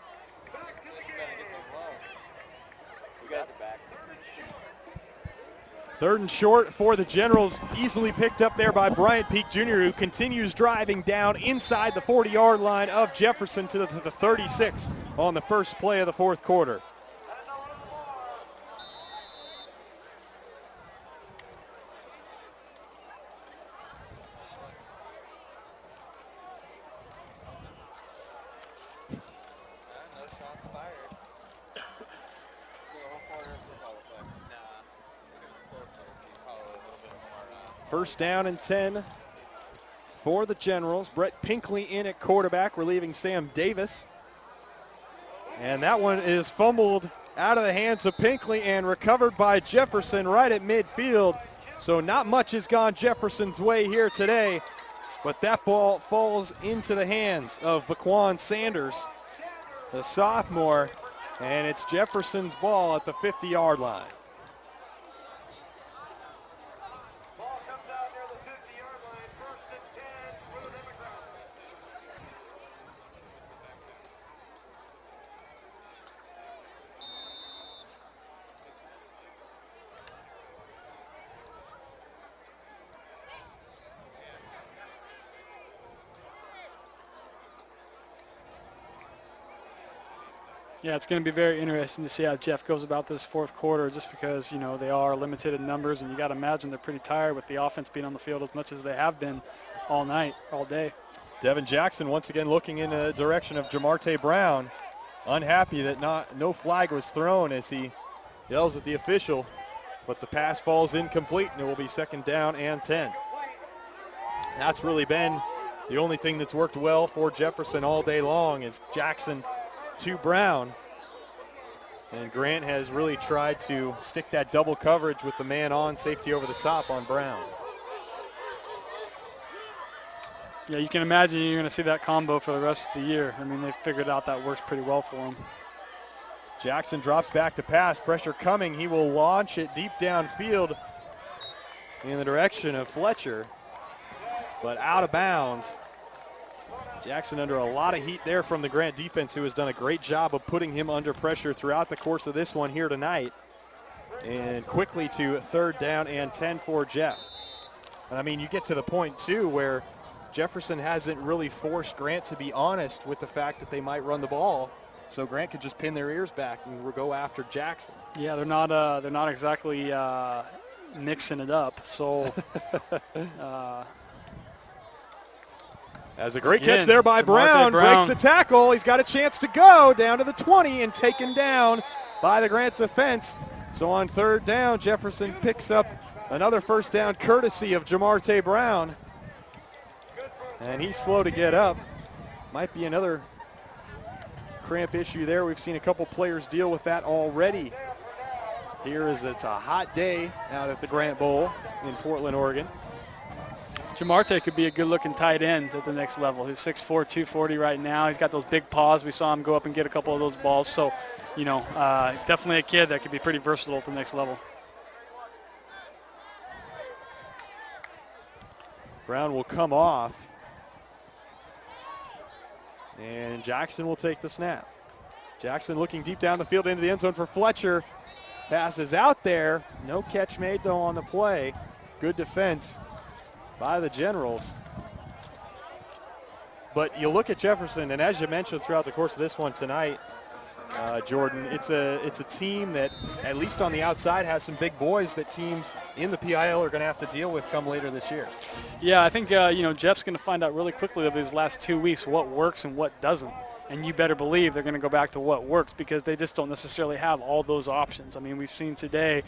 Third and short for the Generals, easily picked up there by Bryant Peak Jr., who continues driving down inside the 40-yard line of Jefferson to the 36 on the first play of the fourth quarter. First down and 10 for the Generals. Brett Pinkley in at quarterback, relieving Sam Davis. And that one is fumbled out of the hands of Pinkley and recovered by Jefferson right at midfield. So not much has gone Jefferson's way here today, but that ball falls into the hands of Baquan Sanders, the sophomore, and it's Jefferson's ball at the 50-yard line. Yeah, it's going to be very interesting to see how Jeff goes about this fourth quarter, just because, they are limited in numbers, and you got to imagine they're pretty tired with the offense being on the field as much as they have been all night, all day. Devin Jackson once again looking in the direction of Jamarte Brown. Unhappy that no flag was thrown as he yells at the official, but the pass falls incomplete, and it will be 2nd down and 10. That's really been the only thing that's worked well for Jefferson all day long is Jackson to Brown. And Grant has really tried to stick that double coverage with the man on, safety over the top on Brown. Yeah, you can imagine you're going to see that combo for the rest of the year. I mean, they figured out that works pretty well for him. Jackson drops back to pass. Pressure coming. He will launch it deep downfield in the direction of Fletcher, but out of bounds. Jackson under a lot of heat there from the Grant defense, who has done a great job of putting him under pressure throughout the course of this one here tonight. And quickly to 3rd down and 10 for Jeff. And I mean, you get to the point, too, where Jefferson hasn't really forced Grant to be honest with the fact that they might run the ball, so Grant could just pin their ears back and we'll go after Jackson. Yeah, they're not exactly mixing it up. So as a great catch there by Brown, breaks the tackle. He's got a chance to go down to the 20 and taken down by the Grant defense. So on 3rd down, Jefferson picks up another 1st down courtesy of Jamarte Brown. And he's slow to get up. Might be another cramp issue there. We've seen a couple players deal with that already. It's a hot day out at the Grant Bowl in Portland, Oregon. Jamarte could be a good-looking tight end at the next level. He's 6'4", 240 right now. He's got those big paws. We saw him go up and get a couple of those balls. So, definitely a kid that could be pretty versatile at the next level. Brown will come off. And Jackson will take the snap. Jackson looking deep down the field into the end zone for Fletcher. Passes out there. No catch made, though, on the play. Good defense by the Generals. But you look at Jefferson, and as you mentioned throughout the course of this one tonight, Jordan, it's a team that, at least on the outside, has some big boys that teams in the PIL are going to have to deal with come later this year. Yeah, I think, Jeff's going to find out really quickly over these last 2 weeks what works and what doesn't. And you better believe they're going to go back to what works, because they just don't necessarily have all those options. I mean, we've seen today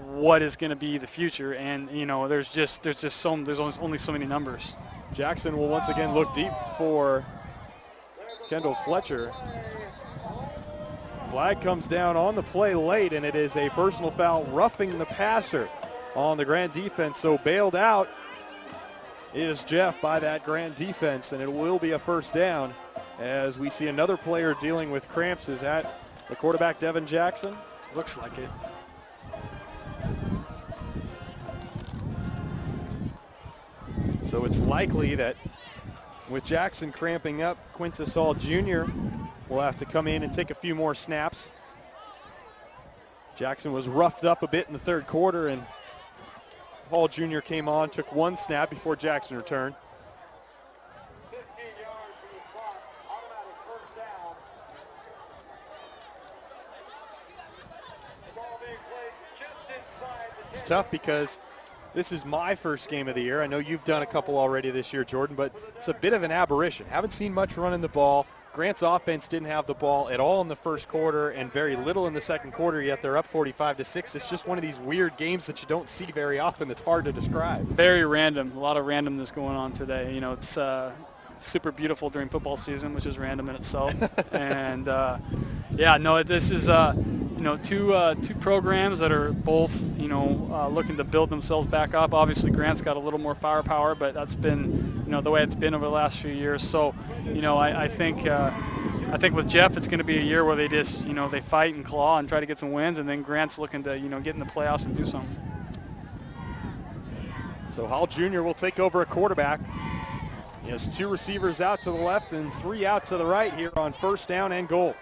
what is going to be the future, and, there's only so many numbers. Jackson will once again look deep for Kendall Fletcher. Flag comes down on the play late, and it is a personal foul roughing the passer on the Grant defense. So bailed out is Jeff by that Grant defense, and it will be a 1st down as we see another player dealing with cramps. Is that the quarterback, Devin Jackson? Looks like it. So it's likely that with Jackson cramping up, Quintus Hall Jr. will have to come in and take a few more snaps. Jackson was roughed up a bit in the 3rd quarter, and Hall Jr. came on, took 1 snap before Jackson returned. 15 yards from the spot, automatic 1st down. The ball being played just inside the 10. It's tough because this is my first game of the year. I know you've done a couple already this year, Jordan, but it's a bit of an aberration. Haven't seen much running the ball. Grant's offense didn't have the ball at all in the 1st quarter and very little in the 2nd quarter, yet they're up 45-6. It's just one of these weird games that you don't see very often that's hard to describe. Very random. A lot of randomness going on today. It's super beautiful during football season, which is random in itself. And, this is two programs that are both, looking to build themselves back up. Obviously, Grant's got a little more firepower, but that's been, the way it's been over the last few years. So, I think with Jeff, it's going to be a year where they just, they fight and claw and try to get some wins, and then Grant's looking to, get in the playoffs and do something. So Hall Jr. will take over a quarterback. He has 2 receivers out to the left and 3 out to the right here on 1st down and goal.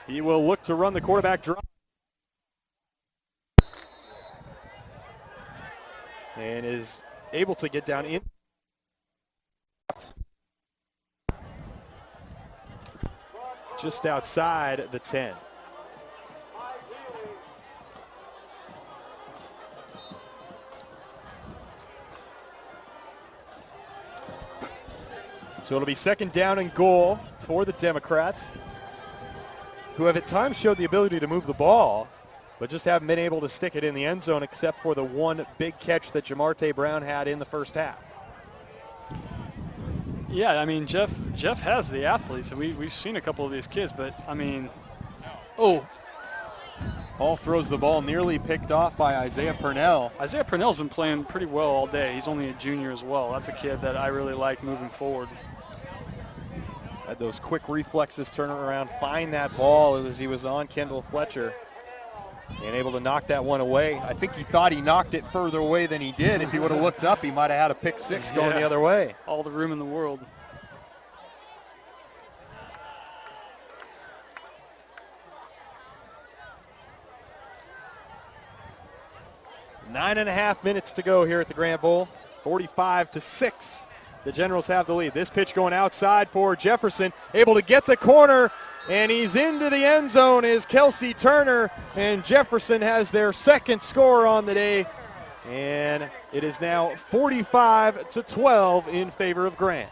He will look to run the quarterback draw. And is able to get down in. just outside the 10. So it'll be second down and goal for the Democrats, who have at times showed the ability to move the ball, but just haven't been able to stick it in the end zone except for the one big catch that Jamarte Brown had in the first half. Yeah, I mean, Jeff has the athletes. We've seen a couple of these kids, but, I mean, Hall throws the ball nearly picked off by Isaiah Purnell. Isaiah Purnell's been playing pretty well all day. He's only a junior as well. That's a kid that I really like moving forward. Had those quick reflexes, turn around, find that ball as he was on Kendall Fletcher. And able to knock that one away. I think he thought he knocked it further away than he did. If he would have looked up, he might have had a pick six going the other way. All the room in the world. Nine and a half minutes to go here at the Grant Bowl. 45-6. The Generals have the lead. This pitch going outside for Jefferson. Able to get the corner, and he's into the end zone is Kelsey Turner, and Jefferson has their second score on the day. And it is now 45-12 in favor of Grant.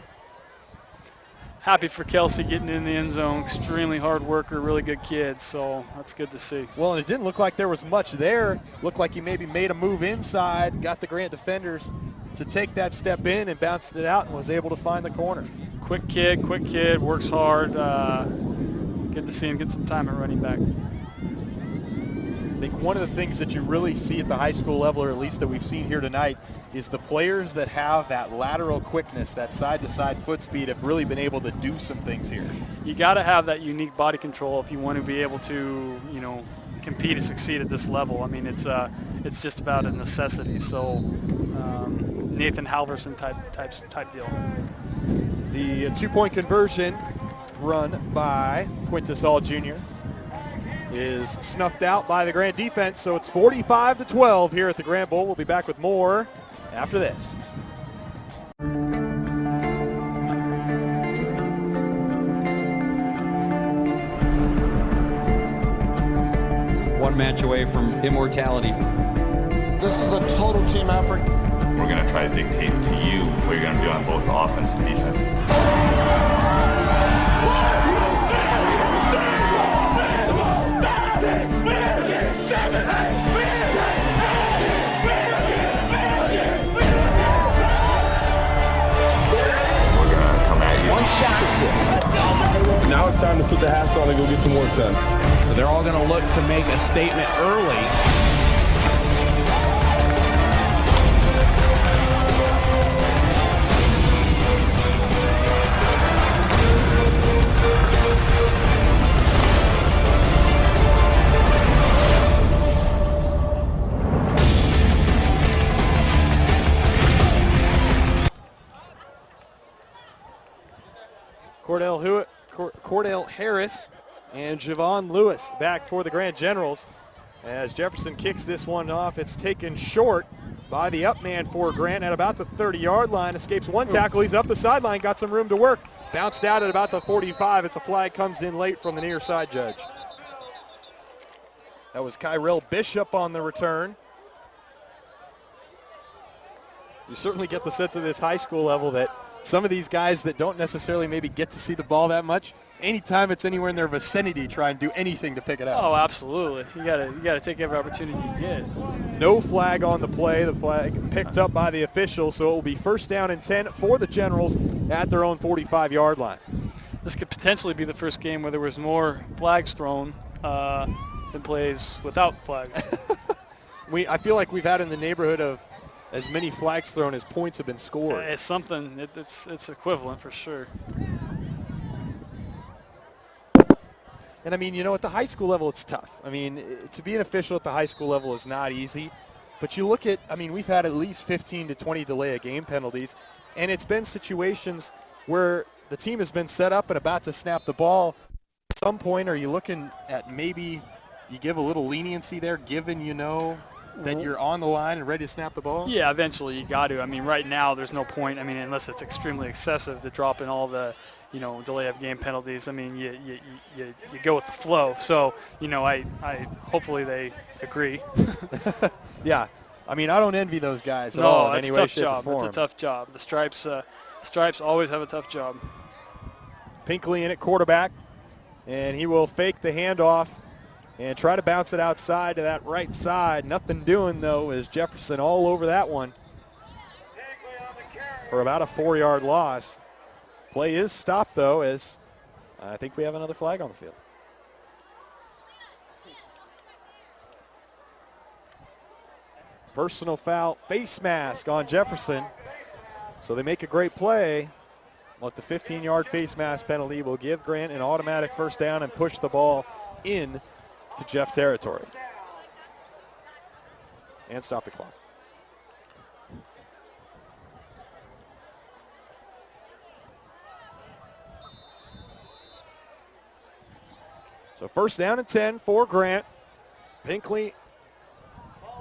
Happy for Kelsey getting in the end zone. Extremely hard worker, really good kid, so that's good to see. Well, and it didn't look like there was much there. Looked like he maybe made a move inside, got the Grant defenders to take that step in and bounced it out and was able to find the corner. Quick kid, works hard. Good to see him get some time at running back. I think one of the things that you really see at the high school level, or at least that we've seen here tonight, is the players that have that lateral quickness, that side-to-side foot speed, have really been able to do some things here. You got to have that unique body control if you want to be able to, you know, compete and succeed at this level. I mean, it's just about a necessity. So Nathan Halverson type deal. The two-point conversion run by Quintus Hall Jr. is snuffed out by the Grant defense, so it's 45-12 here at the Grant Bowl. We'll be back with more after this. One match away from immortality. This is a total team effort. We're going to try to dictate to you what you're going to do on both offense and defense. Now it's time to put the hats on and go get some work done. So they're all going to look to make a statement early. Cordell Harris and Javon Lewis back for the Grant Generals. As Jefferson kicks this one off, it's taken short by the up man for Grant at about the 30-yard line. Escapes one tackle. He's up the sideline, got some room to work. Bounced out at about the 45. It's a flag, comes in late from the near side judge. That was Kyrell Bishop on the return. You certainly get the sense of this high school level that some of these guys that don't necessarily maybe get to see the ball that much, anytime it's anywhere in their vicinity, try and do anything to pick it up. Oh, absolutely. You gotta take every opportunity you get. No flag on the play. The flag picked up by the official, so it will be first down and 10 for the Generals at their own 45-yard line. This could potentially be the first game where there was more flags thrown than plays without flags. I feel like we've had in the neighborhood of as many flags thrown as points have been scored. It's something. It's equivalent for sure. And, I mean, you know, at the high school level, it's tough. I mean, to be an official at the high school level is not easy. But you look at, I mean, we've had at least 15 to 20 delay of game penalties, and it's been situations where the team has been set up and about to snap the ball. At some point, are you looking at maybe you give a little leniency there, given you know that you're on the line and ready to snap the ball? Yeah, eventually you got to. I mean, right now there's no point. I mean, unless it's extremely excessive to drop in all the, delay of game penalties. I mean, you go with the flow. So, I hopefully they agree. Yeah. I mean, I don't envy those guys at no, all in it's any a way, tough shape, job. or form. It's a tough job. The Stripes always have a tough job. Pinkley in at quarterback, and he will fake the handoff and try to bounce it outside to that right side. Nothing doing, though, is Jefferson all over that one for about a 4-yard loss. Play is stopped, though, as I think we have another flag on the field. Personal foul, face mask on Jefferson. So they make a great play. But the 15-yard face mask penalty will give Grant an automatic first down and push the ball in to Jeff territory. And stop the clock. So first down and 10 for Grant. Pinkley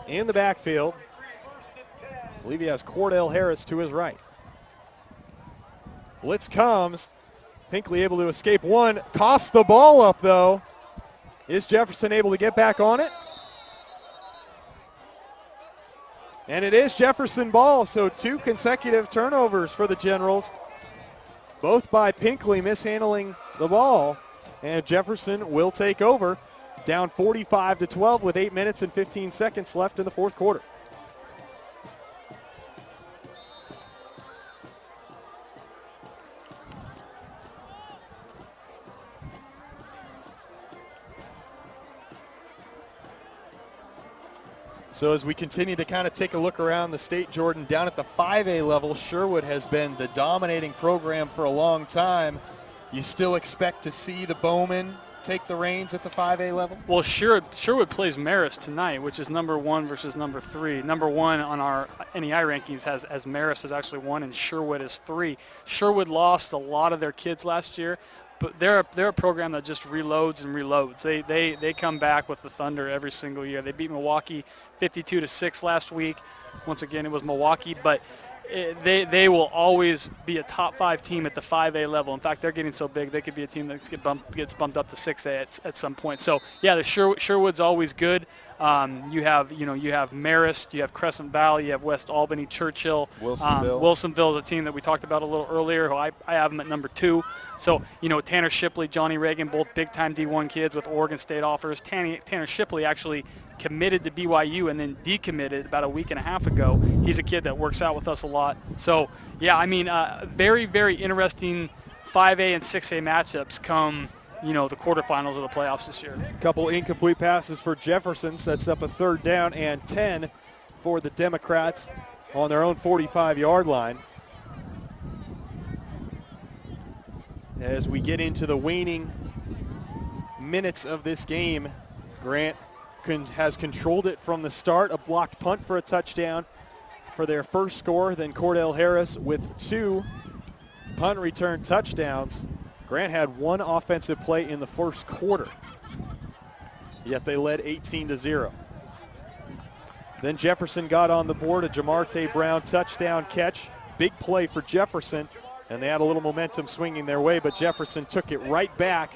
in the backfield. I believe he has Cordell Harris to his right. Blitz comes. Pinkley able to escape one. Coughs the ball up, though. Is Jefferson able to get back on it? And it is Jefferson ball, so 2 consecutive turnovers for the Generals. Both by Pinkley mishandling the ball. And Jefferson will take over. Down 45-12 with 8 minutes and 15 seconds left in the fourth quarter. So as we continue to kind of take a look around the state, Jordan, down at the 5A level, Sherwood has been the dominating program for a long time. You still expect to see the Bowmen take the reins at the 5A level? Well, Sherwood plays Marist tonight, which is number 1 versus number 3. Number 1 on our NEI rankings has Marist is actually 1 and Sherwood is 3. Sherwood lost a lot of their kids last year, but they're a program that just reloads and reloads. They come back with the thunder every single year. They beat Milwaukee 52-6 last week. Once again, it was Milwaukee, but they will always be a top 5 team at the 5A level. In fact, they're getting so big they could be a team that gets bumped up to 6A at some point. So yeah, the Sherwood's always good. You have Marist, you have Crescent Valley, you have West Albany, Churchill, Wilsonville. Wilsonville is a team that we talked about a little earlier. Who I have them at number 2. So Tanner Shipley, Johnny Reagan, both big-time D1 kids with Oregon State offers. Tanner Shipley actually committed to BYU and then decommitted about a week and a half ago. He's a kid that works out with us a lot. So yeah, I mean, very, very interesting 5A and 6A matchups come the quarterfinals of the playoffs this year. Couple incomplete passes for Jefferson, sets up a 3rd down and 10 for the Democrats on their own 45-yard line. As we get into the waning minutes of this game, Grant has controlled it from the start. A blocked punt for a touchdown for their first score. Then Cordell Harris with 2 punt return touchdowns. Grant had 1 offensive play in the first quarter, yet they led 18-0. Then Jefferson got on the board, a Jamarte Brown touchdown catch. Big play for Jefferson, and they had a little momentum swinging their way, but Jefferson took it right back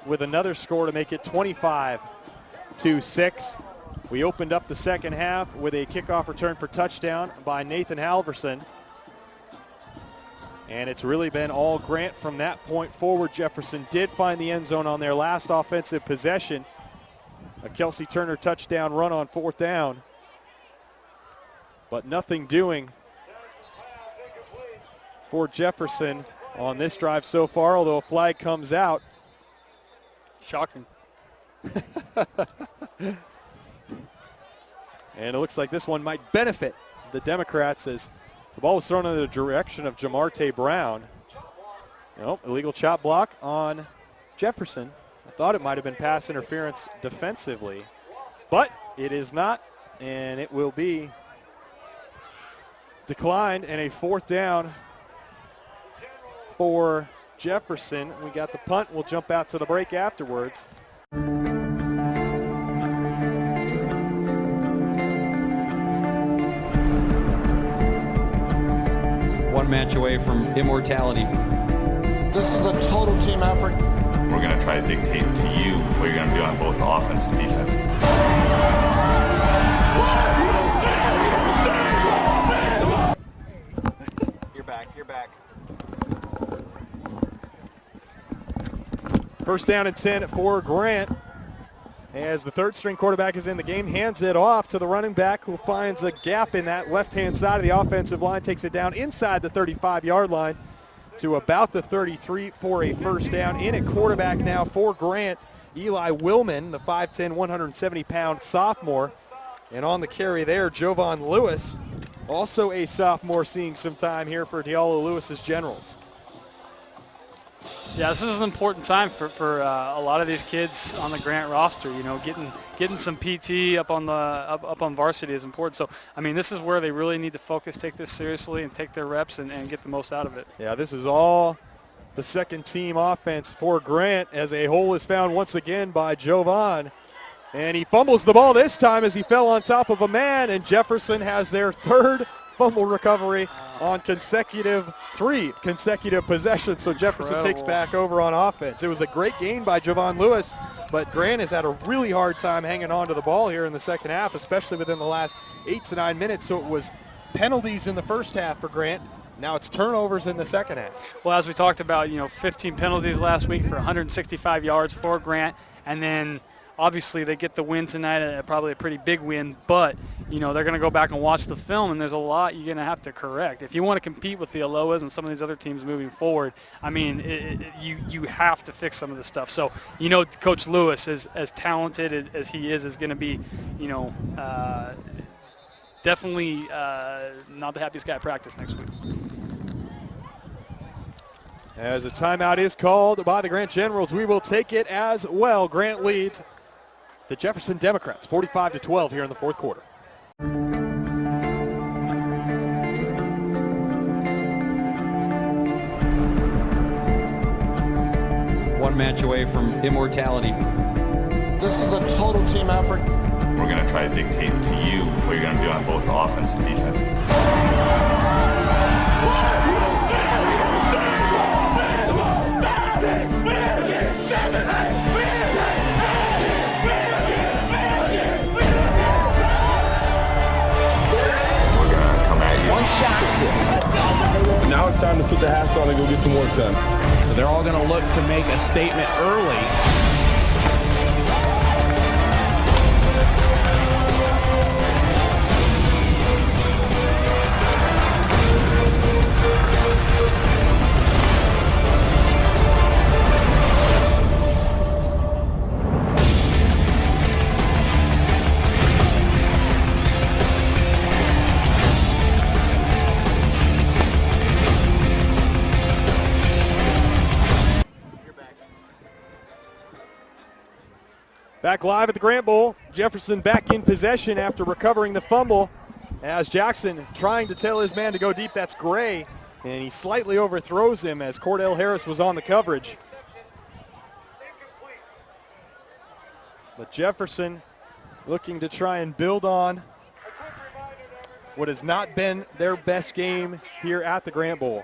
with another score to make it 25-6. We opened up the second half with a kickoff return for touchdown by Nathan Halverson. And it's really been all Grant from that point forward. Jefferson did find the end zone on their last offensive possession. A Kelsey Turner touchdown run on 4th down. But nothing doing for Jefferson on this drive so far, although a flag comes out. Shocking. And it looks like this one might benefit the Democrats as the ball was thrown in the direction of Jamarte Brown. Nope, illegal chop block on Jefferson. I thought it might have been pass interference defensively, but it is not, and it will be declined, and a 4th down for Jefferson. We got the punt. We'll jump out to the break afterwards. one match away from immortality. This is a total team effort. We're going to try to dictate to you what you're going to do on both offense and defense. You're back. First down and 10 for Grant. As the third string quarterback is in the game, hands it off to the running back who finds a gap in that left-hand side of the offensive line, takes it down inside the 35-yard line to about the 33 for a first down. In at quarterback now for Grant, Eli Willman, the 5'10", 170-pound sophomore. And on the carry there, Jovan Lewis, also a sophomore, seeing some time here for Diallo Lewis's Generals. Yeah, this is an important time for a lot of these kids on the Grant roster. You know, getting some PT up on varsity is important. So, I mean, this is where they really need to focus, take this seriously, and take their reps and get the most out of it. Yeah, this is all the second team offense for Grant as a hole is found once again by Jovan. And he fumbles the ball this time as he fell on top of a man, and Jefferson has their third fumble recovery on three consecutive possessions. So Jefferson takes back over on offense. It was a great gain by Jovan Lewis, but Grant has had a really hard time hanging on to the ball here in the second half, especially within the last 8 to 9 minutes. So it was penalties in the first half for Grant. Now it's turnovers in the second half. Well, as we talked about, 15 penalties last week for 165 yards for Grant, and then obviously they get the win tonight, probably a pretty big win, but they're going to go back and watch the film, and there's a lot you're going to have to correct. If you want to compete with the Aloas and some of these other teams moving forward, I mean, you have to fix some of this stuff. So, Coach Lewis, as talented as he is going to be, definitely not the happiest guy at practice next week. As a timeout is called by the Grant Generals, we will take it as well. Grant leads the Jefferson Democrats 45-12 here in the fourth quarter. One match away from immortality. This is a total team effort. We're going to try to dictate to you what you're going to do on both offense and defense. Now it's time to put the hats on and go get some work done. So they're all going to look to make a statement early. Back live at the Grant Bowl. Jefferson back in possession after recovering the fumble as Jackson trying to tell his man to go deep. That's Gray, and he slightly overthrows him as Cordell Harris was on the coverage. But Jefferson looking to try and build on what has not been their best game here at the Grant Bowl.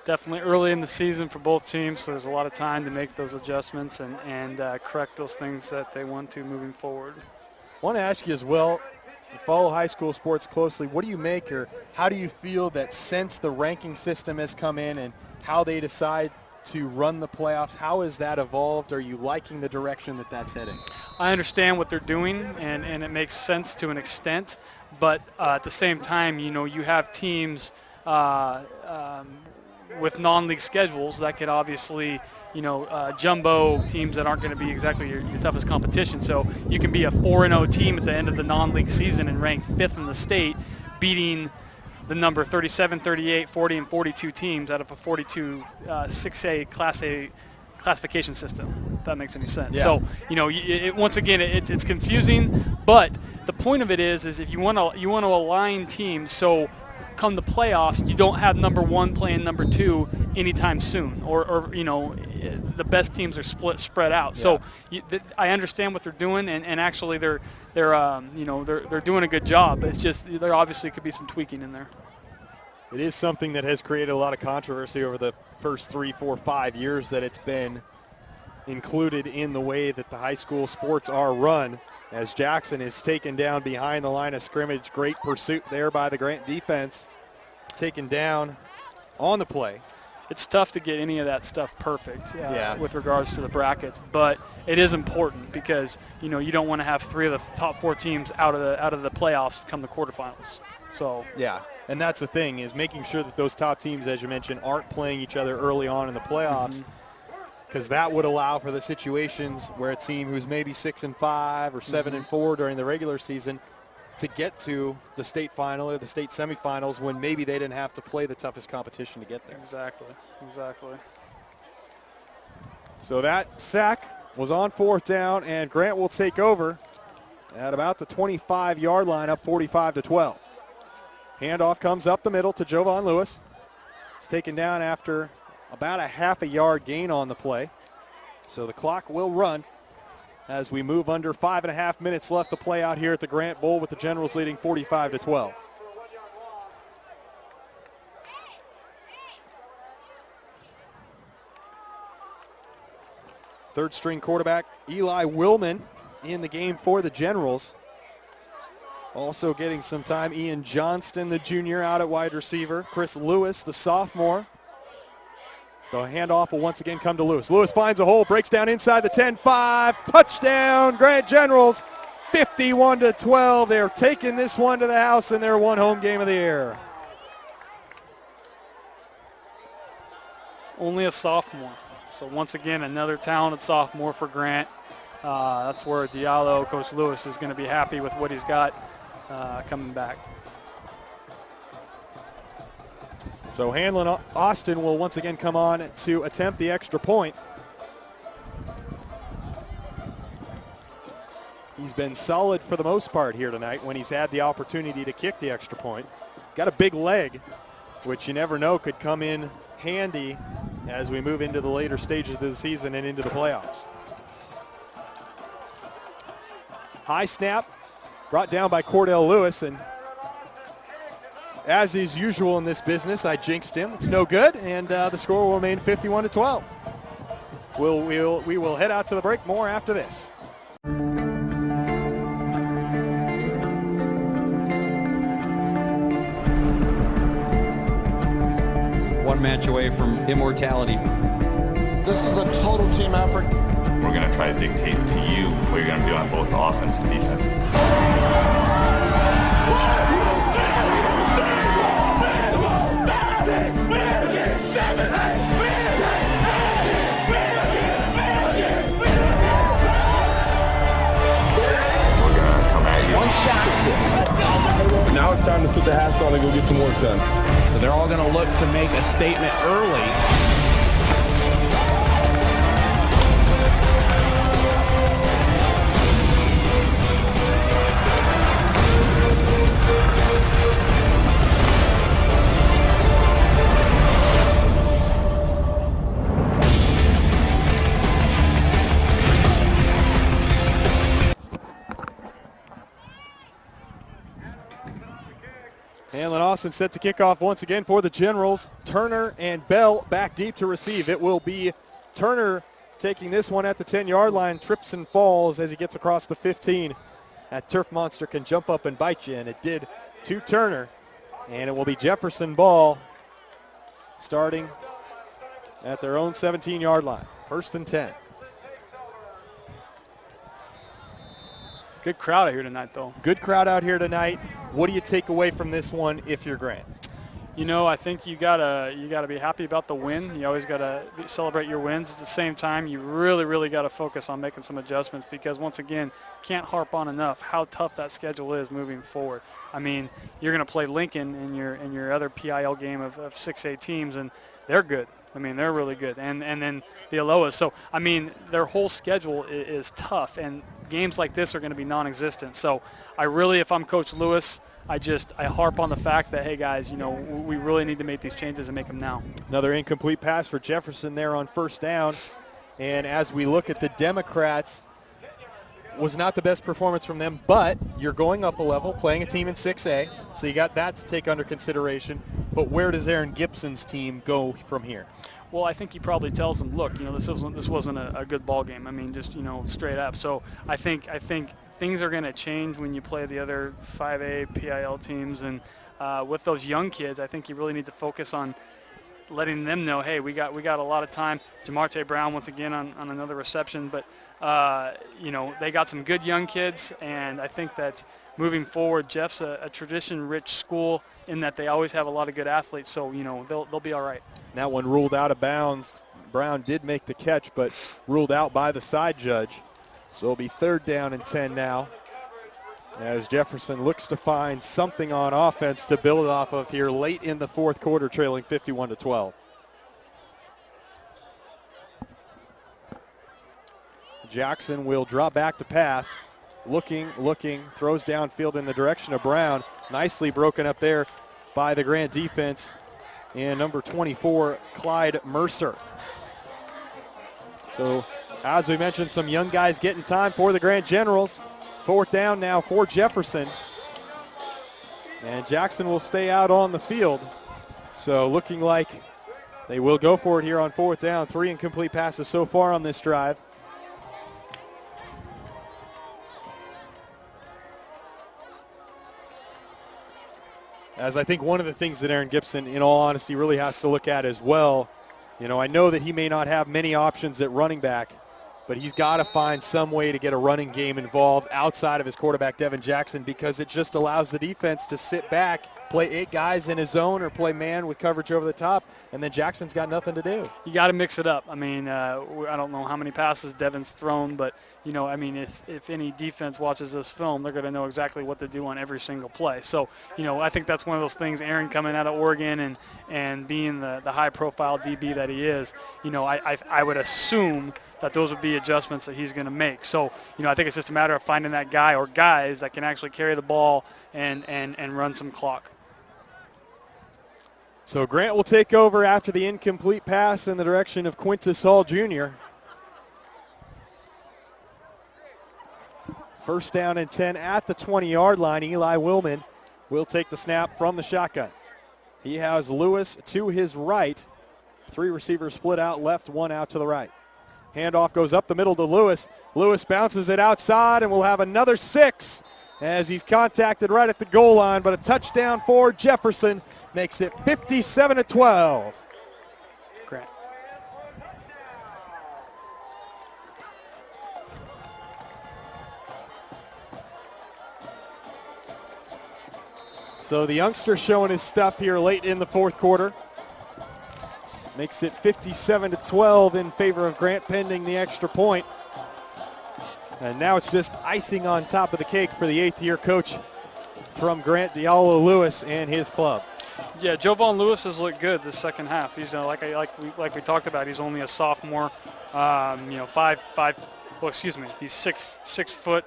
Definitely early in the season for both teams, so there's a lot of time to make those adjustments and correct those things that they want to moving forward. I want to ask you as well, you follow high school sports closely, what do you make or how do you feel that since the ranking system has come in and how they decide to run the playoffs, how has that evolved? Are you liking the direction that that's heading? I understand what they're doing, and it makes sense to an extent, but at the same time, you have teams with non-league schedules that could obviously, jumbo teams that aren't going to be exactly your toughest competition. So you can be a 4-0 team at the end of the non-league season and ranked 5th in the state, beating the number 37, 38, 40, and 42 teams out of a 42 6A Class A classification system, if that makes any sense. Yeah. So, once again, it's confusing, but the point of it is if you want to align teams so come the playoffs, you don't have number 1 playing number 2 anytime soon, or the best teams are spread out. So I understand what they're doing, and actually they're doing a good job. It's just there obviously could be some tweaking in there. It is something that has created a lot of controversy over the first 3, 4, 5 years that it's been included in the way that the high school sports are run, as Jackson is taken down behind the line of scrimmage. Great pursuit there by the Grant defense, taken down on the play. It's tough to get any of that stuff perfect with regards to the brackets, but it is important because you don't want to have 3 of the top 4 teams out of the playoffs come the quarterfinals. So yeah, and that's the thing, is making sure that those top teams, as you mentioned, aren't playing each other early on in the playoffs, because that would allow for the situations where a team who's maybe 6-5 or 7-4 during the regular season to get to the state final or the state semifinals when maybe they didn't have to play the toughest competition to get there. Exactly. So that sack was on 4th down, and Grant will take over at about the 25-yard line, up 45-12. Handoff comes up the middle to Jovan Lewis. He's taken down after about a half a yard gain on the play. So the clock will run as we move under 5.5 minutes left to play out here at the Grant Bowl, with the Generals leading 45-12. Third string quarterback Eli Willman in the game for the Generals. Also getting some time, Ian Johnston, the junior, out at wide receiver. Chris Lewis, the sophomore. The handoff will once again come to Lewis. Lewis finds a hole, breaks down inside the 10-5. Touchdown, Grant Generals, 51-12. They're taking this one to the house in their one home game of the year. Only a sophomore. So once again, another talented sophomore for Grant. That's where Diallo, Coach Lewis, is going to be happy with what he's got coming back. So Hanlon Austin will once again come on to attempt the extra point. He's been solid for the most part here tonight when he's had the opportunity to kick the extra point. Got a big leg, which you never know could come in handy as we move into the later stages of the season and into the playoffs. High snap brought down by Cordell Lewis, and as is usual in this business, I jinxed him. It's no good, and the score will remain 51-12. We will head out to the break. More after this. One match away from immortality. This is a total team effort. We're going to try to dictate to you what you're going to do on both offense and defense. Now it's time to put the hats on and go get some work done. So they're all going to look to make a statement early. Hanlon Austin set to kick off once again for the Generals. Turner and Bell back deep to receive. It will be Turner taking this one at the 10-yard line. Trips and falls as he gets across the 15. That turf monster can jump up and bite you, and it did to Turner. And it will be Jefferson ball starting at their own 17-yard line. 1st and 10. Good crowd out here tonight, though. Good crowd out here tonight. What do you take away from this one if you're Grant? I think you gotta be happy about the win. You always gotta celebrate your wins. At the same time, you really gotta focus on making some adjustments, because once again, can't harp on enough how tough that schedule is moving forward. I mean, you're gonna play Lincoln in your other PIL game of 6A teams, and they're good. I mean, they're really good. And then the Aloha. So, I mean, their whole schedule is tough. And games like this are going to be non-existent. So if I'm Coach Lewis, I harp on the fact that, hey guys, we really need to make these changes and make them now. Another incomplete pass for Jefferson there on first down. And as we look at the Democrats, was not the best performance from them, but you're going up a level, playing a team in 6A, so you got that to take under consideration. But where does Aaron Gibson's team go from here? Well, I think he probably tells them, look, this wasn't a good ball game. I mean, just straight up. So I think things are going to change when you play the other 5A PIL teams, and with those young kids, I think you really need to focus on letting them know, hey, we got a lot of time. Jamarte Brown once again on another reception, but they got some good young kids, and I think that moving forward, Jeff's a tradition-rich school in that they always have a lot of good athletes, so they'll be all right. That one ruled out of bounds. Brown did make the catch, but ruled out by the side judge. So it'll be 3rd down and 10 now, as Jefferson looks to find something on offense to build off of here late in the 4th quarter, trailing 51-12. Jackson will drop back to pass. Looking, throws downfield in the direction of Brown. Nicely broken up there by the Grant defense. And number 24, Clyde Mercer. So, as we mentioned, some young guys getting time for the Grant Generals. 4th down now for Jefferson. And Jackson will stay out on the field. So looking like they will go for it here on 4th down. 3 incomplete passes so far on this drive. As I think one of the things that Aaron Gibson, in all honesty, really has to look at as well, I know that he may not have many options at running back, but he's got to find some way to get a running game involved outside of his quarterback, Devin Jackson, because it just allows the defense to sit back, play 8 guys in his zone or play man with coverage over the top, and then Jackson's got nothing to do. You got to mix it up. I mean, I don't know how many passes Devin's thrown, but, if any defense watches this film, they're going to know exactly what to do on every single play. So, I think that's one of those things, Aaron coming out of Oregon and being the high-profile DB that he is, I would assume that those would be adjustments that he's going to make. So, I think it's just a matter of finding that guy or guys that can actually carry the ball and run some clock. So Grant will take over after the incomplete pass in the direction of Quintus Hall Jr. 1st down and 10 at the 20-yard line. Eli Willman will take the snap from the shotgun. He has Lewis to his right. 3 receivers split out left, 1 out to the right. Handoff goes up the middle to Lewis. Lewis bounces it outside and will have another 6 as he's contacted right at the goal line, but a touchdown for Jefferson makes it 57-12. Grant. So the youngster showing his stuff here late in the 4th quarter. Makes it 57-12 in favor of Grant, pending the extra point. And now it's just icing on top of the cake for the 8th-year coach from Grant, Diallo Lewis, and his club. Yeah, Jovan Lewis has looked good this second half. He's like we talked about. He's only a sophomore. He's 6 foot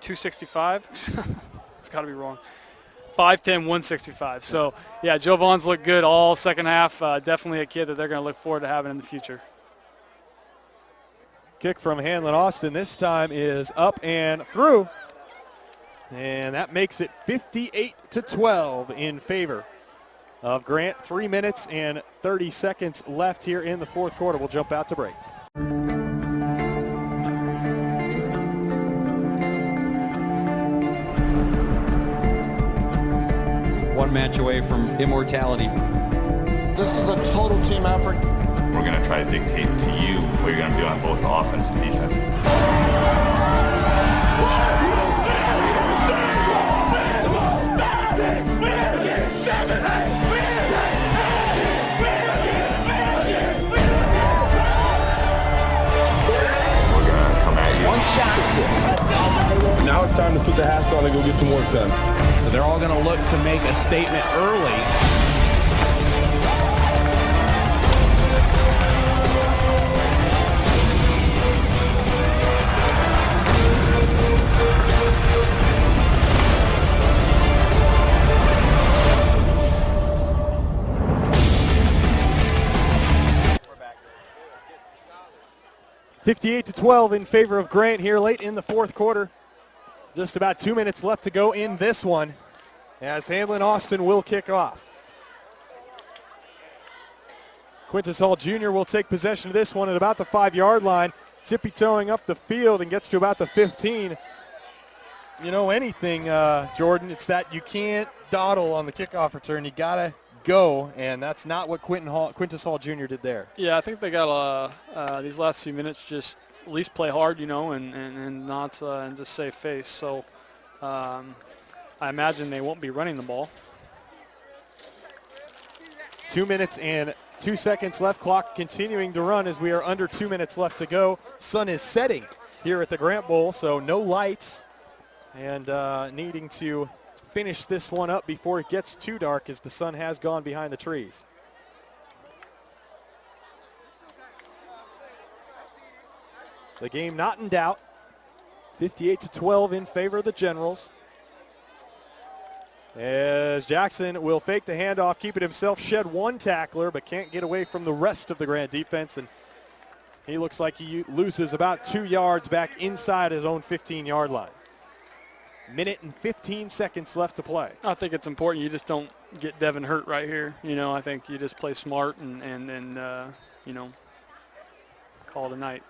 265. It's got to be wrong. 5'10", 165. So, yeah, Jovan's looked good all second half. Definitely a kid that they're going to look forward to having in the future. Kick from Hanlon Austin this time is up and through. And that makes it 58-12 in favor of Grant. 3 minutes and 30 seconds left here in the 4th quarter. We'll jump out to break. One match away from immortality. This is a total team effort. We're going to try to dictate to you what you're going to do on both offense and defense. We're going to come at you. One shot. Now it's time to put the hats on and go get some work done. So they're all going to look to make a statement early. 58-12 in favor of Grant here late in the fourth quarter. Just about 2 minutes left to go in this one as Hanlon Austin will kick off. Quintus Hall Jr. will take possession of this one at about the 5-yard line, tippy-toeing up the field and gets to about the 15. You know anything, Jordan, it's that you can't dawdle on the kickoff return. You got to go, and that's not what Quintus Hall Jr. did there. Yeah, I think they got these last few minutes just at least play hard, and not and just save face. So I imagine they won't be running the ball. 2 minutes and 2 seconds left. Clock continuing to run as we are under 2 minutes left to go. Sun is setting here at the Grant Bowl, so no lights, and needing to finish this one up before it gets too dark as the sun has gone behind the trees. The game not in doubt. 58-12 in favor of the Generals. As Jackson will fake the handoff, keep it himself, shed one tackler, but can't get away from the rest of the Grant defense, and he looks like he loses about 2 yards back inside his own 15-yard line. Minute and 15 seconds left to play. I think it's important you just don't get Devin hurt right here. I think you just play smart and call it a night.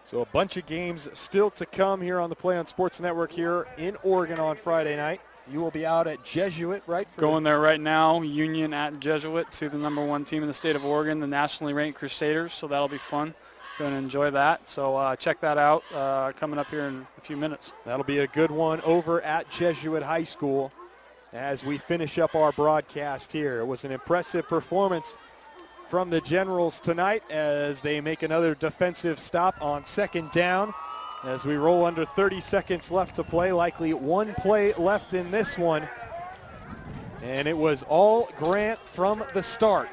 So a bunch of games still to come here on the PlayOn Sports Network here in Oregon on Friday night. You will be out at Jesuit, right? Going there right now, Union at Jesuit. See the #1 team in the state of Oregon, the nationally ranked Crusaders, so that'll be fun. Going to enjoy that. So check that out coming up here in a few minutes. That'll be a good one over at Jesuit High School as we finish up our broadcast here. It was an impressive performance from the Generals tonight as they make another defensive stop on second down as we roll under 30 seconds left to play. Likely one play left in this one. And it was all Grant from the start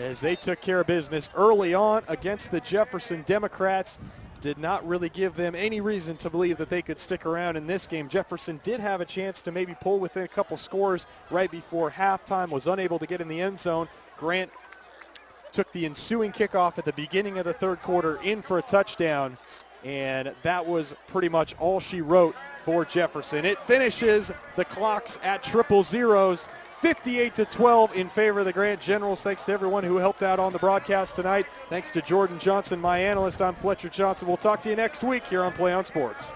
as they took care of business early on against the Jefferson Democrats. Did not really give them any reason to believe that they could stick around in this game. Jefferson did have a chance to maybe pull within a couple scores right before halftime, was unable to get in the end zone. Grant took the ensuing kickoff at the beginning of the third quarter in for a touchdown, and that was pretty much all she wrote for Jefferson. It finishes the clocks at triple zeros, 58-12 in favor of the Grant Generals. Thanks to everyone who helped out on the broadcast tonight. Thanks to Jordan Johnson, my analyst. I'm Fletcher Johnson. We'll talk to you next week here on Play On Sports.